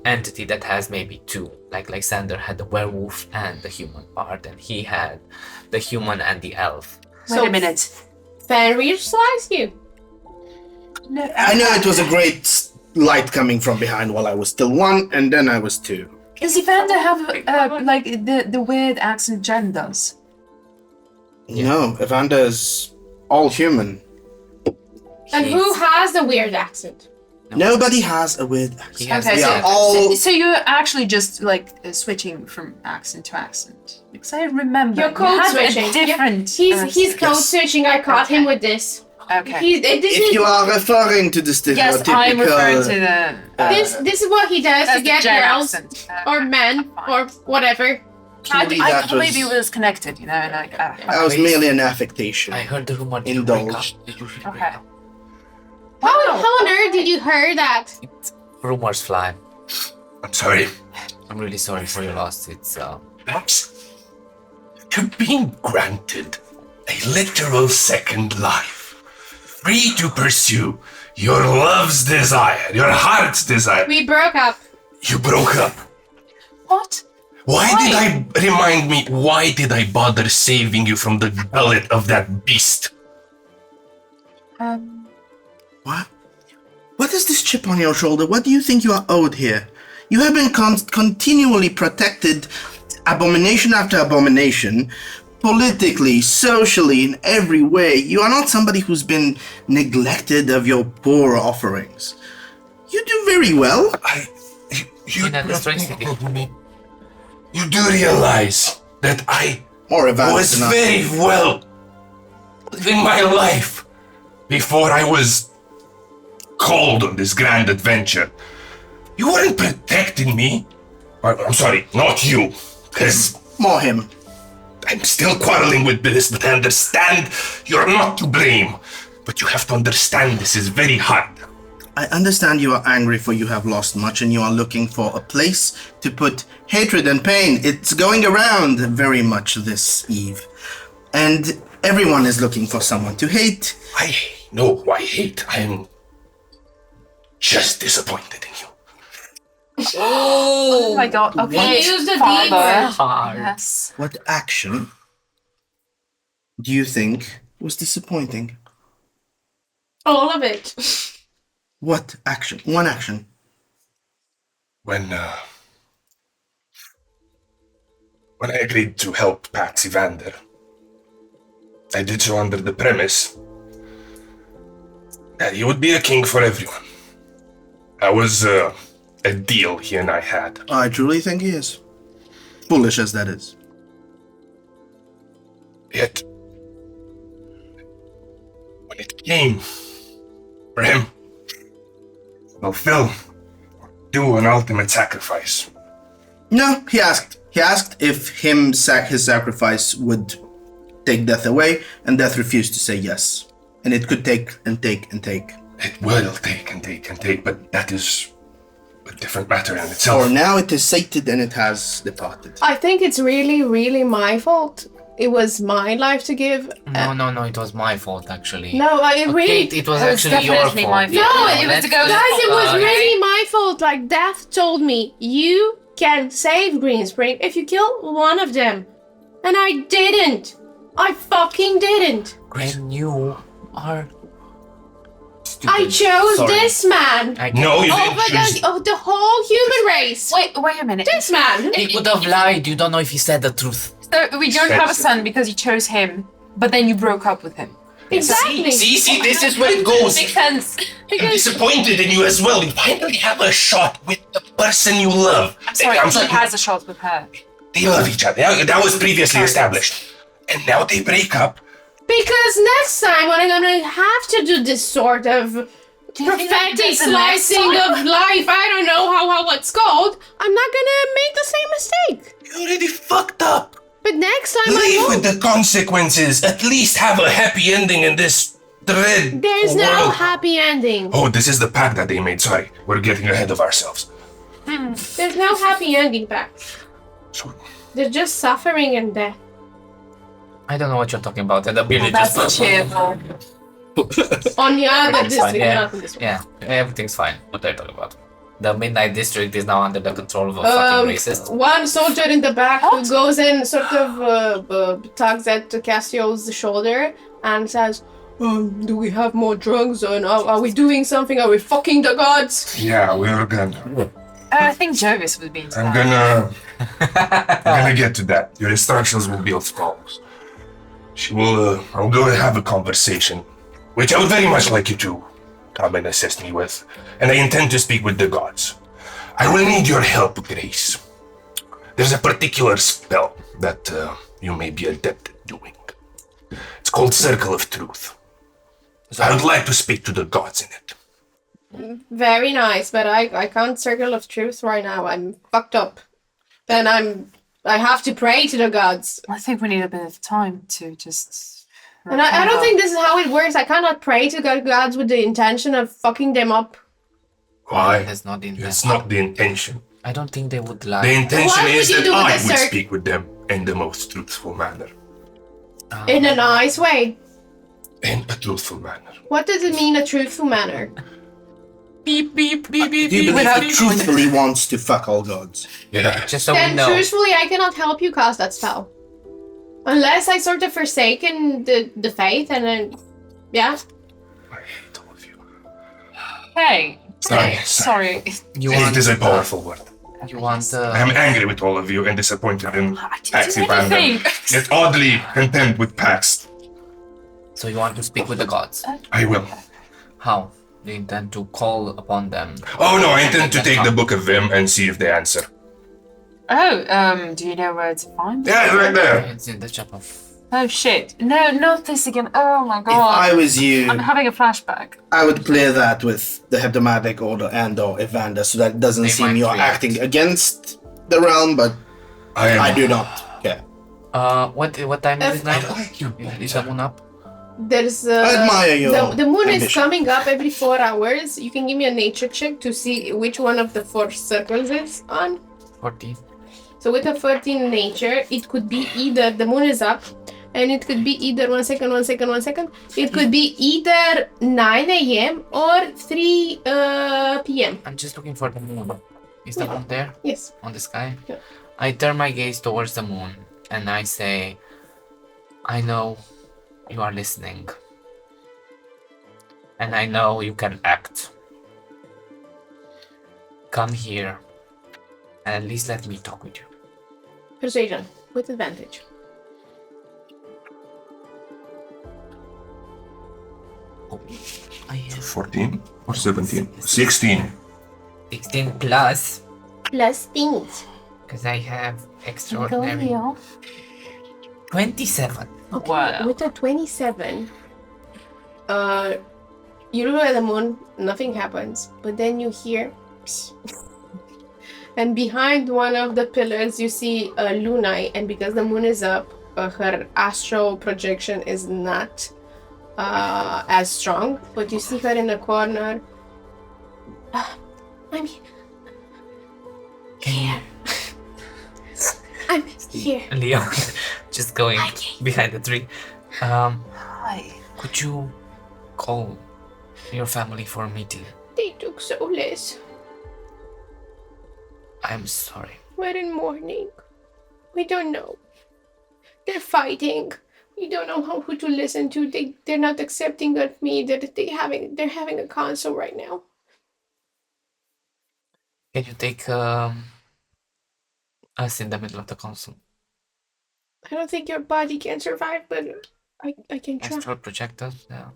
Speaker 3: entity that has maybe two. Like Lysander had the werewolf and the human part, and he had the human and the elf.
Speaker 4: Wait a minute.
Speaker 1: Fenrir sliced you?
Speaker 4: No,
Speaker 7: I know it was a great light coming from behind while I was still one, and then I was two.
Speaker 4: Does Evander have like the weird accent Jen does?
Speaker 7: No, Evander's all human.
Speaker 1: And who has the weird accent?
Speaker 7: Nobody has a weird accent.
Speaker 3: He has
Speaker 4: Okay,
Speaker 7: We
Speaker 3: the
Speaker 7: are
Speaker 3: accent.
Speaker 7: all
Speaker 4: So you're actually just like switching from accent to accent. Because I remember
Speaker 1: You're
Speaker 4: you
Speaker 1: code
Speaker 4: had
Speaker 1: switching.
Speaker 4: a different.
Speaker 1: He's code switching. I caught him with this.
Speaker 4: Okay.
Speaker 7: If you are referring to the stereotypical...
Speaker 4: Yes, I'm referring to the...
Speaker 1: This is what he does to
Speaker 4: the
Speaker 1: get
Speaker 4: Jen
Speaker 1: girls
Speaker 4: accent.
Speaker 1: or men or whatever.
Speaker 7: Truly,
Speaker 4: I
Speaker 7: that
Speaker 4: thought maybe it
Speaker 7: was-
Speaker 4: was connected, you know, and like...
Speaker 7: That was merely an affectation.
Speaker 3: I heard the rumor. Did you break up?
Speaker 7: Indulged.
Speaker 3: Did you really break
Speaker 4: Okay.
Speaker 3: up?
Speaker 1: How on earth did you hear that?
Speaker 3: Rumors fly.
Speaker 5: I'm sorry.
Speaker 3: I'm really sorry for your loss. It's
Speaker 5: That's... You're being granted a literal second life. Free to pursue your love's desire, your heart's desire.
Speaker 1: We broke up.
Speaker 5: You broke up.
Speaker 4: What?
Speaker 5: Why did I bother saving you from the gullet of that beast?
Speaker 7: What? What is this chip on your shoulder? What do you think you are owed here? You have been continually protected, abomination after abomination, politically, socially, in every way. You are not somebody who's been neglected of your poor offerings. You do very well.
Speaker 5: You
Speaker 3: in a destroyed city.
Speaker 5: You do realize that I
Speaker 7: Or about
Speaker 5: was very well living my life before I was called on this grand adventure. You weren't protecting me. I'm sorry, not you. Because
Speaker 7: More him.
Speaker 5: I'm still quarreling with this, but I understand you're not to blame. But you have to understand this is very hard.
Speaker 7: I understand you are angry for you have lost much and you are looking for a place to put hatred and pain. It's going around very much this eve. And everyone is looking for someone to hate.
Speaker 5: I know why I hate. I am just disappointed in you.
Speaker 4: Oh my god, okay.
Speaker 1: Use the
Speaker 4: Father.
Speaker 3: Hard.
Speaker 4: Yes.
Speaker 7: What action do you think was disappointing?
Speaker 1: All of it.
Speaker 7: What action? One action.
Speaker 5: When I agreed to help Patsy Vander, I did so under the premise that he would be a king for everyone. That was a deal he and I had.
Speaker 7: I truly think he is. Foolish as that is.
Speaker 5: Yet, when it came for him, fulfill, do an ultimate sacrifice.
Speaker 7: No, he asked. He asked if his sacrifice would take death away, and death refused to say yes. And it could take and take and take.
Speaker 5: It will take and take and take, but that is a different matter in itself.
Speaker 7: For now it is sated and it has departed.
Speaker 1: I think it's really, really my fault. It was my life to give.
Speaker 3: No, it was my fault actually.
Speaker 1: No, it really...
Speaker 3: It was
Speaker 4: It was
Speaker 3: actually your
Speaker 4: definitely
Speaker 3: fault.
Speaker 4: my fault.
Speaker 1: No,
Speaker 4: it was the ghost.
Speaker 1: Guys, it was
Speaker 3: Okay.
Speaker 1: really my fault. Like, Death told me, you can save Greenspring if you kill one of them. And I didn't. I fucking didn't.
Speaker 3: Gren, you are stupid.
Speaker 1: I chose
Speaker 3: Sorry.
Speaker 1: this man
Speaker 5: No, you
Speaker 1: over
Speaker 5: didn't choose.
Speaker 1: the whole human race.
Speaker 4: Wait a minute.
Speaker 1: This man.
Speaker 3: He would have lied. You don't know if he said the truth.
Speaker 4: So we don't have a son because you chose him, but then you broke up with him.
Speaker 1: Exactly.
Speaker 5: See, this is where it goes.
Speaker 4: Makes sense.
Speaker 5: I'm disappointed in you as well. You finally have a shot with the person you love.
Speaker 4: I'm sorry, he has a shot with her.
Speaker 5: They love each other. That was previously established. And now they break up.
Speaker 1: Because next time when I'm gonna have to do this sort of prophetic
Speaker 4: there's a next
Speaker 1: slicing
Speaker 4: time?
Speaker 1: of life, I don't know how it's called, I'm not gonna make the same mistake.
Speaker 5: You already fucked up.
Speaker 1: But next time I
Speaker 5: Live
Speaker 1: won't.
Speaker 5: with the consequences. At least have a happy ending in this dread
Speaker 1: There's no
Speaker 5: world.
Speaker 1: happy ending.
Speaker 5: Oh, this is the pact that they made. Sorry, we're getting ahead of ourselves.
Speaker 1: There's no happy ending back.
Speaker 5: So,
Speaker 1: There's just suffering and death.
Speaker 3: I don't know what you're talking about. And the village
Speaker 4: That's cheerful.
Speaker 1: On the other
Speaker 3: Everything's fine,
Speaker 1: district,
Speaker 3: yeah.
Speaker 1: not in this one.
Speaker 3: Yeah, everything's fine. What are you talking about? The Midnight District is now under the control of a fucking racist.
Speaker 1: One soldier in the back who goes in, sort of tugs at Cassio's shoulder and says, do we have more drugs? Or are we doing something? Are we fucking the gods?
Speaker 5: yeah, we're gonna.
Speaker 4: I think Jovis would be into
Speaker 5: I'm
Speaker 4: that.
Speaker 5: gonna get to that. Your instructions will be as follows. I'll go and have a conversation, which I would very much like you to come and assist me with, and I intend to speak with the gods. I will need your help, Grace. There's a particular spell that you may be adept at doing. It's called Circle of Truth. I would like to speak to the gods in it.
Speaker 1: Very nice, but I can't circle of truth right now. I'm fucked up. Then I have to pray to the gods.
Speaker 4: I think we need a bit of time to just.
Speaker 1: And I don't think this is how it works. I cannot pray to the gods with the intention of fucking them up.
Speaker 5: Why?
Speaker 3: That's not the intention.
Speaker 5: It's not the intention.
Speaker 3: I don't think they would lie.
Speaker 5: The intention
Speaker 1: What
Speaker 5: is
Speaker 1: would you
Speaker 5: that
Speaker 1: do with
Speaker 5: I
Speaker 1: the
Speaker 5: would
Speaker 1: circ-
Speaker 5: speak with them in the most truthful manner.
Speaker 1: In a nice way.
Speaker 5: In a truthful manner.
Speaker 1: What does it mean, a truthful manner?
Speaker 3: Beep, beep, beep, beep,
Speaker 7: Do you
Speaker 3: beep.
Speaker 7: believe he truthfully wants to fuck all gods?
Speaker 5: Yeah.
Speaker 3: Just so we
Speaker 1: Then
Speaker 3: know.
Speaker 1: truthfully, I cannot help you cast that spell. Unless I sort of forsaken the faith and then, yeah.
Speaker 5: I hate all of you.
Speaker 4: Hey.
Speaker 5: Sorry.
Speaker 3: You
Speaker 5: Hate
Speaker 3: want,
Speaker 5: is a powerful word.
Speaker 3: you want
Speaker 5: I am angry with all of you and disappointed in Axie fandom.
Speaker 4: anything.
Speaker 5: Yet oddly content with Pax.
Speaker 3: So you want to speak with the gods?
Speaker 5: I will.
Speaker 3: How? Do you intend to call upon them?
Speaker 5: Oh no, I intend to take the Book of VIM and see if they answer.
Speaker 4: Oh, do you know where to find it?
Speaker 5: Yeah, it's right there.
Speaker 3: It's in the chapel.
Speaker 4: Oh shit. No, not this again. Oh my
Speaker 7: If
Speaker 4: god.
Speaker 7: I was you,
Speaker 4: I'm having a flashback.
Speaker 7: I would play that with the Hebdomadic Order and/or Evander, so that it doesn't
Speaker 3: They
Speaker 7: seem
Speaker 3: might
Speaker 7: you're
Speaker 3: react.
Speaker 7: acting against the realm, but I do not care.
Speaker 3: What time is it now?
Speaker 5: you.
Speaker 3: Is the moon up?
Speaker 1: There's
Speaker 7: I admire your
Speaker 1: the moon is
Speaker 7: ambition.
Speaker 1: coming up every 4 hours. You can give me a nature check to see which one of the 4 circles it's on.
Speaker 3: 14.
Speaker 1: So with a 14 nature, it could be either the moon is up, and it could be either one second. It could be either 9 a.m. or 3 p.m.
Speaker 3: I'm just looking for the moon. Is the moon there?
Speaker 1: Yes.
Speaker 3: On the sky?
Speaker 1: Yeah.
Speaker 3: I turn my gaze towards the moon and I say, I know you are listening. And I know you can act. Come here and at least let me talk with you.
Speaker 1: Persuasion with advantage.
Speaker 3: Oh, I have
Speaker 5: 14 or 17? 16.
Speaker 3: 16 plus
Speaker 1: Plus things.
Speaker 3: because I have extraordinary 27.
Speaker 1: Okay.
Speaker 4: Wow.
Speaker 1: With a 27, you look at the moon, nothing happens, but then you hear, psst. And behind one of the pillars you see Lunai, and because the moon is up, her astral projection is not as strong, but you see her in the corner. I'm here. I'm here.
Speaker 3: Leo, just going behind the tree.
Speaker 4: Hi.
Speaker 3: Could you call your family for a meeting?
Speaker 1: They took Solace.
Speaker 3: I'm sorry.
Speaker 1: We're in mourning. We don't know. They're fighting. We don't know who to listen to. They're not accepting of me. They're having a council right now.
Speaker 3: Can you take us in the middle of the council?
Speaker 1: I don't think your body can survive, but I can try.
Speaker 3: Astral projector? Yeah.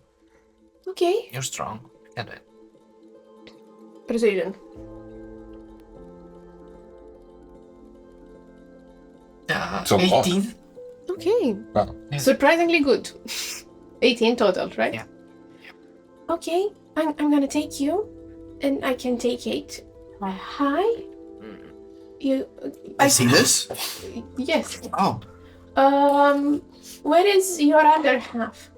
Speaker 1: Okay.
Speaker 3: You're strong. You can do it.
Speaker 1: Persuasion.
Speaker 5: So
Speaker 3: 18?
Speaker 1: Okay.
Speaker 5: Wow.
Speaker 3: Yeah.
Speaker 1: Surprisingly good. 18 total, right?
Speaker 3: Yeah.
Speaker 1: Okay. I'm gonna take you, and I can take 8. Hi. You.
Speaker 7: I see this.
Speaker 1: Yes.
Speaker 7: Oh,
Speaker 1: Where is your other half?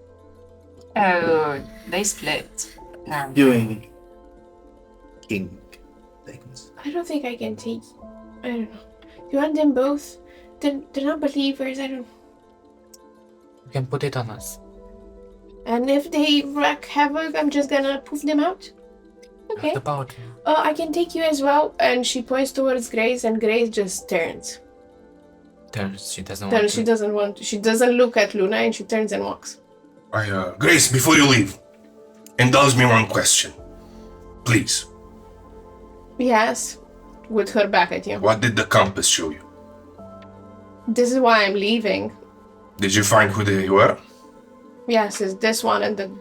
Speaker 4: Oh, they split.
Speaker 7: doing king things.
Speaker 1: I don't think I can take. I don't know. You want them both? They're not believers. I don't.
Speaker 3: You can put it on us.
Speaker 1: And if they wreak havoc, I'm just gonna poof them out.
Speaker 3: You
Speaker 1: Okay.
Speaker 3: have the power to.
Speaker 1: I can take you as well. And she points towards Grace, and Grace just turns.
Speaker 3: She doesn't
Speaker 1: Then
Speaker 3: want
Speaker 1: she
Speaker 3: to.
Speaker 1: doesn't want to. She doesn't look at Luna, and she turns and walks.
Speaker 5: Grace, before you leave, indulge me one question. Please.
Speaker 1: Yes, with her back at you.
Speaker 5: What did the compass show you?
Speaker 1: This is why I'm leaving.
Speaker 5: Did you find who they were?
Speaker 1: Yes, it's this one and the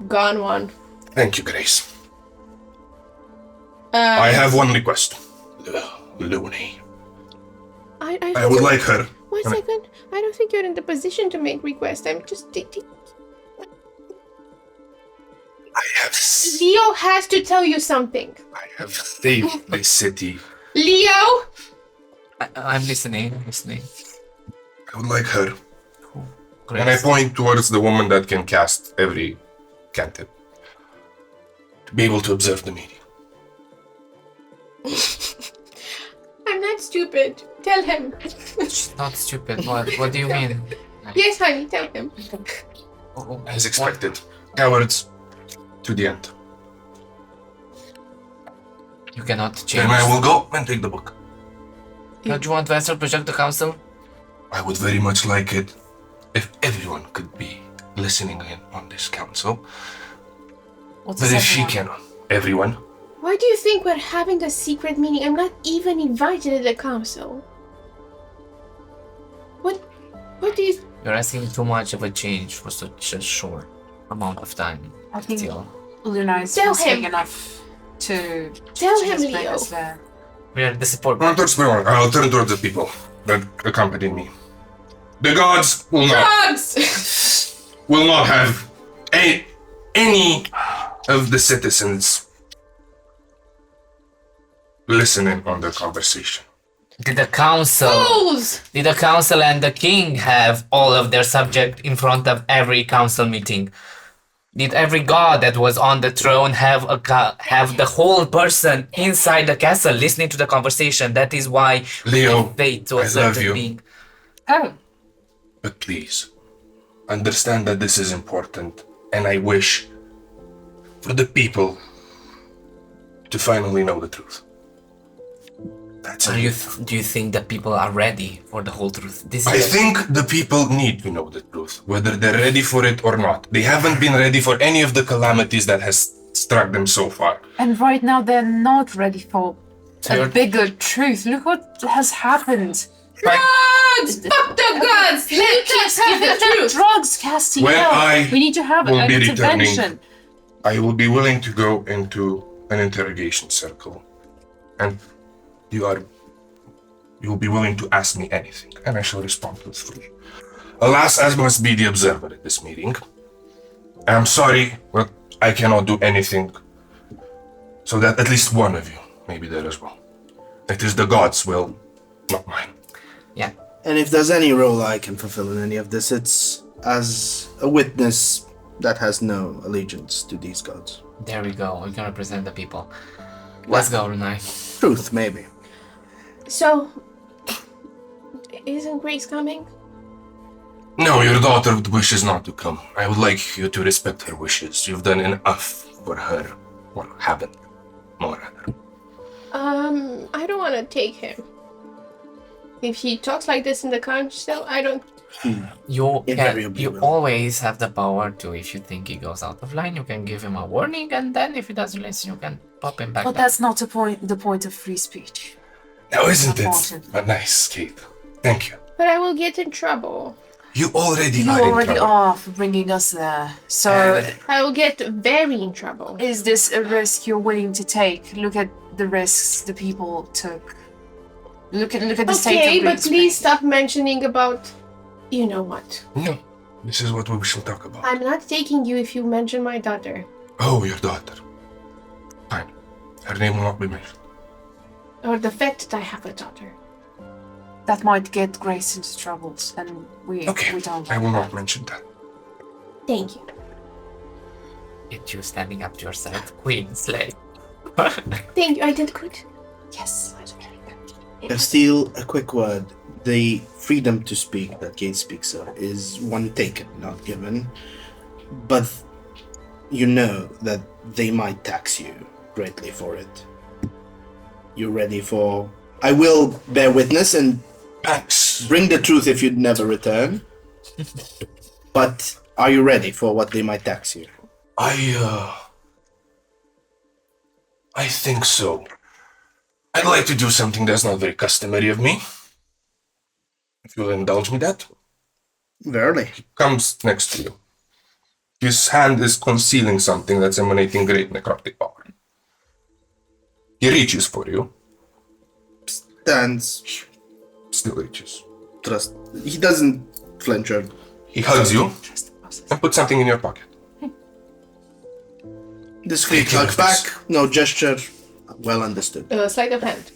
Speaker 1: gone one.
Speaker 5: Thank you, Grace. I have one request. Looney. I would like her.
Speaker 1: One second. I don't think you're in the position to make requests. I'm just.
Speaker 5: I have
Speaker 1: Leo has to tell you something.
Speaker 5: saved this city.
Speaker 1: Leo!
Speaker 3: I'm listening.
Speaker 5: I would like her.
Speaker 3: Grace.
Speaker 5: And I point towards the woman that can cast every cantrip. To be able to observe the meeting.
Speaker 1: I'm not stupid. Tell him.
Speaker 3: She's not stupid. What do you mean?
Speaker 1: Yes, honey, tell him.
Speaker 5: As expected. Cowards to the end.
Speaker 3: You cannot change.
Speaker 5: Then I will go and take the book.
Speaker 3: Don't you want to astral project the council?
Speaker 5: I would very much like it if everyone could be listening in on this council.
Speaker 4: What's
Speaker 5: But
Speaker 4: the
Speaker 5: if she
Speaker 4: second one?
Speaker 5: cannot, everyone.
Speaker 1: Why do you think we're having a secret meeting? I'm not even invited to the council. What do you...
Speaker 3: You're asking too much of a change for such a short amount of time.
Speaker 4: I think
Speaker 3: Still.
Speaker 4: Luna is
Speaker 1: Tell
Speaker 4: big
Speaker 1: him.
Speaker 4: enough to
Speaker 1: Tell
Speaker 4: to
Speaker 1: him,
Speaker 4: just bring
Speaker 1: Leo.
Speaker 4: us there.
Speaker 3: We are the support.
Speaker 5: I'll turn towards the people that accompanied me. The gods will not have any of the citizens listening on the conversation.
Speaker 3: Did the council and the king have all of their subject in front of every council meeting? Did every god that was on the throne have the whole person inside the castle listening to the conversation? That is why
Speaker 5: Leo,
Speaker 3: they to a
Speaker 5: I love
Speaker 3: certain
Speaker 5: you.
Speaker 3: being.
Speaker 4: Oh,
Speaker 5: But please, understand that this is important, and I wish for the people to finally know the truth. That's it.
Speaker 3: Do you think that people are ready for the whole truth?
Speaker 5: I think the people need to know the truth, whether they're ready for it or not. They haven't been ready for any of the calamities that has struck them so far.
Speaker 4: and right now they're not ready for a
Speaker 3: you're-
Speaker 4: bigger truth. Look what has happened.
Speaker 1: Gods! Fuck the gods! Let us have the truth!
Speaker 4: Drugs casting
Speaker 5: When
Speaker 4: out.
Speaker 5: I
Speaker 4: We need to have
Speaker 5: will
Speaker 4: an
Speaker 5: be
Speaker 4: intervention.
Speaker 5: I will be willing to go into an interrogation circle, and you will be willing to ask me anything, and I shall respond truthfully. Alas, as must be the observer at this meeting. I'm sorry, but I cannot do anything so that at least one of you may be there as well. It is the gods' will, not mine.
Speaker 3: Yeah.
Speaker 7: And if there's any role I can fulfill in any of this, it's as a witness that has no allegiance to these gods.
Speaker 3: There we go. We can represent the people. Let's go, Renai.
Speaker 7: Truth, maybe.
Speaker 1: So, isn't Grace coming?
Speaker 5: No, your daughter wishes not to come. I would like you to respect her wishes. You've done enough for her, or haven't, more rather.
Speaker 1: I don't want to take him. If he talks like this in the council, I don't...
Speaker 3: You
Speaker 7: Invariably will.
Speaker 3: always have the power to, if you think he goes out of line, you can give him a warning, and then if he doesn't listen, you can pop him back.
Speaker 4: But
Speaker 3: down.
Speaker 4: that's not the point of free speech.
Speaker 5: Now, isn't it
Speaker 4: Unfortunately.
Speaker 5: a nice Kate? Thank you.
Speaker 1: But I will get in trouble.
Speaker 5: You already
Speaker 4: You
Speaker 5: are in
Speaker 4: already
Speaker 5: trouble.
Speaker 4: are for bringing us there. So,
Speaker 1: I will get very in trouble.
Speaker 4: is this a risk you're willing to take? Look at the risks the people took. Look at the state
Speaker 1: Okay,
Speaker 4: of
Speaker 1: but
Speaker 4: Greenspan.
Speaker 1: please stop mentioning about... You know what?
Speaker 5: No, this is what we shall talk about.
Speaker 1: I'm not taking you if you mention my daughter.
Speaker 5: Oh, your daughter. Fine. Her name will not be mentioned.
Speaker 1: Or the fact that I have a daughter.
Speaker 4: That might get Grace into troubles, and we
Speaker 5: Okay,
Speaker 4: don't.
Speaker 5: I will not mention that.
Speaker 1: Thank you.
Speaker 3: It's you standing up to yourself, Queen Slay.
Speaker 1: Thank you, I did good.
Speaker 4: Yes.
Speaker 7: Still, a quick word. The freedom to speak that Kate speaks of is one taken, not given. But you know that they might tax you greatly for it. You ready for... I will bear witness and
Speaker 5: Thanks.
Speaker 7: bring the truth if you'd never return. But are you ready for what they might tax you?
Speaker 5: I think so. I'd like to do something that's not very customary of me. If you'll indulge me that.
Speaker 7: Verily.
Speaker 5: Comes next to you. His hand is concealing something that's emanating great necrotic power. He reaches for you.
Speaker 7: Stands.
Speaker 5: Still reaches.
Speaker 7: Trust. He doesn't flinch or...
Speaker 5: He hugs you and puts something in your pocket.
Speaker 7: Discreet hug back, no gesture, well understood.
Speaker 1: Sleight of hand.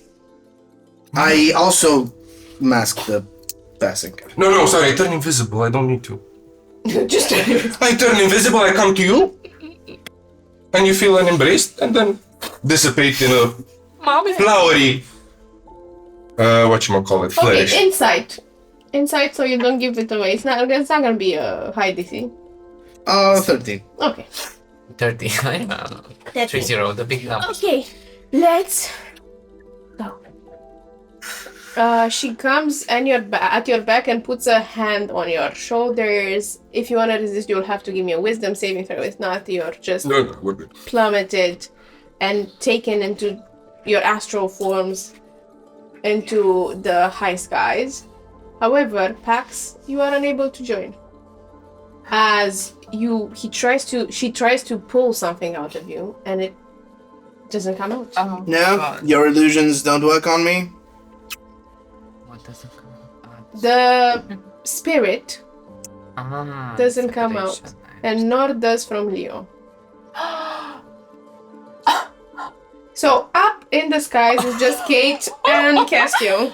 Speaker 7: I also mask the passing.
Speaker 2: No, sorry, I turn invisible. I don't need to.
Speaker 1: Just
Speaker 2: I turn invisible, I come to you, and you feel embraced, and then dissipate in a flowery, flourish.
Speaker 1: Okay, insight. Insight, so you don't give it away. It's not gonna be a high DC.
Speaker 7: 13.
Speaker 1: Okay.
Speaker 3: 30. 3-0, the big number.
Speaker 1: Okay, let's go. She comes at your back and puts a hand on your shoulders. If you want to resist, you'll have to give me a wisdom saving throw. If not, you're just
Speaker 2: No, we're good.
Speaker 1: plummeted and taken into your astral forms into the high skies. However, Pax, you are unable to join. As she tries to pull something out of you, and it doesn't come out.
Speaker 4: Oh,
Speaker 7: No,
Speaker 4: God.
Speaker 7: your illusions don't work on me.
Speaker 3: What doesn't come out?
Speaker 1: The spirit
Speaker 3: Ah,
Speaker 1: doesn't come out,
Speaker 3: separation.
Speaker 1: and nor does from Leo. So up in the skies is just Kate and Castio.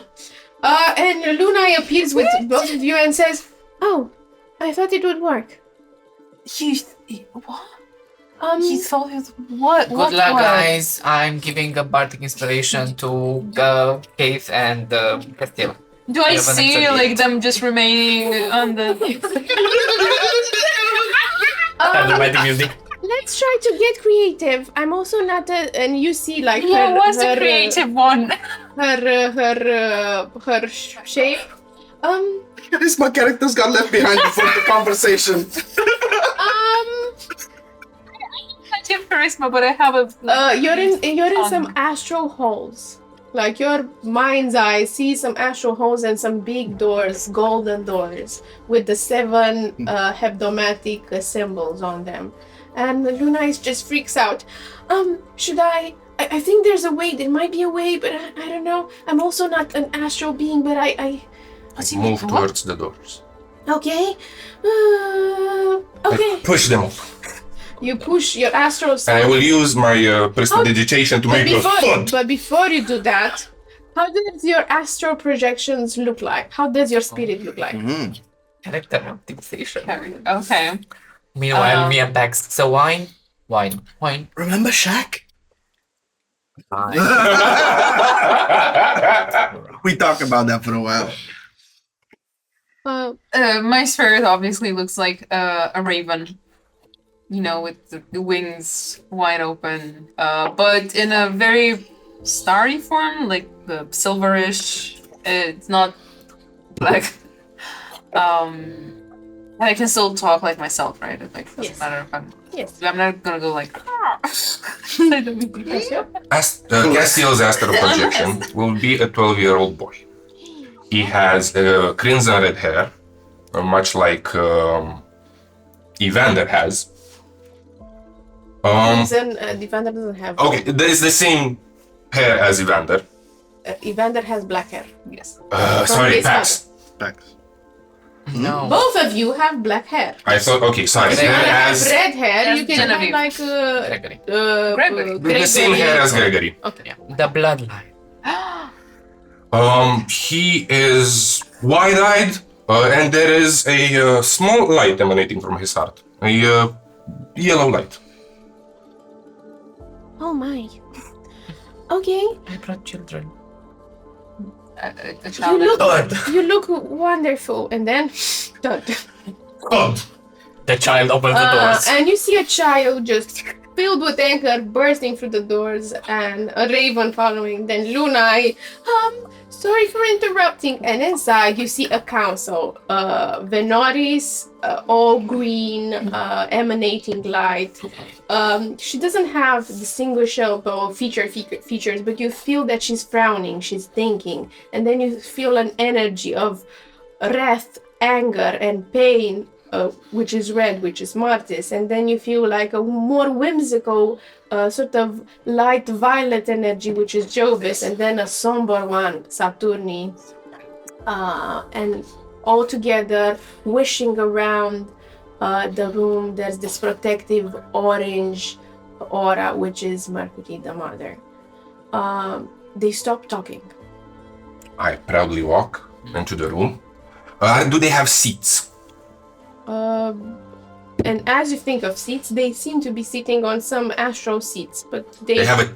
Speaker 1: And Luna appears with both of you and says, "Oh, I thought it would work."
Speaker 4: What?
Speaker 1: Um,
Speaker 4: He thought it what?
Speaker 3: Good luck, guys. I'm giving a bardic inspiration to Keith and Castile.
Speaker 4: Do I
Speaker 3: You have an
Speaker 4: see
Speaker 3: extra
Speaker 4: like them just remaining on the?
Speaker 3: Dramatic music.
Speaker 1: let's try to get creative. I'm also not and you see like
Speaker 4: Yeah, what's the
Speaker 1: her
Speaker 4: creative one?
Speaker 1: her shape.
Speaker 7: My characters got left behind before the conversation.
Speaker 4: I have charisma, but I have a.
Speaker 1: You're in some astral halls. Like your mind's eye sees some astral halls and some big doors, golden doors, with the 7 hebdomatic symbols on them. And Luna just freaks out. Should I think there's a way. There might be a way, but I don't know. I'm also not an astral being, but I
Speaker 2: Move towards the doors.
Speaker 1: okay. Okay.
Speaker 2: I push them up.
Speaker 1: You push your astral
Speaker 2: And I will use my prestidigitation to make a thud.
Speaker 1: But before you do that, how does your astral projections look like? How does your spirit look like?
Speaker 3: Character optimization.
Speaker 4: Okay.
Speaker 3: Meanwhile, me and Pax. So wine.
Speaker 7: Remember Shaq? We talked about that for a while.
Speaker 4: My spirit obviously looks like a raven, you know, with the wings wide open, but in a very starry form, like the silverish. It's not black. I can still talk like myself, right? It like doesn't
Speaker 1: Yes.
Speaker 4: matter if I'm.
Speaker 1: Yes.
Speaker 4: I'm not gonna go like. I don't mean to.
Speaker 2: Castiel's astral projection will be a 12-year-old boy. He has crimson red hair, much like Evander has.
Speaker 1: Evander doesn't have.
Speaker 2: Okay, there is the same hair as Evander.
Speaker 1: Evander has black hair.
Speaker 4: Yes.
Speaker 2: Sorry,
Speaker 1: his
Speaker 2: Pax.
Speaker 7: Pax.
Speaker 3: No.
Speaker 1: Both of you have black hair.
Speaker 2: I thought, okay, sorry.
Speaker 1: If you
Speaker 2: Hair
Speaker 1: have
Speaker 2: as
Speaker 1: red hair, you can
Speaker 4: Genevieve.
Speaker 1: have like
Speaker 3: Gregory.
Speaker 4: Gregory.
Speaker 2: the same hair as Gregory.
Speaker 1: Okay.
Speaker 3: Yeah. The bloodline.
Speaker 2: He is wide-eyed, and there is a small light emanating from his heart. A yellow light.
Speaker 1: Oh my. Okay.
Speaker 3: I brought children.
Speaker 4: A child.
Speaker 1: You look wonderful, and then thud.
Speaker 2: God.
Speaker 3: The child opens the doors.
Speaker 1: And you see a child just filled with anger bursting through the doors, and a raven following. Then Lunai, sorry for interrupting. And inside you see a council, Venoris, all green, emanating light. She doesn't have distinguishable features, but you feel that she's frowning, she's thinking, and then you feel an energy of wrath, anger, and pain. Which is red, which is Martis, and then you feel like a more whimsical, sort of light violet energy, which is Jovis, and then a somber one, Saturni, and all together wishing around the room. There's this protective orange Aura, which is Mercury, the mother. They stop talking.
Speaker 2: I proudly walk into the room. Do they have seats?
Speaker 1: And as you think of seats, they seem to be sitting on some astral seats, but
Speaker 2: They have a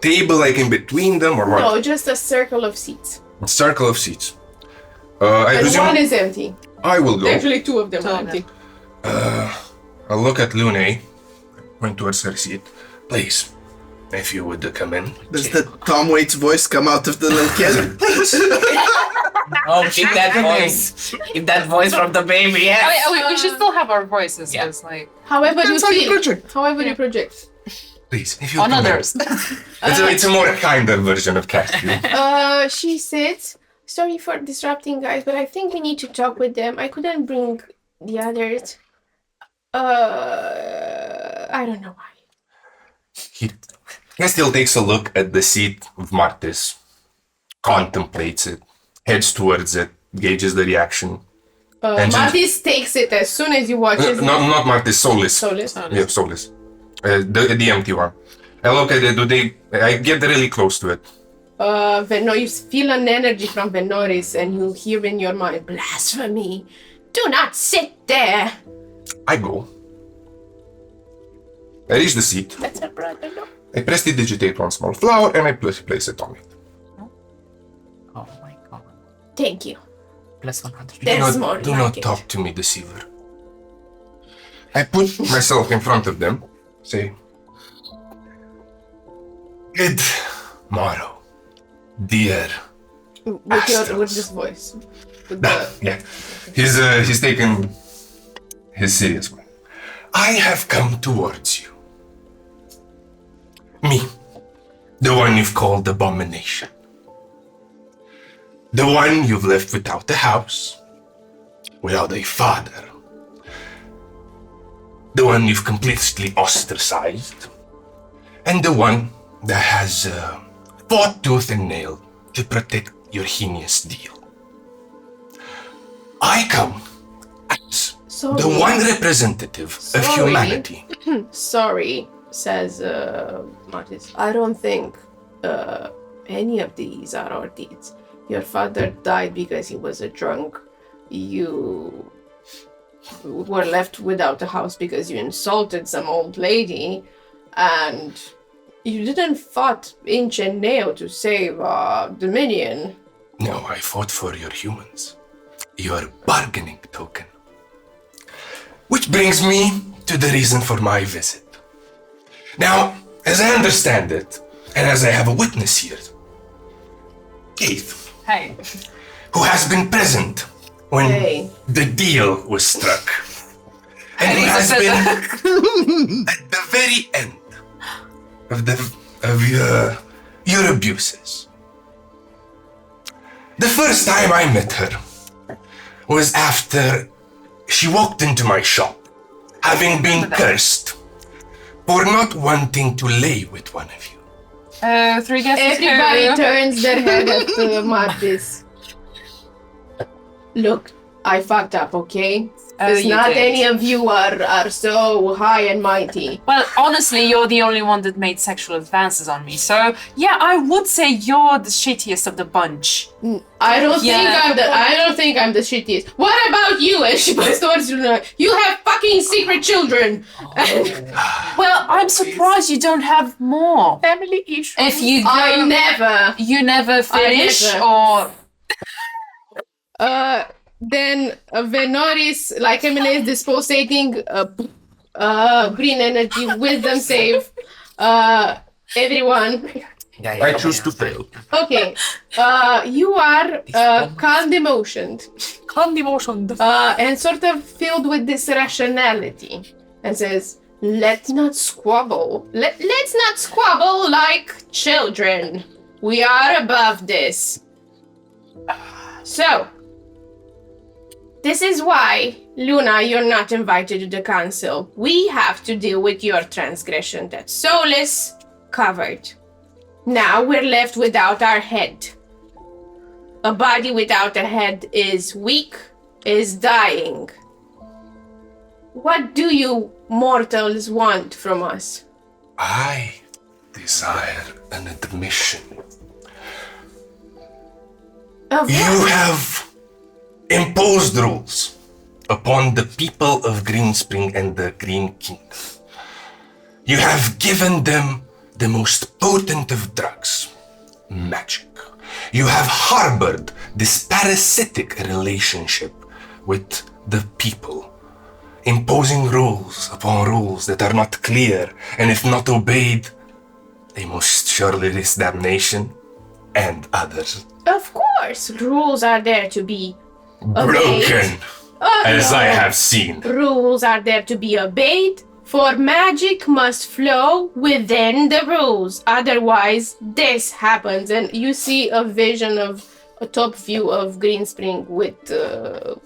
Speaker 2: table like in between them, or what?
Speaker 1: no, just a circle of seats.
Speaker 2: A circle of seats. I
Speaker 1: And
Speaker 2: presume
Speaker 1: one is empty.
Speaker 2: I will go.
Speaker 1: Actually, two of them are empty.
Speaker 2: I'll look at Lune, point towards her seat. Please, if you would come in.
Speaker 7: Does the Tom Waits voice come out of the little kid?
Speaker 3: Oh, keep that voice. Keep that voice from the baby, yes.
Speaker 4: We should still have our voices.
Speaker 3: Yeah.
Speaker 4: It's like
Speaker 1: However you
Speaker 7: That's how you
Speaker 1: feel.
Speaker 7: project.
Speaker 1: However you project.
Speaker 2: Please, if you
Speaker 4: on
Speaker 2: come in.
Speaker 4: others.
Speaker 2: It's a more kinder version of Caspian.
Speaker 1: She sits. Sorry for disrupting, guys, but I think we need to talk with them. I couldn't bring the others. I don't know why.
Speaker 2: He still takes a look at the seat of Martis, contemplates it, heads towards it, gauges the reaction. And
Speaker 1: Martis takes it as soon as you watch it.
Speaker 2: Not Martis, Solis.
Speaker 1: Solis.
Speaker 2: Yeah, Solis. The empty one. I look at it, I get really close to it.
Speaker 1: You feel an energy from Venoris and you hear in your mind, blasphemy. Do not sit there.
Speaker 2: I go. I reach the seat.
Speaker 1: That's her brother, no?
Speaker 2: I prestidigitate one small flower and I place it on it.
Speaker 3: Oh my god.
Speaker 1: Thank you.
Speaker 3: Plus 100.
Speaker 1: There's more
Speaker 2: Do
Speaker 1: like
Speaker 2: not
Speaker 1: it.
Speaker 2: talk to me, deceiver. I put myself in front of them, say, good morrow, dear.
Speaker 1: With this voice. With the,
Speaker 2: Yeah, he's taken his serious one. I have come towards you. Me, the one you've called abomination. The one you've left without a house, without a father. The one you've completely ostracized. And the one that has fought tooth and nail to protect your heinous deal. I come as
Speaker 1: Sorry.
Speaker 2: the one representative of humanity.
Speaker 1: Sorry, says Martis. I don't think any of these are our deeds. Your father died because he was a drunk. You were left without a house because you insulted some old lady. And you didn't fight inch and nail to save Dominion.
Speaker 2: No, I fought for your humans. Your bargaining token. Which brings me to the reason for my visit. Now, as I understand it, and as I have a witness here, Keith,
Speaker 4: Hey.
Speaker 2: who has been present when
Speaker 1: Hey.
Speaker 2: the deal was struck, and who has been at the very end of your abuses. The first time I met her was after she walked into my shop, having been cursed for not wanting to lay with one of you.
Speaker 4: 3 guesses.
Speaker 1: Everybody turns their head at Martis. Look, I fucked up, okay? Because
Speaker 4: you
Speaker 1: not
Speaker 4: did.
Speaker 1: any of you are so high and mighty.
Speaker 4: Well, honestly, you're the only one that made sexual advances on me. So, yeah, I would say you're the shittiest of the bunch.
Speaker 1: I don't
Speaker 4: Yeah.
Speaker 1: think I'm the shittiest. What about you? And she points towards Luna. You have fucking secret children.
Speaker 4: Well, I'm surprised you don't have more.
Speaker 1: Family issues.
Speaker 4: If you go, you never finish,
Speaker 1: never.
Speaker 4: or
Speaker 1: Then Venoris, like Emily, is disposating green energy, wisdom save. Everyone.
Speaker 2: I choose to fail.
Speaker 1: Okay. You are calm emotioned.
Speaker 4: calm devotion.
Speaker 1: And sort of filled with this rationality. And says, let's not squabble. Let's not squabble like children. We are above this. So, this is why, Luna, you're not invited to the council. We have to deal with your transgression. That Solis covered. Now we're left without our head. A body without a head is weak, is dying. What do you mortals want from us?
Speaker 2: I desire an admission. You have imposed rules upon the people of Greenspring and the Green Kingdom. You have given them the most potent of drugs, magic. You have harbored this parasitic relationship with the people, imposing rules upon rules that are not clear, and if not obeyed, they most surely risk damnation and others.
Speaker 1: Of course, rules are there to be obeyed.
Speaker 2: Broken, as I have seen.
Speaker 1: Rules are there to be obeyed, for magic must flow within the rules. Otherwise, this happens. And you see a vision of a top view of Greenspring with the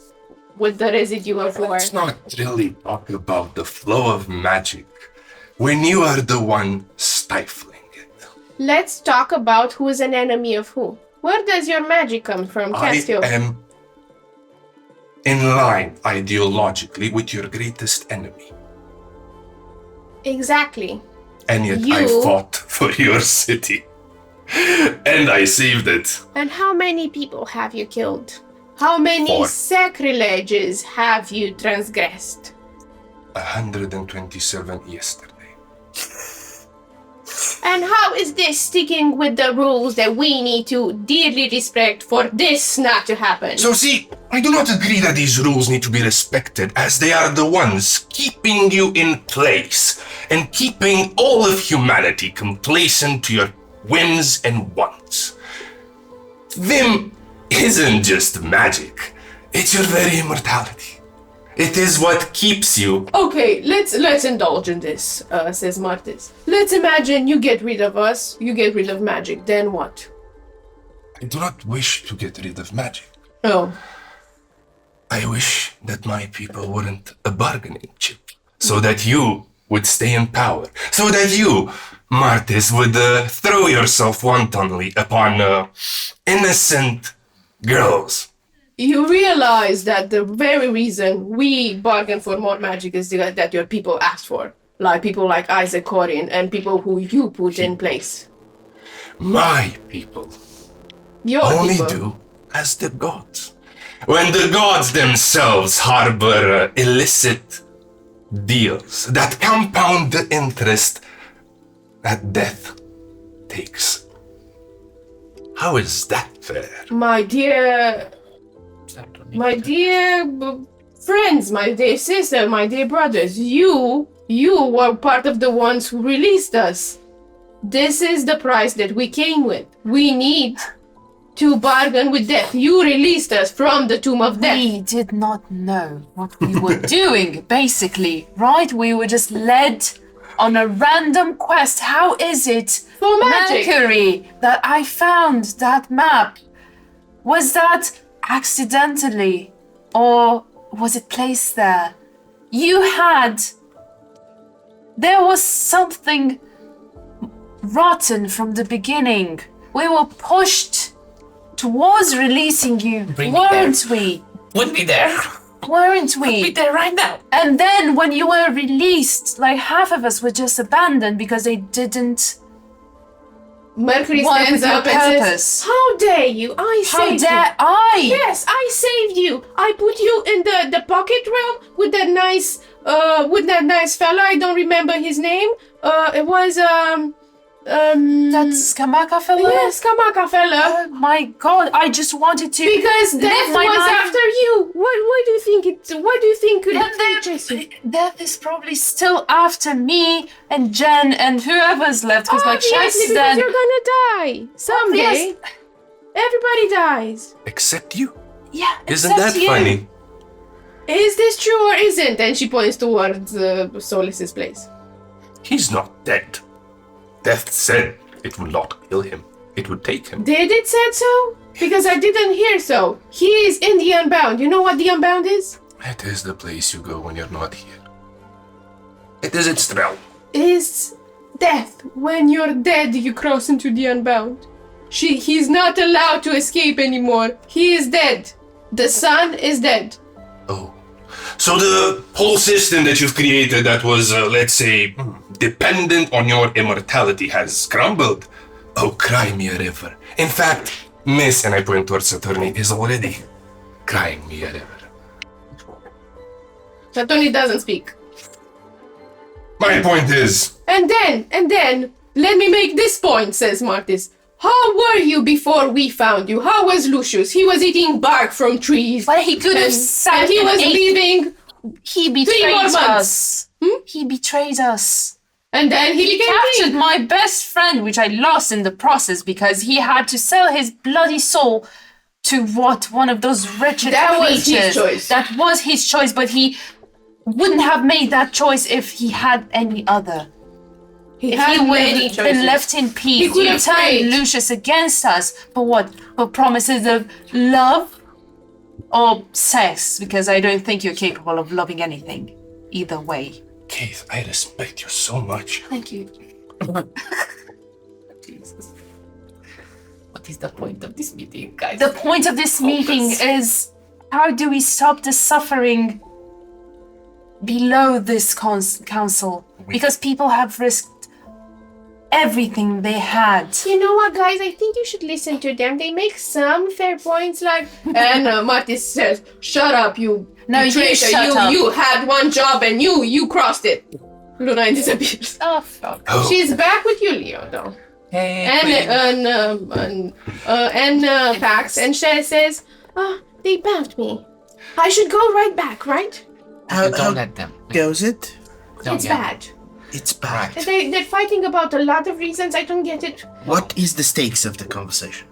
Speaker 1: residue of war.
Speaker 2: Let's not really talk about the flow of magic when you are the one stifling it.
Speaker 1: Let's talk about who is an enemy of who. Where does your magic come from, Cassio?
Speaker 2: I am in line ideologically with your greatest enemy.
Speaker 1: Exactly.
Speaker 2: And yet I fought for your city. And I saved it.
Speaker 1: And how many people have you killed? How many
Speaker 2: 4.
Speaker 1: sacrileges have you transgressed?
Speaker 2: 127 yesterday.
Speaker 1: And how is this sticking with the rules that we need to dearly respect for this not to happen?
Speaker 2: So see, I do not agree that these rules need to be respected, as they are the ones keeping you in place and keeping all of humanity complacent to your whims and wants. VIM isn't just magic, it's your very immortality. It is what keeps you.
Speaker 1: Okay, let's indulge in this, says Martis. Let's imagine you get rid of us, you get rid of magic, then what?
Speaker 2: I do not wish to get rid of magic.
Speaker 1: Oh.
Speaker 2: I wish that my people weren't a bargaining chip, so that you would stay in power, so that you, Martis, would throw yourself wantonly upon innocent girls.
Speaker 1: You realize that the very reason we bargain for more magic is that your people asked for. Like people like Isaac Corin and people who you put in place.
Speaker 2: My people
Speaker 1: Your
Speaker 2: only
Speaker 1: people.
Speaker 2: do as the gods. When the gods themselves harbor illicit deals that compound the interest that death takes. How is that fair?
Speaker 1: My dear friends, my dear sister, my dear brothers, you were part of the ones who released us. This is the price that we came with. We need to bargain with death. You released us from the tomb of death.
Speaker 4: We did not know what we were doing, basically, right? We were just led on a random quest. How is it,
Speaker 1: For magic.
Speaker 4: Mercury, that I found that map? Was that accidentally, or was it placed there? There was something rotten from the beginning. We were pushed towards releasing you, weren't we?
Speaker 3: Wouldn't be there.
Speaker 4: Weren't we?
Speaker 3: Be there right now.
Speaker 4: And then when you were released, like half of us were just abandoned because they didn't.
Speaker 1: Mercury
Speaker 4: What
Speaker 1: stands
Speaker 4: was your
Speaker 1: up and
Speaker 4: purpose?
Speaker 1: says, "How dare you? I
Speaker 4: How
Speaker 1: saved
Speaker 4: dare
Speaker 1: you."
Speaker 4: I?
Speaker 1: Yes, I saved you. I put you in the pocket realm with that nice fella. I don't remember his name. It was
Speaker 4: That's Skamaka fella?
Speaker 1: Yes, Kamaka fella.
Speaker 4: Oh my god, I just wanted to.
Speaker 1: Because
Speaker 4: live
Speaker 1: death
Speaker 4: my
Speaker 1: was
Speaker 4: life.
Speaker 1: after you. Why do you think it? What do you think could
Speaker 4: Death is probably still after me and Jen and whoever's left. Because like
Speaker 1: Obviously,
Speaker 4: Chef's
Speaker 1: because
Speaker 4: dead.
Speaker 1: you're gonna die someday.
Speaker 4: Yes.
Speaker 1: Everybody dies.
Speaker 2: Except you.
Speaker 4: Yeah,
Speaker 2: Isn't
Speaker 4: except
Speaker 2: that
Speaker 4: you.
Speaker 2: funny?
Speaker 1: Is this true or isn't? And she points towards Solis's place.
Speaker 2: He's not dead. Death said it would not kill him. It would take him.
Speaker 1: Did it said so? Because I didn't hear so. He is in the Unbound. You know what the Unbound is?
Speaker 2: It is the place you go when you're not here. It is its realm.
Speaker 1: Is death. When you're dead, you cross into the Unbound. He's not allowed to escape anymore. He is dead. The sun is dead.
Speaker 2: Oh. So the whole system that you've created that was, let's say,
Speaker 5: dependent on your immortality has crumbled. Oh, cry me a river. In fact, Miss, and I point towards Saturni, is already crying me a river.
Speaker 1: Saturni doesn't speak.
Speaker 5: My point is...
Speaker 1: And then, let me make this point, says Martis. How were you before we found you? How was Lucius? He was eating bark from trees.
Speaker 4: But he could have
Speaker 1: and
Speaker 4: sat
Speaker 1: he
Speaker 4: and
Speaker 1: was
Speaker 4: ate.
Speaker 1: leaving.
Speaker 4: He
Speaker 1: 3 more
Speaker 4: betrayed
Speaker 1: months.
Speaker 4: us.
Speaker 1: Hmm?
Speaker 4: He betrayed us.
Speaker 1: And then he became
Speaker 4: Captured
Speaker 1: king.
Speaker 4: my best friend, which I lost in the process because he had to sell his bloody soul to one of those wretched
Speaker 1: That was his
Speaker 4: creatures.
Speaker 1: choice.
Speaker 4: That was his choice, but he wouldn't have made that choice if he had any other.
Speaker 1: He
Speaker 4: If
Speaker 1: had
Speaker 4: he would
Speaker 1: many
Speaker 4: have
Speaker 1: choices.
Speaker 4: been left in
Speaker 1: He
Speaker 4: peace,
Speaker 1: could
Speaker 4: you
Speaker 1: have
Speaker 4: turned
Speaker 1: prayed.
Speaker 4: Lucius against us. For what? For promises of love? Or sex? Because I don't think you're capable of loving anything. Either way.
Speaker 5: Keith, I respect you so much.
Speaker 4: Thank you.
Speaker 3: Jesus. What is the point of this meeting, guys?
Speaker 4: The point of this meeting is how do we stop the suffering below this council? Because people have risked everything they had.
Speaker 1: You know what, guys? I think you should listen to them. They make some fair points, like. And Martis says, "Shut up, you
Speaker 4: No, you
Speaker 1: traitor!
Speaker 4: shut up."
Speaker 1: You had one job and you crossed it." Lunine disappears.
Speaker 4: Oh, fuck.
Speaker 1: She's back with you, Leo, though.
Speaker 3: Hey,
Speaker 1: And Pax, and she says, they bumped me. I should go right back, right?
Speaker 3: don't let them.
Speaker 7: Goes it?
Speaker 3: Don't
Speaker 1: It's
Speaker 3: get-
Speaker 1: bad.
Speaker 7: It's bad.
Speaker 3: Right.
Speaker 1: They're fighting about a lot of reasons. I don't get it.
Speaker 7: What is the stakes of the conversation?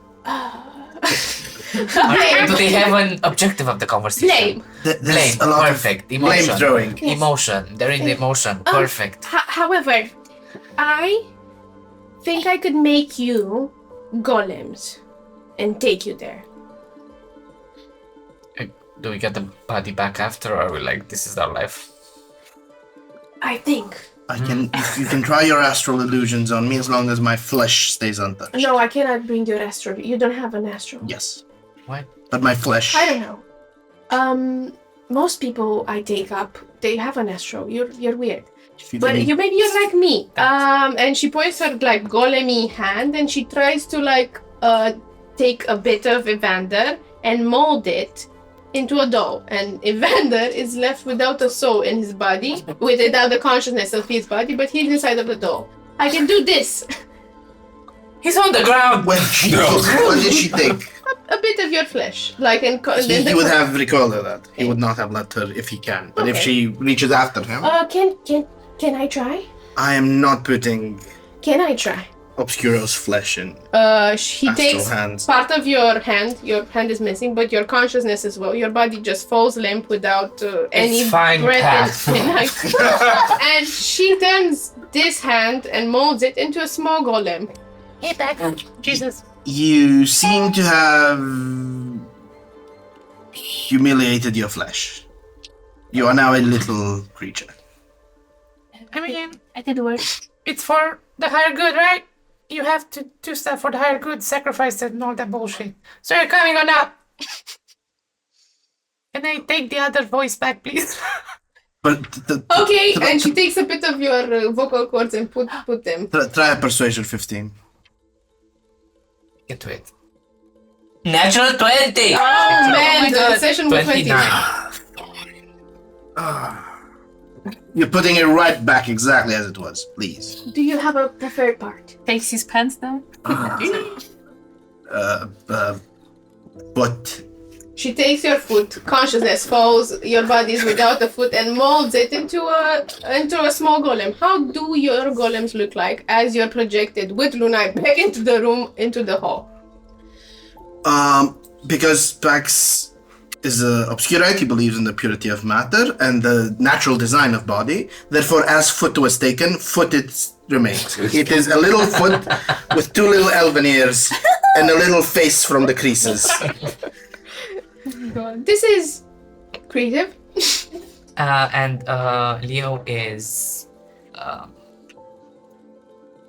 Speaker 3: Do they have an objective of the conversation?
Speaker 1: Blame.
Speaker 7: There's
Speaker 3: Blame.
Speaker 7: a lot
Speaker 3: Perfect.
Speaker 7: of
Speaker 3: Emotion.
Speaker 7: blame throwing.
Speaker 3: Emotion. They're in the emotion. Perfect.
Speaker 1: However, I think I could make you golems and take you there.
Speaker 3: Do we get the body back after, or are we like, this is our life?
Speaker 1: I think.
Speaker 7: I can. You can try your astral illusions on me as long as my flesh stays untouched.
Speaker 1: No, I cannot bring your astral. You don't have an astral.
Speaker 7: Yes,
Speaker 3: What?
Speaker 7: but my flesh.
Speaker 1: I don't know. Most people I take up, they have an astral. You're weird.
Speaker 7: If you
Speaker 1: But
Speaker 7: didn't-
Speaker 1: maybe you're like me. And she points her like golemy hand and she tries to like take a bit of Evander and mold it into a doll. And Evander is left without a soul in his body, without the consciousness of his body, but he's inside of the doll. I can do this.
Speaker 3: He's on the ground!
Speaker 7: When she what did she take?
Speaker 1: A bit of your flesh. Like in
Speaker 7: He would have recalled her that. He would not have let her if he can. But if
Speaker 1: Okay.
Speaker 7: she reaches after him,
Speaker 1: Can I try?
Speaker 7: I am not putting
Speaker 1: Can I try?
Speaker 7: Obscuro's flesh in.
Speaker 1: He
Speaker 7: Astral
Speaker 1: takes
Speaker 7: hands.
Speaker 1: part of your hand is missing, but your consciousness as well. Your body just falls limp without any
Speaker 3: fine,
Speaker 1: breath
Speaker 3: Pat.
Speaker 1: in it. And she turns this hand and molds it into a small golem.
Speaker 8: Hey, back. Jesus.
Speaker 7: You seem to have humiliated your flesh. You are now a little creature.
Speaker 8: I mean, I did work.
Speaker 10: It's for the higher good, right? You have to do stuff for the higher good, sacrifice and all that bullshit. So you're coming or not? Can I take the other voice back, please?
Speaker 7: But
Speaker 1: Okay, and she takes a bit of your vocal cords and put them.
Speaker 7: try a persuasion 15.
Speaker 3: Get to it. Natural 20!
Speaker 1: Oh man,
Speaker 4: God.
Speaker 1: the session was
Speaker 3: 29.
Speaker 1: 29.
Speaker 7: You're putting it right back exactly as it was, please.
Speaker 1: Do you have a preferred part?
Speaker 4: Takes his pants down.
Speaker 7: But
Speaker 1: She takes your foot, consciousness falls, your body is without a foot, and molds it into a small golem. How do your golems look like as you're projected with Lunai back into the room, into the hall?
Speaker 7: because Pax is obscurite, he believes in the purity of matter and the natural design of body. Therefore, as foot was taken, foot it remains. It is a little foot with two little elven ears and a little face from the creases.
Speaker 1: This is creative.
Speaker 3: And Leo is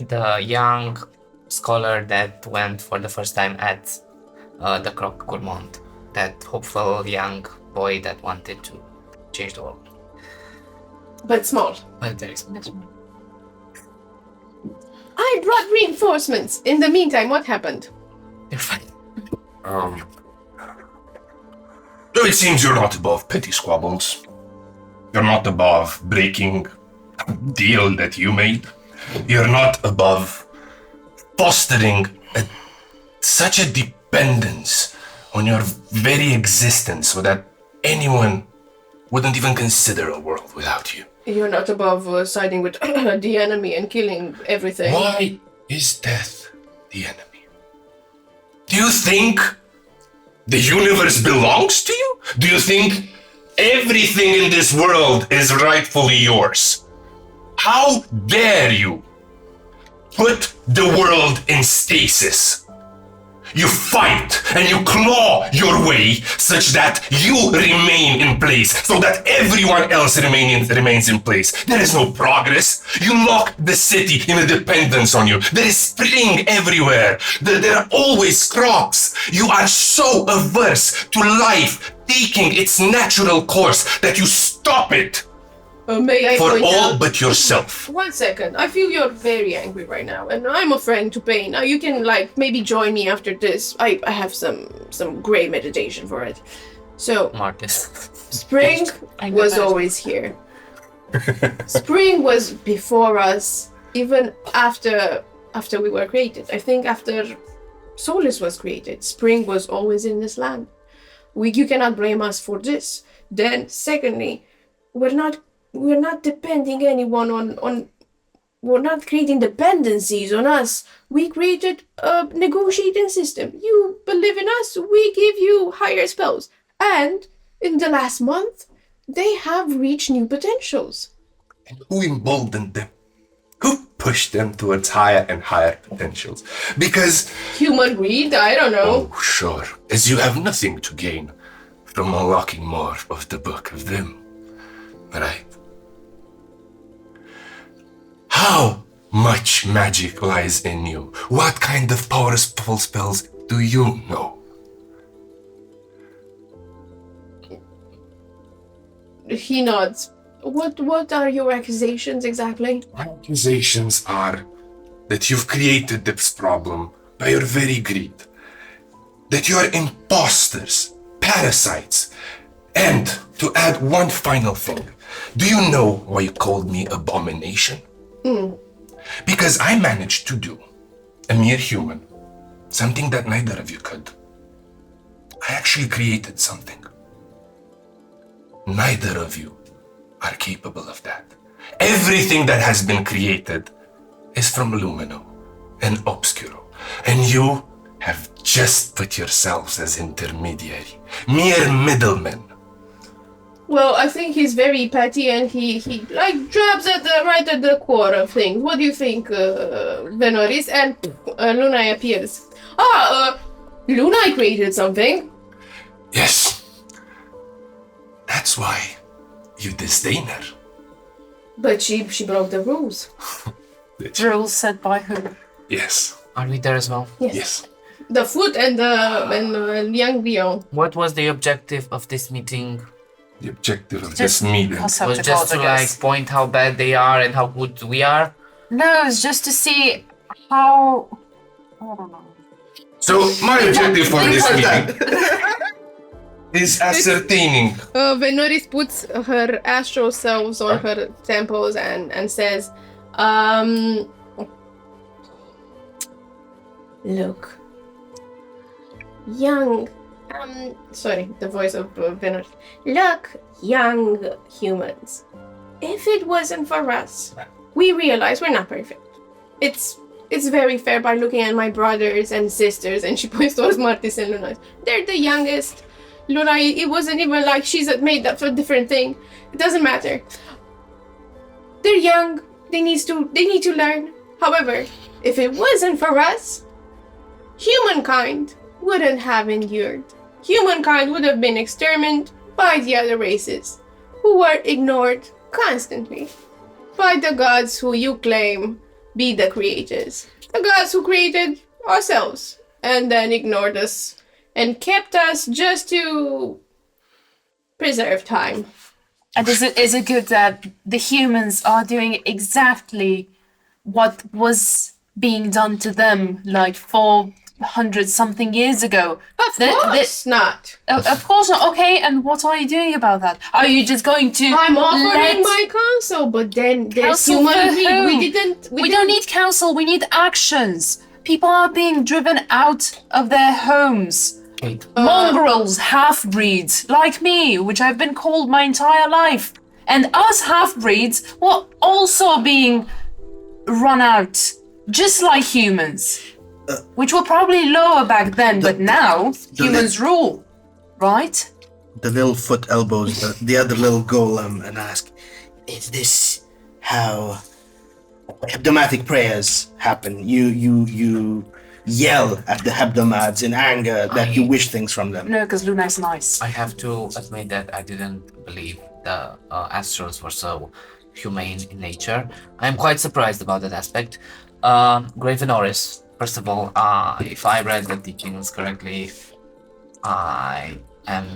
Speaker 3: the young scholar that went for the first time at the Croc Gourmand. That hopeful young boy that wanted to change the world.
Speaker 1: But small.
Speaker 3: But very small.
Speaker 1: I brought reinforcements. In the meantime, what happened?
Speaker 3: You're fine.
Speaker 5: So it seems you're not above petty squabbles. You're not above breaking a deal that you made. You're not above fostering such a dependence on your very existence so that anyone wouldn't even consider a world without you.
Speaker 1: You're not above siding with the enemy and killing everything.
Speaker 5: Why is death the enemy? Do you think the universe belongs to you? Do you think everything in this world is rightfully yours? How dare you put the world in stasis? You fight and you claw your way such that you remain in place, so that everyone else remains in place. There is no progress. You lock the city in a dependence on you. There is spring everywhere. There are always crops. You are so averse to life taking its natural course that you stop it.
Speaker 1: May I
Speaker 5: for
Speaker 1: point
Speaker 5: all
Speaker 1: out?
Speaker 5: but yourself.
Speaker 1: 1 second. I feel you're very angry right now, and I'm a friend to pain. Now you can maybe join me after this. I have some great meditation for it. So
Speaker 3: Marcus.
Speaker 1: spring was always here. Spring was before us, even after we were created. I think after Solus was created, spring was always in this land. You cannot blame us for this. Then, secondly, we're not depending anyone on we're not creating dependencies on us. We created a negotiating system. You believe in us, we give you higher spells. And in the last month, they have reached new potentials.
Speaker 5: And who emboldened them? Who pushed them towards higher and higher potentials? Because
Speaker 1: Human greed, I don't know.
Speaker 5: oh, sure, as you have nothing to gain from unlocking more of the Book of VIM, right? How much magic lies in you? What kind of powerful spells do you know?
Speaker 1: He nods. What are your accusations exactly?
Speaker 5: My accusations are that you've created this problem by your very greed. That you are imposters, parasites. And to add one final thing, do you know why you called me abomination? Because I managed to do, a mere human, something that neither of you could. I actually created something. Neither of you are capable of that. Everything that has been created is from Lumino and Obscuro, and you have just put yourselves as intermediary, mere middlemen.
Speaker 1: Well, I think he's very petty and he drops right at the core of things. What do you think, Venoris? And Luna appears. Luna created something.
Speaker 5: Yes. That's why you disdain her.
Speaker 1: But she broke the rules.
Speaker 4: Rules set by who?
Speaker 5: Yes.
Speaker 3: Are we there as well?
Speaker 5: Yes.
Speaker 1: The foot and the young Leon.
Speaker 3: What was the objective of this meeting?
Speaker 5: The objective of this meeting
Speaker 3: Was just to point how bad they are and how good we are?
Speaker 4: No, it's just to see how... I don't know.
Speaker 5: So my objective for this meeting is ascertaining.
Speaker 1: Venoris puts her astral selves on her temples and says, look, young, sorry, the voice of Venoris. Look, young humans, if it wasn't for us, we realize we're not perfect. It's very fair by looking at my brothers and sisters, and she points towards Martis and Luna. They're the youngest. Luna, it wasn't even like she's made up for a different thing. It doesn't matter. They're young. They need to learn. However, if it wasn't for us, humankind wouldn't have endured. Humankind would have been exterminated by the other races, who were ignored constantly by the gods who you claim be the creators. The gods who created ourselves and then ignored us and kept us just to preserve time.
Speaker 4: And is it good that the humans are doing exactly what was being done to them like 400 something years ago.
Speaker 1: Of course not.
Speaker 4: Of course not. Okay, and what are you doing about that? Are you just going to
Speaker 1: I'm offering
Speaker 4: let
Speaker 1: my counsel, but then there's
Speaker 4: counsel
Speaker 1: human
Speaker 4: for
Speaker 1: greed.
Speaker 4: who?
Speaker 1: We
Speaker 4: don't need counsel, we need actions. People are being driven out of their homes.
Speaker 3: Wait.
Speaker 4: Mongrels, half-breeds, like me, which I've been called my entire life. And us half-breeds were also being run out, just like humans. Which were probably lower back then, but now humans rule, right?
Speaker 7: The little foot elbows the other little golem and ask, "Is this how hebdomatic prayers happen? You yell at the hebdomads in anger that you wish things from them."
Speaker 4: No, because Luna's nice.
Speaker 3: I have to admit that I didn't believe the astrals were so humane in nature. I'm quite surprised about that aspect. Gravenoris, first of all, if I read the teachings correctly, I am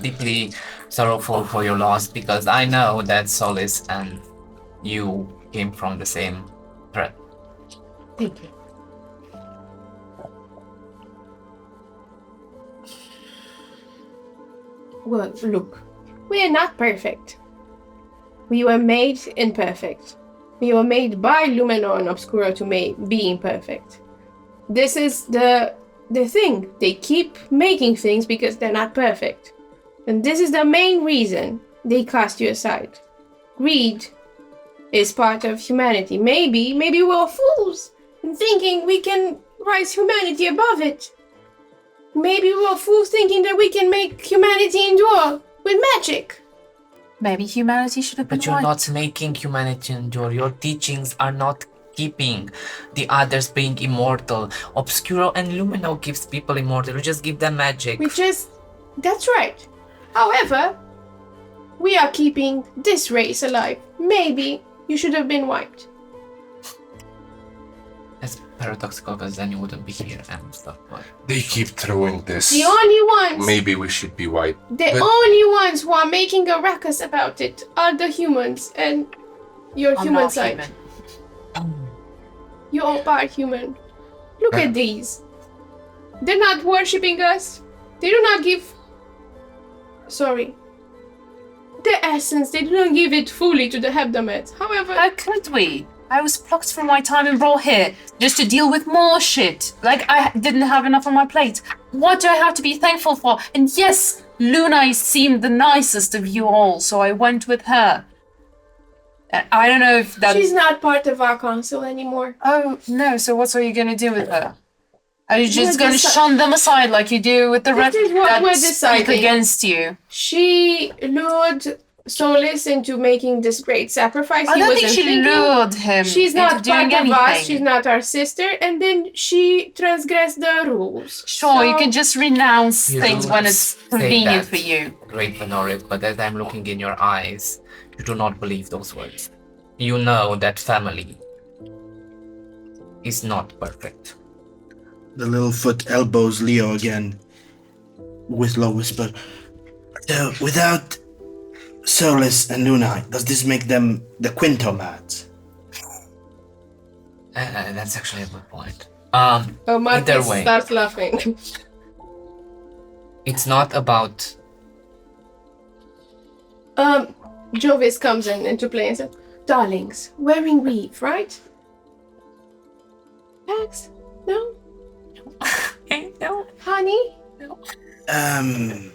Speaker 3: deeply sorrowful for your loss because I know that Solis and you came from the same thread.
Speaker 1: Thank you. Well, look, we are not perfect. We were made imperfect. We were made by Lumina and Obscura to be imperfect. This is the thing. They keep making things because they're not perfect. And this is the main reason they cast you aside. Greed is part of humanity. Maybe we're fools in thinking we can rise humanity above it. Maybe we're fools thinking that we can make humanity endure with magic.
Speaker 4: Maybe humanity should have been
Speaker 3: But you're
Speaker 4: white.
Speaker 3: not making humanity endure. Your teachings are not keeping the others being immortal. Obscuro and Lumino gives people immortal. We just give them magic.
Speaker 1: That's right. However, we are keeping this race alive. Maybe you should have been wiped.
Speaker 3: That's paradoxical because then you wouldn't be here and stuff. But
Speaker 2: They keep throwing this.
Speaker 1: The only ones,
Speaker 2: Maybe we should be white.
Speaker 1: the only ones who are making a ruckus about it are the humans and your
Speaker 4: I'm
Speaker 1: human
Speaker 4: not
Speaker 1: side.
Speaker 4: human.
Speaker 1: You are part human. Look at these. They're not worshipping us. They do not give. Sorry. The essence, they do not give it fully to the Hebdomeds. However,
Speaker 4: How could we? I was plucked from my time and brought here just to deal with more shit. Like I didn't have enough on my plate. What do I have to be thankful for? And yes, Luna seemed the nicest of you all, so I went with her. I don't know if that.
Speaker 1: she's not part of our council anymore.
Speaker 4: Oh no! So what are you gonna do with her? Are you just
Speaker 1: We're
Speaker 4: gonna shun them aside like you do with the rest
Speaker 1: is what
Speaker 4: that
Speaker 1: we're
Speaker 4: speak
Speaker 1: deciding.
Speaker 4: against you?
Speaker 1: She lured Solis into making this great sacrifice.
Speaker 4: I
Speaker 1: He
Speaker 4: don't
Speaker 1: wasn't
Speaker 4: think she
Speaker 1: thinking.
Speaker 4: lured him.
Speaker 1: She's
Speaker 4: into
Speaker 1: not
Speaker 4: doing
Speaker 1: part of
Speaker 4: anything.
Speaker 1: us. She's not our sister. And then she transgressed the rules.
Speaker 4: Sure, you
Speaker 1: So-
Speaker 4: can just renounce
Speaker 3: You
Speaker 4: things
Speaker 3: do
Speaker 4: when it's
Speaker 3: say
Speaker 4: convenient
Speaker 3: that,
Speaker 4: for you.
Speaker 3: Great Venorit, but as I'm looking in your eyes, you do not believe those words. You know that family is not perfect.
Speaker 7: The little foot elbows Leo again with low whisper. So, without Solis and Luna, does this make them the Quintomads?
Speaker 3: That's actually a good point.
Speaker 1: Oh,
Speaker 3: Either
Speaker 1: Marcus
Speaker 3: way,
Speaker 1: starts laughing.
Speaker 3: it's not about.
Speaker 1: Jovis comes into play and says, "Darlings, wearing weave, right? Max? No?
Speaker 3: No.
Speaker 1: Honey?
Speaker 7: I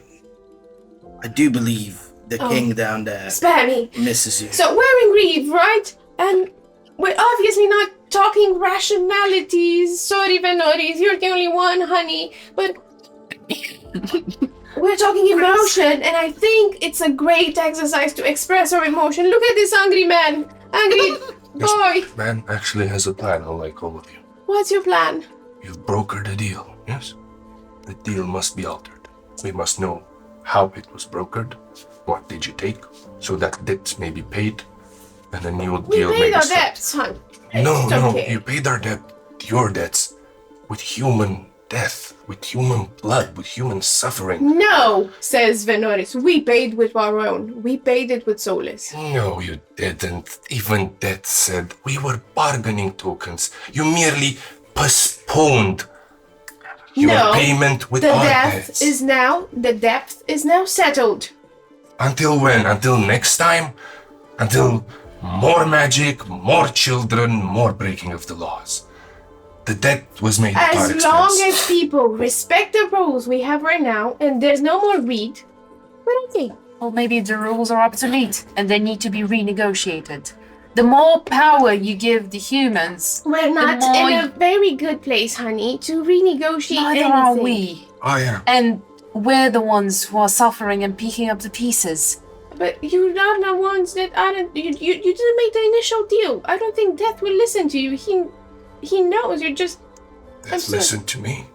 Speaker 7: do believe the king down there
Speaker 1: Spammy.
Speaker 7: misses you.
Speaker 1: So wearing weave, right? And we're obviously not talking rationalities. Sorry, Venoris, you're the only one, honey. But we're talking emotion, and I think it's a great exercise to express our emotion. Look at this angry man. Angry boy.
Speaker 2: Man actually has a plan, unlike all of you.
Speaker 1: What's your plan?
Speaker 2: You've brokered a deal, yes? The deal must be altered. We must know how it was brokered, what did you take, so that debts may be paid, and a new
Speaker 1: We
Speaker 2: deal may
Speaker 1: paid
Speaker 2: be
Speaker 1: our
Speaker 2: struck.
Speaker 1: debts, hon.
Speaker 2: No,
Speaker 1: It's
Speaker 2: no,
Speaker 1: okay.
Speaker 2: you paid our debt, your debts, with human
Speaker 5: death, with human blood, with human suffering.
Speaker 1: No, says Venoris. We paid with our own. We paid it with Solus.
Speaker 5: No, you didn't. Even Death said we were bargaining tokens. You merely postponed your payment with our debts.
Speaker 1: The debt is now settled.
Speaker 5: Until when? Until next time? Until more magic, more children, more breaking of the laws. The debt was made at our expense.
Speaker 1: As long as people respect the rules we have right now and there's no more greed, we're okay.
Speaker 4: Or maybe the rules are obsolete and they need to be renegotiated. The more power you give the humans,
Speaker 1: we're not in a very good place, honey, to renegotiate anything.
Speaker 4: Neither are we.
Speaker 5: I am.
Speaker 4: And we're the ones who are suffering and picking up the pieces.
Speaker 1: But you're not the ones that you didn't make the initial deal. I don't think Death will listen to you. He knows you're just...
Speaker 5: Death listened to me.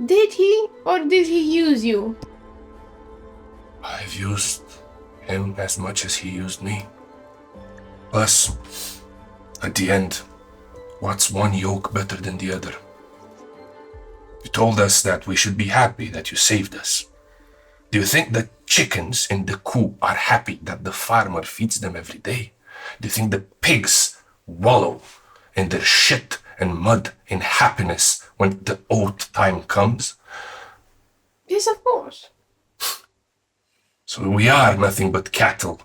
Speaker 1: Did he? Or did he use you?
Speaker 5: I've used him as much as he used me. Plus, at the end, what's one yoke better than the other? You told us that we should be happy that you saved us. Do you think the chickens in the coop are happy that the farmer feeds them every day? Do you think the pigs wallow in their shit and mud in happiness when the oath time comes?
Speaker 1: Yes, of course.
Speaker 5: So we are nothing but cattle.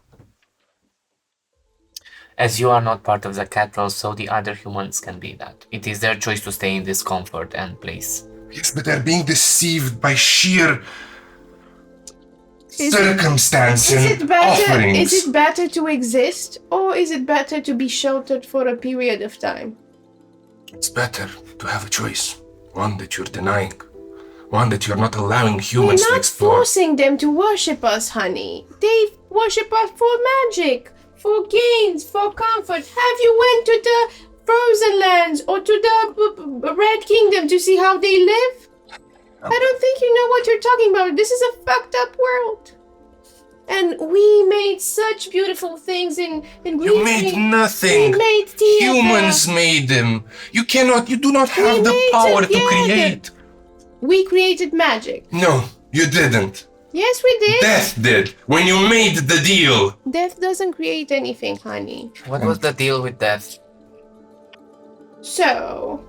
Speaker 3: As you are not part of the cattle, so the other humans can be that. It is their choice to stay in this comfort and place.
Speaker 5: Yes, but they're being deceived by sheer circumstance and offerings.
Speaker 1: Is it better to exist, or is it better to be sheltered for a period of time?
Speaker 5: It's better to have a choice. One that you're denying. One that you're not allowing humans to explore.
Speaker 1: We're not forcing them to worship us, honey. They worship us for magic, for gains, for comfort. Have you went to the Frozen Lands or to the Red Kingdom to see how they live? I don't think you know what you're talking about. This is a fucked up world. And we made such beautiful things in
Speaker 5: You made nothing.
Speaker 1: We made theater.
Speaker 5: Humans made them. You do not have the power to create.
Speaker 1: We created magic.
Speaker 5: No, you didn't.
Speaker 1: Yes, we did.
Speaker 5: Death did. When you made the deal.
Speaker 1: Death doesn't create anything, honey.
Speaker 3: What was the deal with Death?
Speaker 1: So...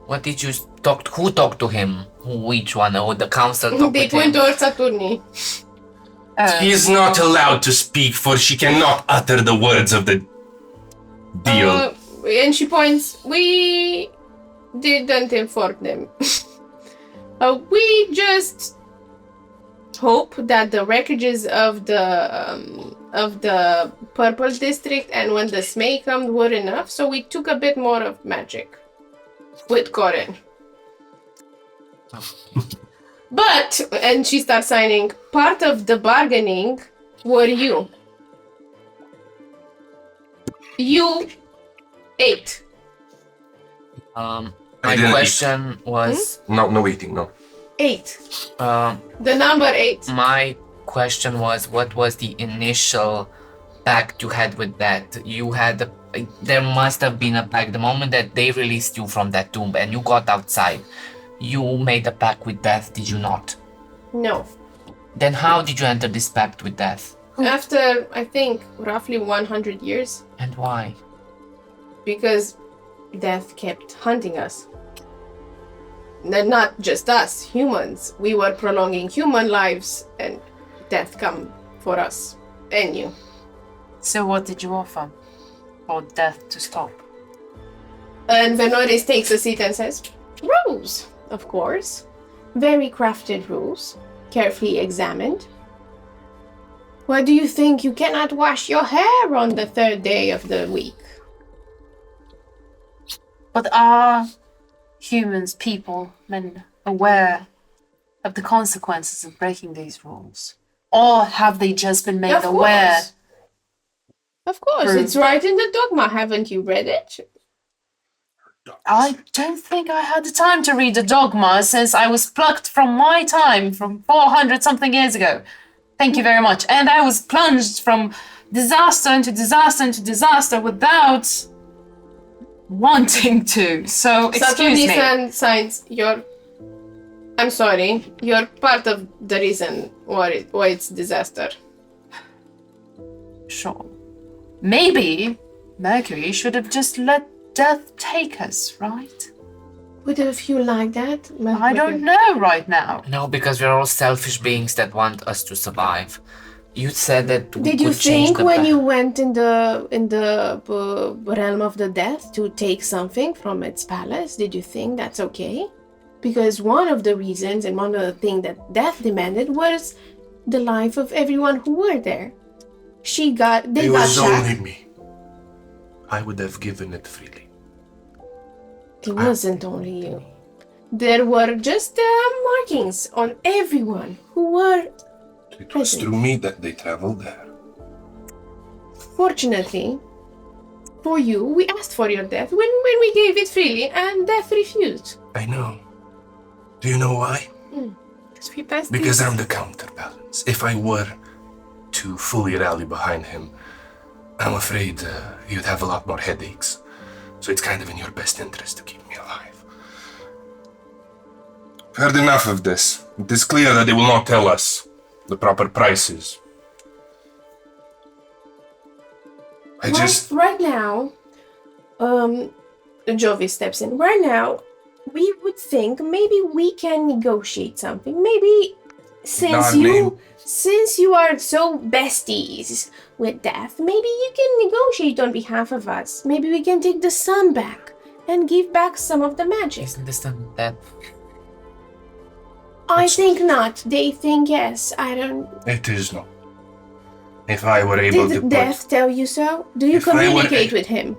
Speaker 3: What did you talk? Who talked to him? Which one? Oh, the council talked
Speaker 1: They
Speaker 3: with him.
Speaker 1: went to Saturni.
Speaker 5: She is not allowed to speak, for she cannot utter the words of the deal.
Speaker 1: And she points, we didn't inform them. We just hope that the wreckages of the Purple District and when the Smay comes were enough, so we took a bit more of magic with Corin. But, and she starts signing, part of the bargaining were you. You ate.
Speaker 3: My question was...
Speaker 5: No eating, no.
Speaker 1: 8.
Speaker 3: The
Speaker 1: number 8.
Speaker 3: My question was, what was the initial pact you had with that? You had there must have been a pact. The moment that they released you from that tomb and you got outside, you made a pact with Death, did you not?
Speaker 1: No.
Speaker 3: Then how did you enter this pact with Death?
Speaker 1: After, I think, roughly 100 years.
Speaker 3: And why?
Speaker 1: Because Death kept hunting us. Not just us, humans. We were prolonging human lives and Death come for us and you.
Speaker 4: So what did you offer for Death to stop?
Speaker 1: And Venoris takes a seat and says, rules, of course. Very crafted rules, carefully examined. Why do you think you cannot wash your hair on the 3rd day of the week?
Speaker 4: But are humans, people, men aware of the consequences of breaking these rules? Or have they just been made aware?
Speaker 1: Of course, it's right in the dogma. Haven't you read it?
Speaker 4: I don't think I had the time to read the dogma since I was plucked from my time from 400 something years ago. Thank you very much. And I was plunged from disaster into disaster into disaster without wanting to. So excuse me.
Speaker 1: Saturday signs, I'm sorry, you're part of the reason why it's disaster.
Speaker 4: Sure. Maybe Mercury should have just let death take us, right?
Speaker 1: Would have you like that?
Speaker 4: I don't know right now.
Speaker 3: No, because we're all selfish beings that want us to survive. You said that we
Speaker 1: Did you
Speaker 3: could change
Speaker 1: think
Speaker 3: the
Speaker 1: when you went in the realm of the death to take something from its palace, did you think that's okay? Because one of the reasons and one of the things that death demanded was the life of everyone who were there. It got
Speaker 5: was
Speaker 1: shot.
Speaker 5: only me. I would have given it freely.
Speaker 1: It wasn't only you. There were just markings on everyone who were
Speaker 5: It was through me that they traveled there.
Speaker 1: Fortunately, for you, we asked for your death when we gave it freely, and death refused.
Speaker 5: I know. Do you know why? Because I'm the counterbalance. If I were to fully rally behind him, I'm afraid you'd have a lot more headaches. So it's kind of in your best interest to keep me alive. I've heard enough of this. It is clear that they will not tell us the proper prices.
Speaker 1: Right now, Jovi steps in. Right now, we would think maybe we can negotiate something. Maybe since you are so besties with death, maybe you can negotiate on behalf of us. Maybe we can take the sun back and give back some of the magic.
Speaker 3: Isn't this the death?
Speaker 1: I think not. They think yes. I don't.
Speaker 5: It is not. If I were able to
Speaker 1: Did Death tell you so? Do you communicate with him?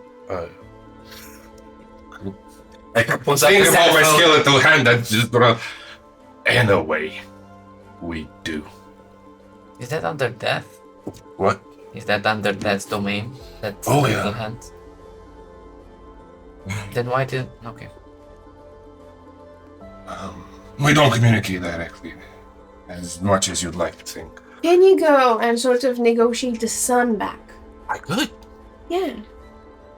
Speaker 5: I can think about my skeletal hand that just... In a way, we do.
Speaker 3: Is that under death?
Speaker 5: What?
Speaker 3: Is that under death's domain? That's
Speaker 5: Oh,
Speaker 3: skeletal
Speaker 5: yeah.
Speaker 3: hand? Then why did... Okay.
Speaker 5: We don't communicate directly, as much as you'd like to think.
Speaker 1: Can you go and sort of negotiate the sun back?
Speaker 5: I could.
Speaker 1: Yeah.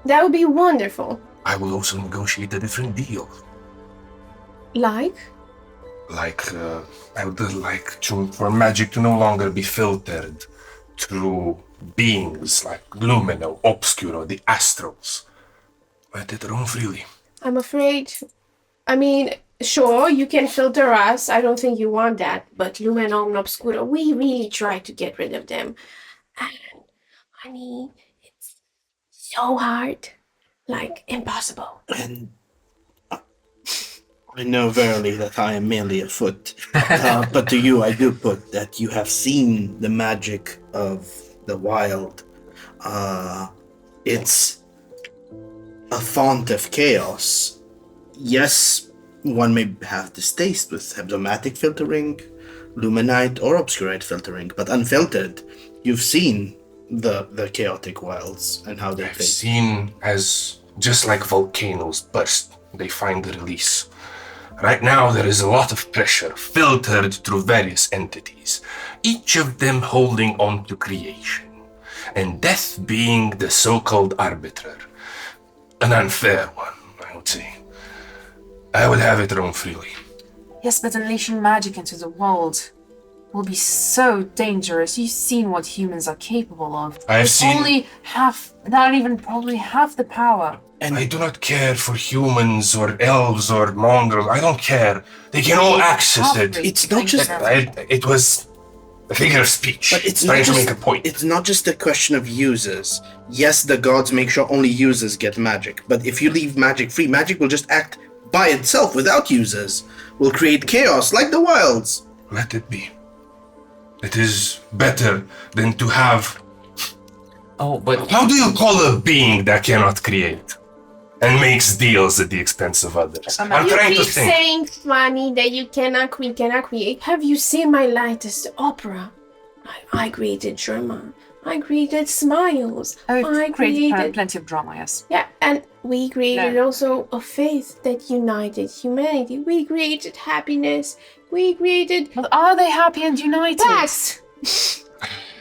Speaker 1: That would be wonderful.
Speaker 5: I will also negotiate a different deal.
Speaker 1: Like?
Speaker 5: I would like for magic to no longer be filtered through beings like Lumino, Obscuro, the Astrals. Let it roam freely.
Speaker 1: I'm afraid... I mean, sure, you can filter us. I don't think you want that. But Lumino and Obscuro, we really try to get rid of them. And, honey, it's so hard. Like, impossible.
Speaker 7: And I know verily that I am merely a foot. But to you I do put that you have seen the magic of the wild. It's a font of chaos. Yes, one may have distaste with hebdomatic filtering, luminite or obscurite filtering, but unfiltered, you've seen the chaotic wilds and how they
Speaker 5: I've
Speaker 7: fade.
Speaker 5: seen as just like volcanoes burst, they find the release. Right now there is a lot of pressure filtered through various entities, each of them holding on to creation, and death being the so-called arbiter. An unfair one, I would say. I would have it roam freely.
Speaker 4: Yes, but unleashing magic into the world will be so dangerous. You've seen what humans are capable of.
Speaker 5: I've seen...
Speaker 4: Only not even probably half the power.
Speaker 5: And I do not care for humans or elves or mongrels. I don't care. They can all access it.
Speaker 7: It's not just...
Speaker 5: It was a figure of speech.
Speaker 7: But it's
Speaker 5: trying
Speaker 7: not
Speaker 5: to
Speaker 7: just,
Speaker 5: make a point.
Speaker 7: It's not just a question of users. Yes, the gods make sure only users get magic. But if you leave magic free, magic will just act by itself without users. Will create chaos like the wilds.
Speaker 5: Let it be. It is better than to have...
Speaker 3: Oh, but...
Speaker 5: How do you call a being that cannot create? And makes deals at the expense of others? I'm trying to
Speaker 1: keep
Speaker 5: think.
Speaker 1: saying, Fanny, that you cannot create. Have you seen my latest opera? I created drama. I created smiles. I created
Speaker 4: plenty of drama, yes.
Speaker 1: Yeah, and we created also a faith that united humanity. We created happiness. We created...
Speaker 4: But are they happy and united?
Speaker 1: Pax!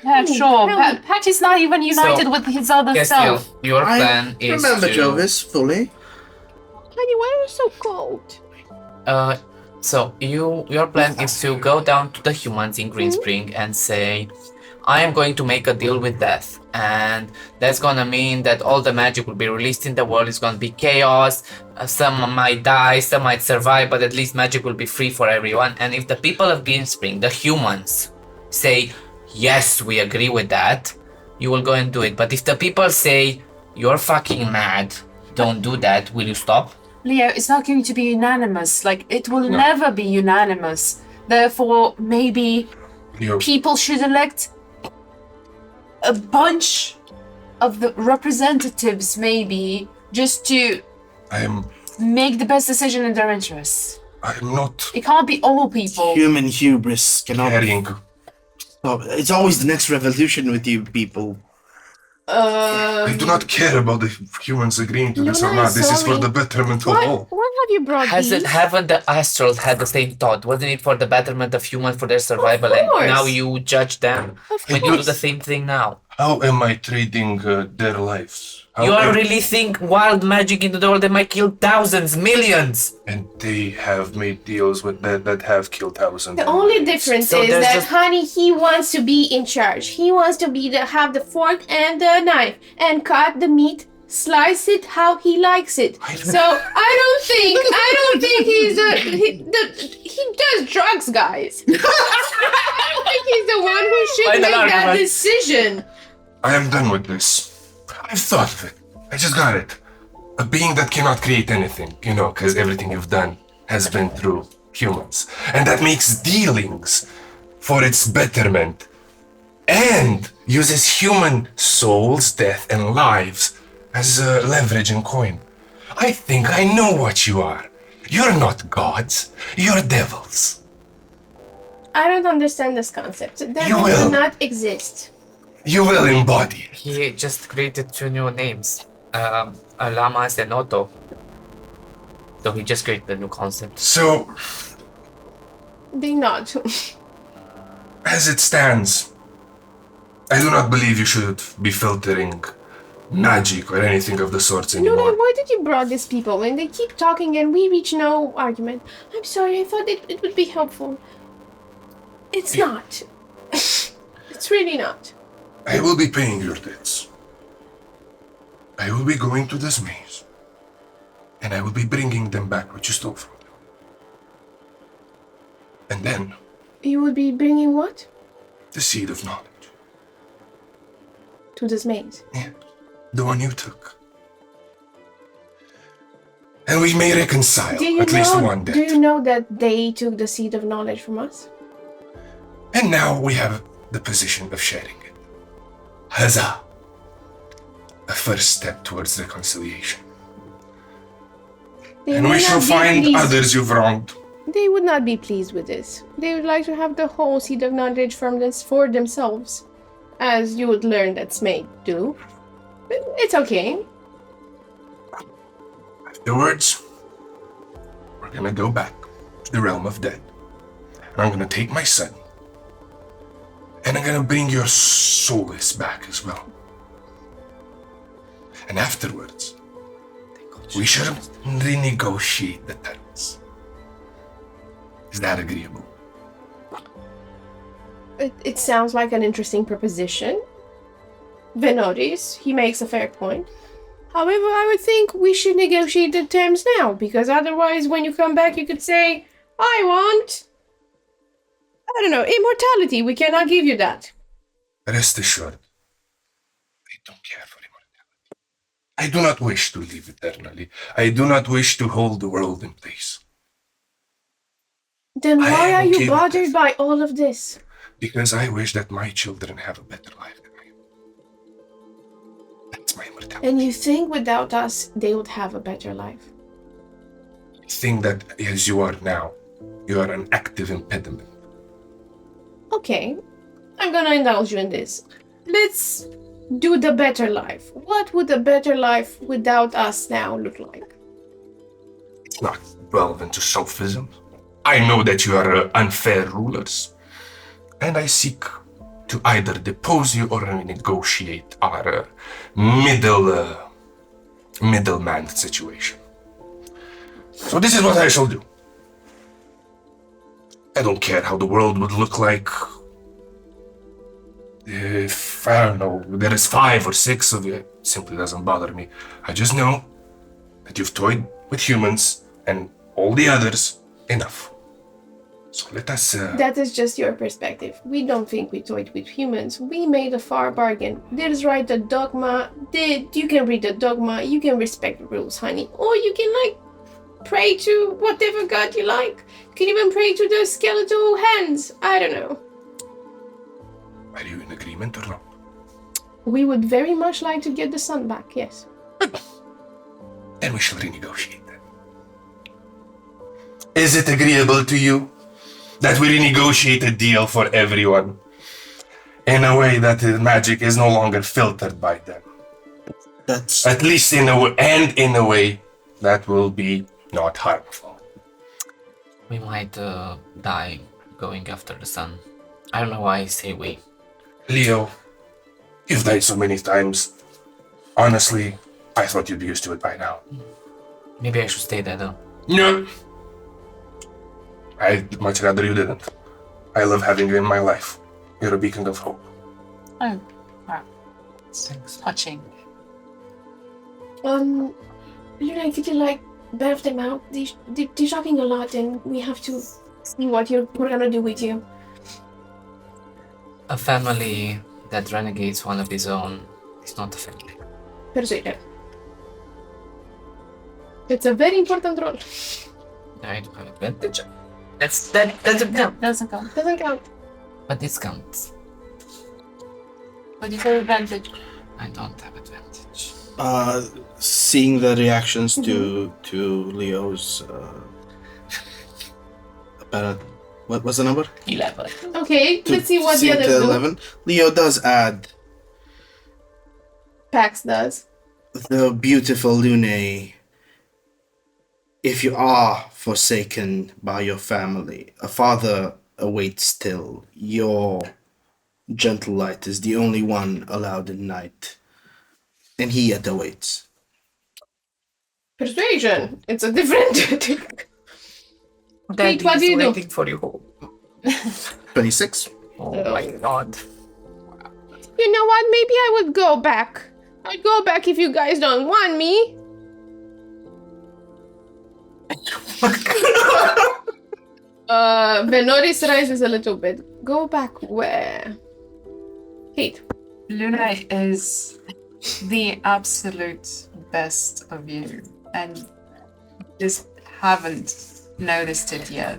Speaker 4: Yeah, sure. Pax is not even united with his other self.
Speaker 3: Your plan is
Speaker 7: remember
Speaker 3: to...
Speaker 7: Jovis fully.
Speaker 1: Honey, why are you so cold?
Speaker 3: So your plan is to go down to the humans in Green Spring and say, I am going to make a deal with death, and that's gonna mean that all the magic will be released in the world. It's gonna be chaos. Some might die, some might survive, but at least magic will be free for everyone. And if the people of Green Spring, the humans, say, yes, we agree with that, you will go and do it. But if the people say, you're fucking mad, don't do that, will you stop?
Speaker 4: Leo, it's not going to be unanimous. Like, it will never be unanimous. Therefore, maybe
Speaker 5: Leo,
Speaker 4: people should elect a bunch of the representatives, maybe, just to make the best decision in their interests.
Speaker 5: I'm not
Speaker 4: It can't be all people.
Speaker 7: Human hubris cannot.
Speaker 5: carrying.
Speaker 7: Stop. It's always the next revolution with you people.
Speaker 5: I do not care about the humans agreeing to this or
Speaker 1: Luna,
Speaker 5: not. This is for
Speaker 1: sorry.
Speaker 5: the betterment of
Speaker 1: What?
Speaker 5: all.
Speaker 1: What have you brought these?
Speaker 3: Haven't the astrals had the same thought? Wasn't it for the betterment of humans, for their survival? And
Speaker 1: course.
Speaker 3: now you judge them
Speaker 1: Of
Speaker 3: when you do
Speaker 1: course.
Speaker 3: the same thing now.
Speaker 5: How am I trading their lives? How
Speaker 3: You are
Speaker 5: am-
Speaker 3: really think wild magic into the world that might kill thousands, millions.
Speaker 5: And they have made deals with that have killed thousands.
Speaker 1: The only difference
Speaker 3: So
Speaker 1: is
Speaker 3: there's
Speaker 1: that
Speaker 3: just-
Speaker 1: Honey, he wants to be in charge. He wants to have the fork and the knife and cut the meat, slice it how he likes it. So I don't think he does drugs, guys. I don't think he's the one who should
Speaker 3: Final
Speaker 1: make that
Speaker 3: argument.
Speaker 1: decision.
Speaker 5: I am done with this. I've thought of it. I just got it. A being that cannot create anything, because everything you've done has been through humans. And that makes dealings for its betterment and uses human souls, death, and lives as leverage and coin. I think I know what you are. You're not gods, you're devils.
Speaker 1: I don't understand this concept. That
Speaker 5: You
Speaker 1: does
Speaker 5: will.
Speaker 1: not exist.
Speaker 5: You will embody it.
Speaker 3: He just created 2 new names, Lamas and Otto. So he just created a new concept.
Speaker 5: So,
Speaker 1: They not.
Speaker 5: as it stands, I do not believe you should be filtering magic or anything of the sorts
Speaker 1: Luna,
Speaker 5: anymore.
Speaker 1: why did you brought these people when they keep talking and we reach no argument? I'm sorry, I thought it would be helpful. It's not. It's really not.
Speaker 5: I will be paying your debts. I will be going to this maze, and I will be bringing them back what you stole from them. And then,
Speaker 1: You would be bringing what?
Speaker 5: the seed of knowledge.
Speaker 1: To this maze.
Speaker 5: Yeah, the one you took. And we may reconcile at least one
Speaker 1: do
Speaker 5: debt.
Speaker 1: you know that they took the seed of knowledge from us?
Speaker 5: And now we have the position of sharing it. Huzzah! A first step towards reconciliation.
Speaker 1: They
Speaker 5: And
Speaker 1: would
Speaker 5: we shall
Speaker 1: not be
Speaker 5: find
Speaker 1: pleased.
Speaker 5: others you've wronged.
Speaker 1: They would not be pleased with this. They would like to have the whole seed of knowledge from this for themselves, as you would learn that Smate do. It's okay.
Speaker 5: Afterwards, we're gonna go back to the realm of dead. And I'm gonna take my son. And I'm gonna bring your soulless back as well. And afterwards, we shall renegotiate the terms. Is that agreeable?
Speaker 1: It sounds like an interesting proposition. Venoris, he makes a fair point. However, I would think we should negotiate the terms now, because otherwise when you come back you could say, I want, I don't know, immortality. We cannot give you that.
Speaker 5: Rest assured, I don't care for immortality. I do not wish to live eternally. I do not wish to hold the world in place.
Speaker 1: Then
Speaker 5: I
Speaker 1: why
Speaker 5: am
Speaker 1: are you
Speaker 5: okay with
Speaker 1: bothered
Speaker 5: this.
Speaker 1: by all of this?
Speaker 5: Because I wish that my children have a better life than I have. That's my immortality.
Speaker 1: And you think without us they would have a better life?
Speaker 5: I think that as you are now, you are an active impediment.
Speaker 1: Okay, I'm gonna indulge you in this. Let's do the better life. What would a better life without us now look like?
Speaker 5: It's not relevant to sophisms. I know that you are unfair rulers, and I seek to either depose you or negotiate our middleman situation. So this is what I shall do. I don't care how the world would look like if, I don't know, there is 5 or 6 of you. It simply doesn't bother me. I just know that you've toyed with humans and all the others enough. So let us...
Speaker 1: That is just your perspective. We don't think we toyed with humans. We made a fair bargain. There's right the dogma. You can read the dogma. You can respect the rules, honey. Or you can, like, pray to whatever god you like. You can even pray to the skeletal hands. I don't know.
Speaker 5: Are you in agreement or not?
Speaker 1: We would very much like to get the sun back, yes.
Speaker 5: Then we shall renegotiate that. Is it agreeable to you that we renegotiate a deal for everyone in a way that the magic is no longer filtered by them?
Speaker 7: That's
Speaker 5: At least in a way that will be not harmful.
Speaker 3: We might die going after the sun. I don't know why I say we.
Speaker 5: Leo, you've died so many times. Honestly, I thought you'd be used to it by now.
Speaker 3: Maybe I should stay there though.
Speaker 5: No. I'd much rather you didn't. I love having you in my life. You're a beacon of hope.
Speaker 4: Oh, wow.
Speaker 3: Thanks.
Speaker 4: Touching.
Speaker 1: Luna, could you, like, bev them out? They're talking a lot and we have to see what we're gonna do with you.
Speaker 3: A family that renegades one of his own is not a family.
Speaker 1: Persuaded. It's a very important role.
Speaker 3: I do have advantage. That doesn't count.
Speaker 4: Doesn't count.
Speaker 1: Doesn't count.
Speaker 3: But this counts.
Speaker 4: What do you have advantage?
Speaker 3: I don't have advantage.
Speaker 7: seeing the reactions to Leo's about what was the number?
Speaker 3: 11.
Speaker 1: Okay, let's see what the
Speaker 7: Seeing
Speaker 1: others
Speaker 7: to
Speaker 1: do.
Speaker 7: 11. Leo does add
Speaker 1: Pax does.
Speaker 7: the beautiful Lune. If you are forsaken by your family, a father awaits still. Your gentle light is the only one allowed in night, and he yet awaits.
Speaker 1: Persuasion. It's a different.
Speaker 3: Daddy
Speaker 1: what do you do?
Speaker 3: waiting for you home.
Speaker 7: 26.
Speaker 3: Oh my god.
Speaker 1: You know what? Maybe I would go back. I'd go back if you guys don't want me. Venoris rises a little bit. Go back where? Kate.
Speaker 4: Luna is the absolute best of you, and just haven't noticed it yet.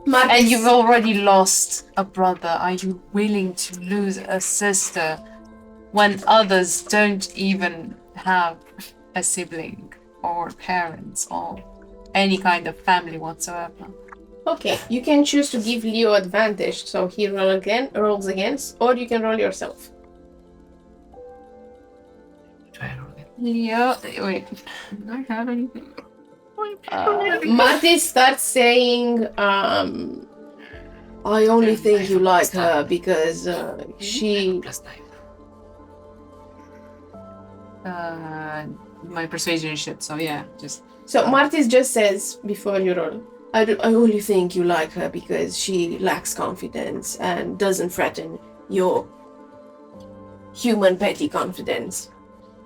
Speaker 4: And you've already lost a brother. Are you willing to lose a sister when others don't even have a sibling or parents or any kind of family whatsoever?
Speaker 1: Okay, you can choose to give Leo advantage, so he rolls against, or you can roll yourself.
Speaker 4: Leo, wait, do I have anything?
Speaker 1: Marty starts saying, I only think you like her because she...
Speaker 4: My persuasion shit, so yeah, just...
Speaker 1: So Martis just says, before you roll, I only think you like her because she lacks confidence and doesn't threaten your human petty confidence.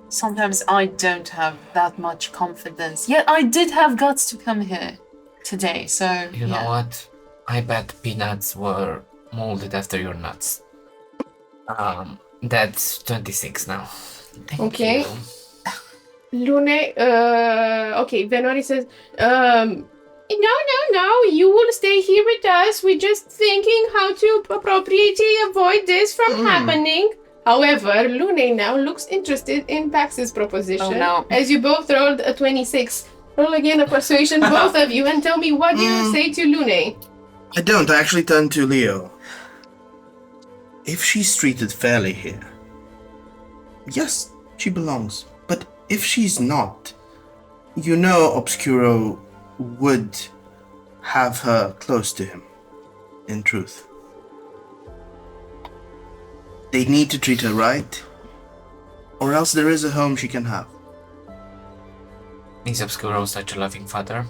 Speaker 4: Sometimes I don't have that much confidence. Yet I did have guts to come here today, so...
Speaker 3: You know what? I bet peanuts were molded after your nuts. That's 26 now. Thank
Speaker 1: Okay.
Speaker 3: you.
Speaker 1: Lune, okay, Venori says, no, you will stay here with us. We're just thinking how to appropriately avoid this from happening. However, Lune now looks interested in Pax's proposition.
Speaker 4: Oh, no.
Speaker 1: As you both rolled a 26. Roll again a persuasion, both of you, and tell me what you say to Lune.
Speaker 7: I don't. I actually turn to Leo. If she's treated fairly here, yes, she belongs. But if she's not, you know Obscuro would have her close to him, in truth. They need to treat her right, or else there is a home she can have.
Speaker 3: Is Obscuro such a loving father?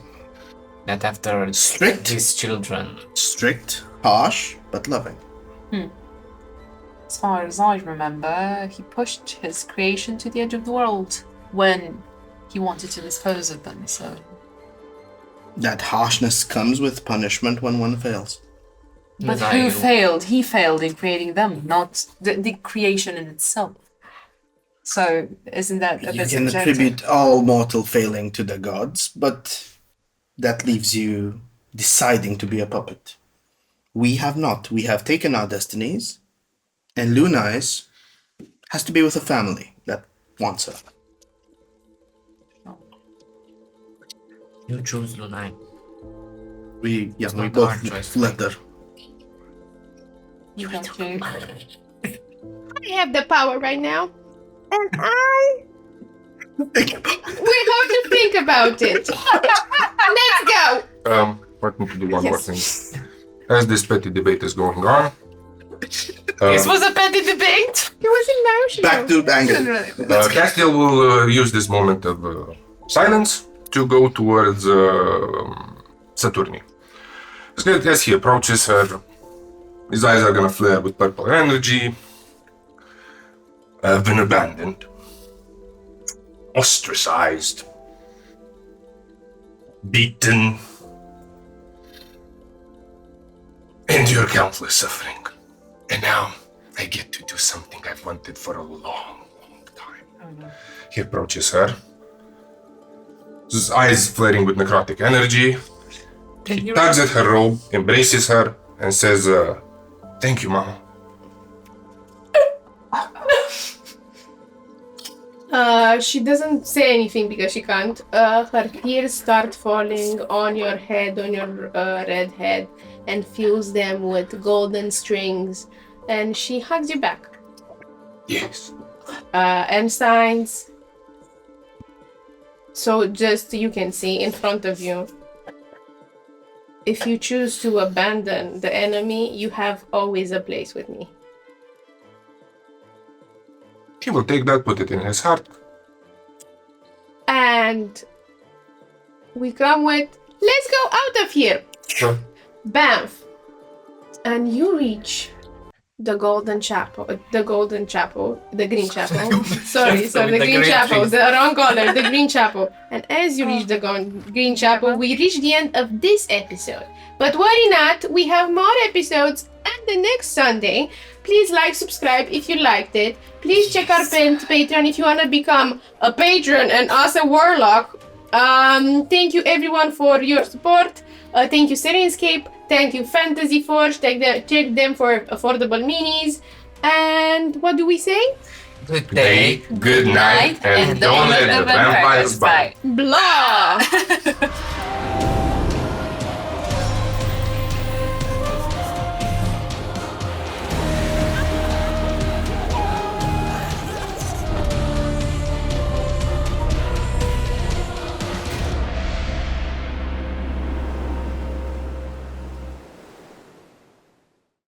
Speaker 3: Not after
Speaker 7: Strict?
Speaker 3: his children.
Speaker 7: Strict, harsh, but loving.
Speaker 4: As far as I remember, he pushed his creation to the edge of the world when he wanted to dispose of them, so...
Speaker 7: That harshness comes with punishment when one fails.
Speaker 4: But who failed? He failed in creating them, not the creation in itself. So, isn't that a
Speaker 7: You
Speaker 4: bit
Speaker 7: can
Speaker 4: subjective?
Speaker 7: attribute all mortal failing to the gods, but that leaves you deciding to be a puppet. We have not. We have taken our destinies, and Lunai's has to be with a family that wants her.
Speaker 3: You choose Lunai.
Speaker 7: We
Speaker 3: not
Speaker 7: both
Speaker 3: our choice.
Speaker 7: let her.
Speaker 4: You don't choose.
Speaker 1: I have the power right now. And I... We have to think about it. Let's go!
Speaker 2: Let me do one more thing. As this petty debate is going on,
Speaker 10: This was a petty debate.
Speaker 1: It was emotional.
Speaker 7: Back to anger.
Speaker 2: Castiel will use this moment of silence to go towards Saturni. As he approaches her, his eyes are gonna flare with purple energy. I've been abandoned, ostracized, beaten, endured countless suffering. And now I get to do something I've wanted for a long, long time.
Speaker 4: Oh, no.
Speaker 2: He approaches her, his eyes flaring with necrotic energy. He tugs at her robe, embraces her, and says, thank you, Mama.
Speaker 1: She doesn't say anything because she can't. Her tears start falling on your head, on your red head, and fills them with golden strings. And she hugs you back.
Speaker 2: Yes.
Speaker 1: And signs. So just you can see in front of you. If you choose to abandon the enemy, you have always a place with me.
Speaker 2: He will take that, put it in his heart.
Speaker 1: And we come with, let's go out of here.
Speaker 2: Sure.
Speaker 1: Bamf. And you reach the green chapel. The green chapel. the green chapel, the wrong color, the green chapel. And as you reach the green chapel, we reach the end of this episode. But worry not, we have more episodes and the next Sunday. Please like, subscribe if you liked it. Please check our Patreon if you want to become a patron and us a warlock. Thank you everyone for your support. Thank you Serenscape. Thank you FantasyForge. Check them for affordable minis. And what do we say?
Speaker 3: Good day.
Speaker 2: Good night, and don't let the vampires bite.
Speaker 1: Blah!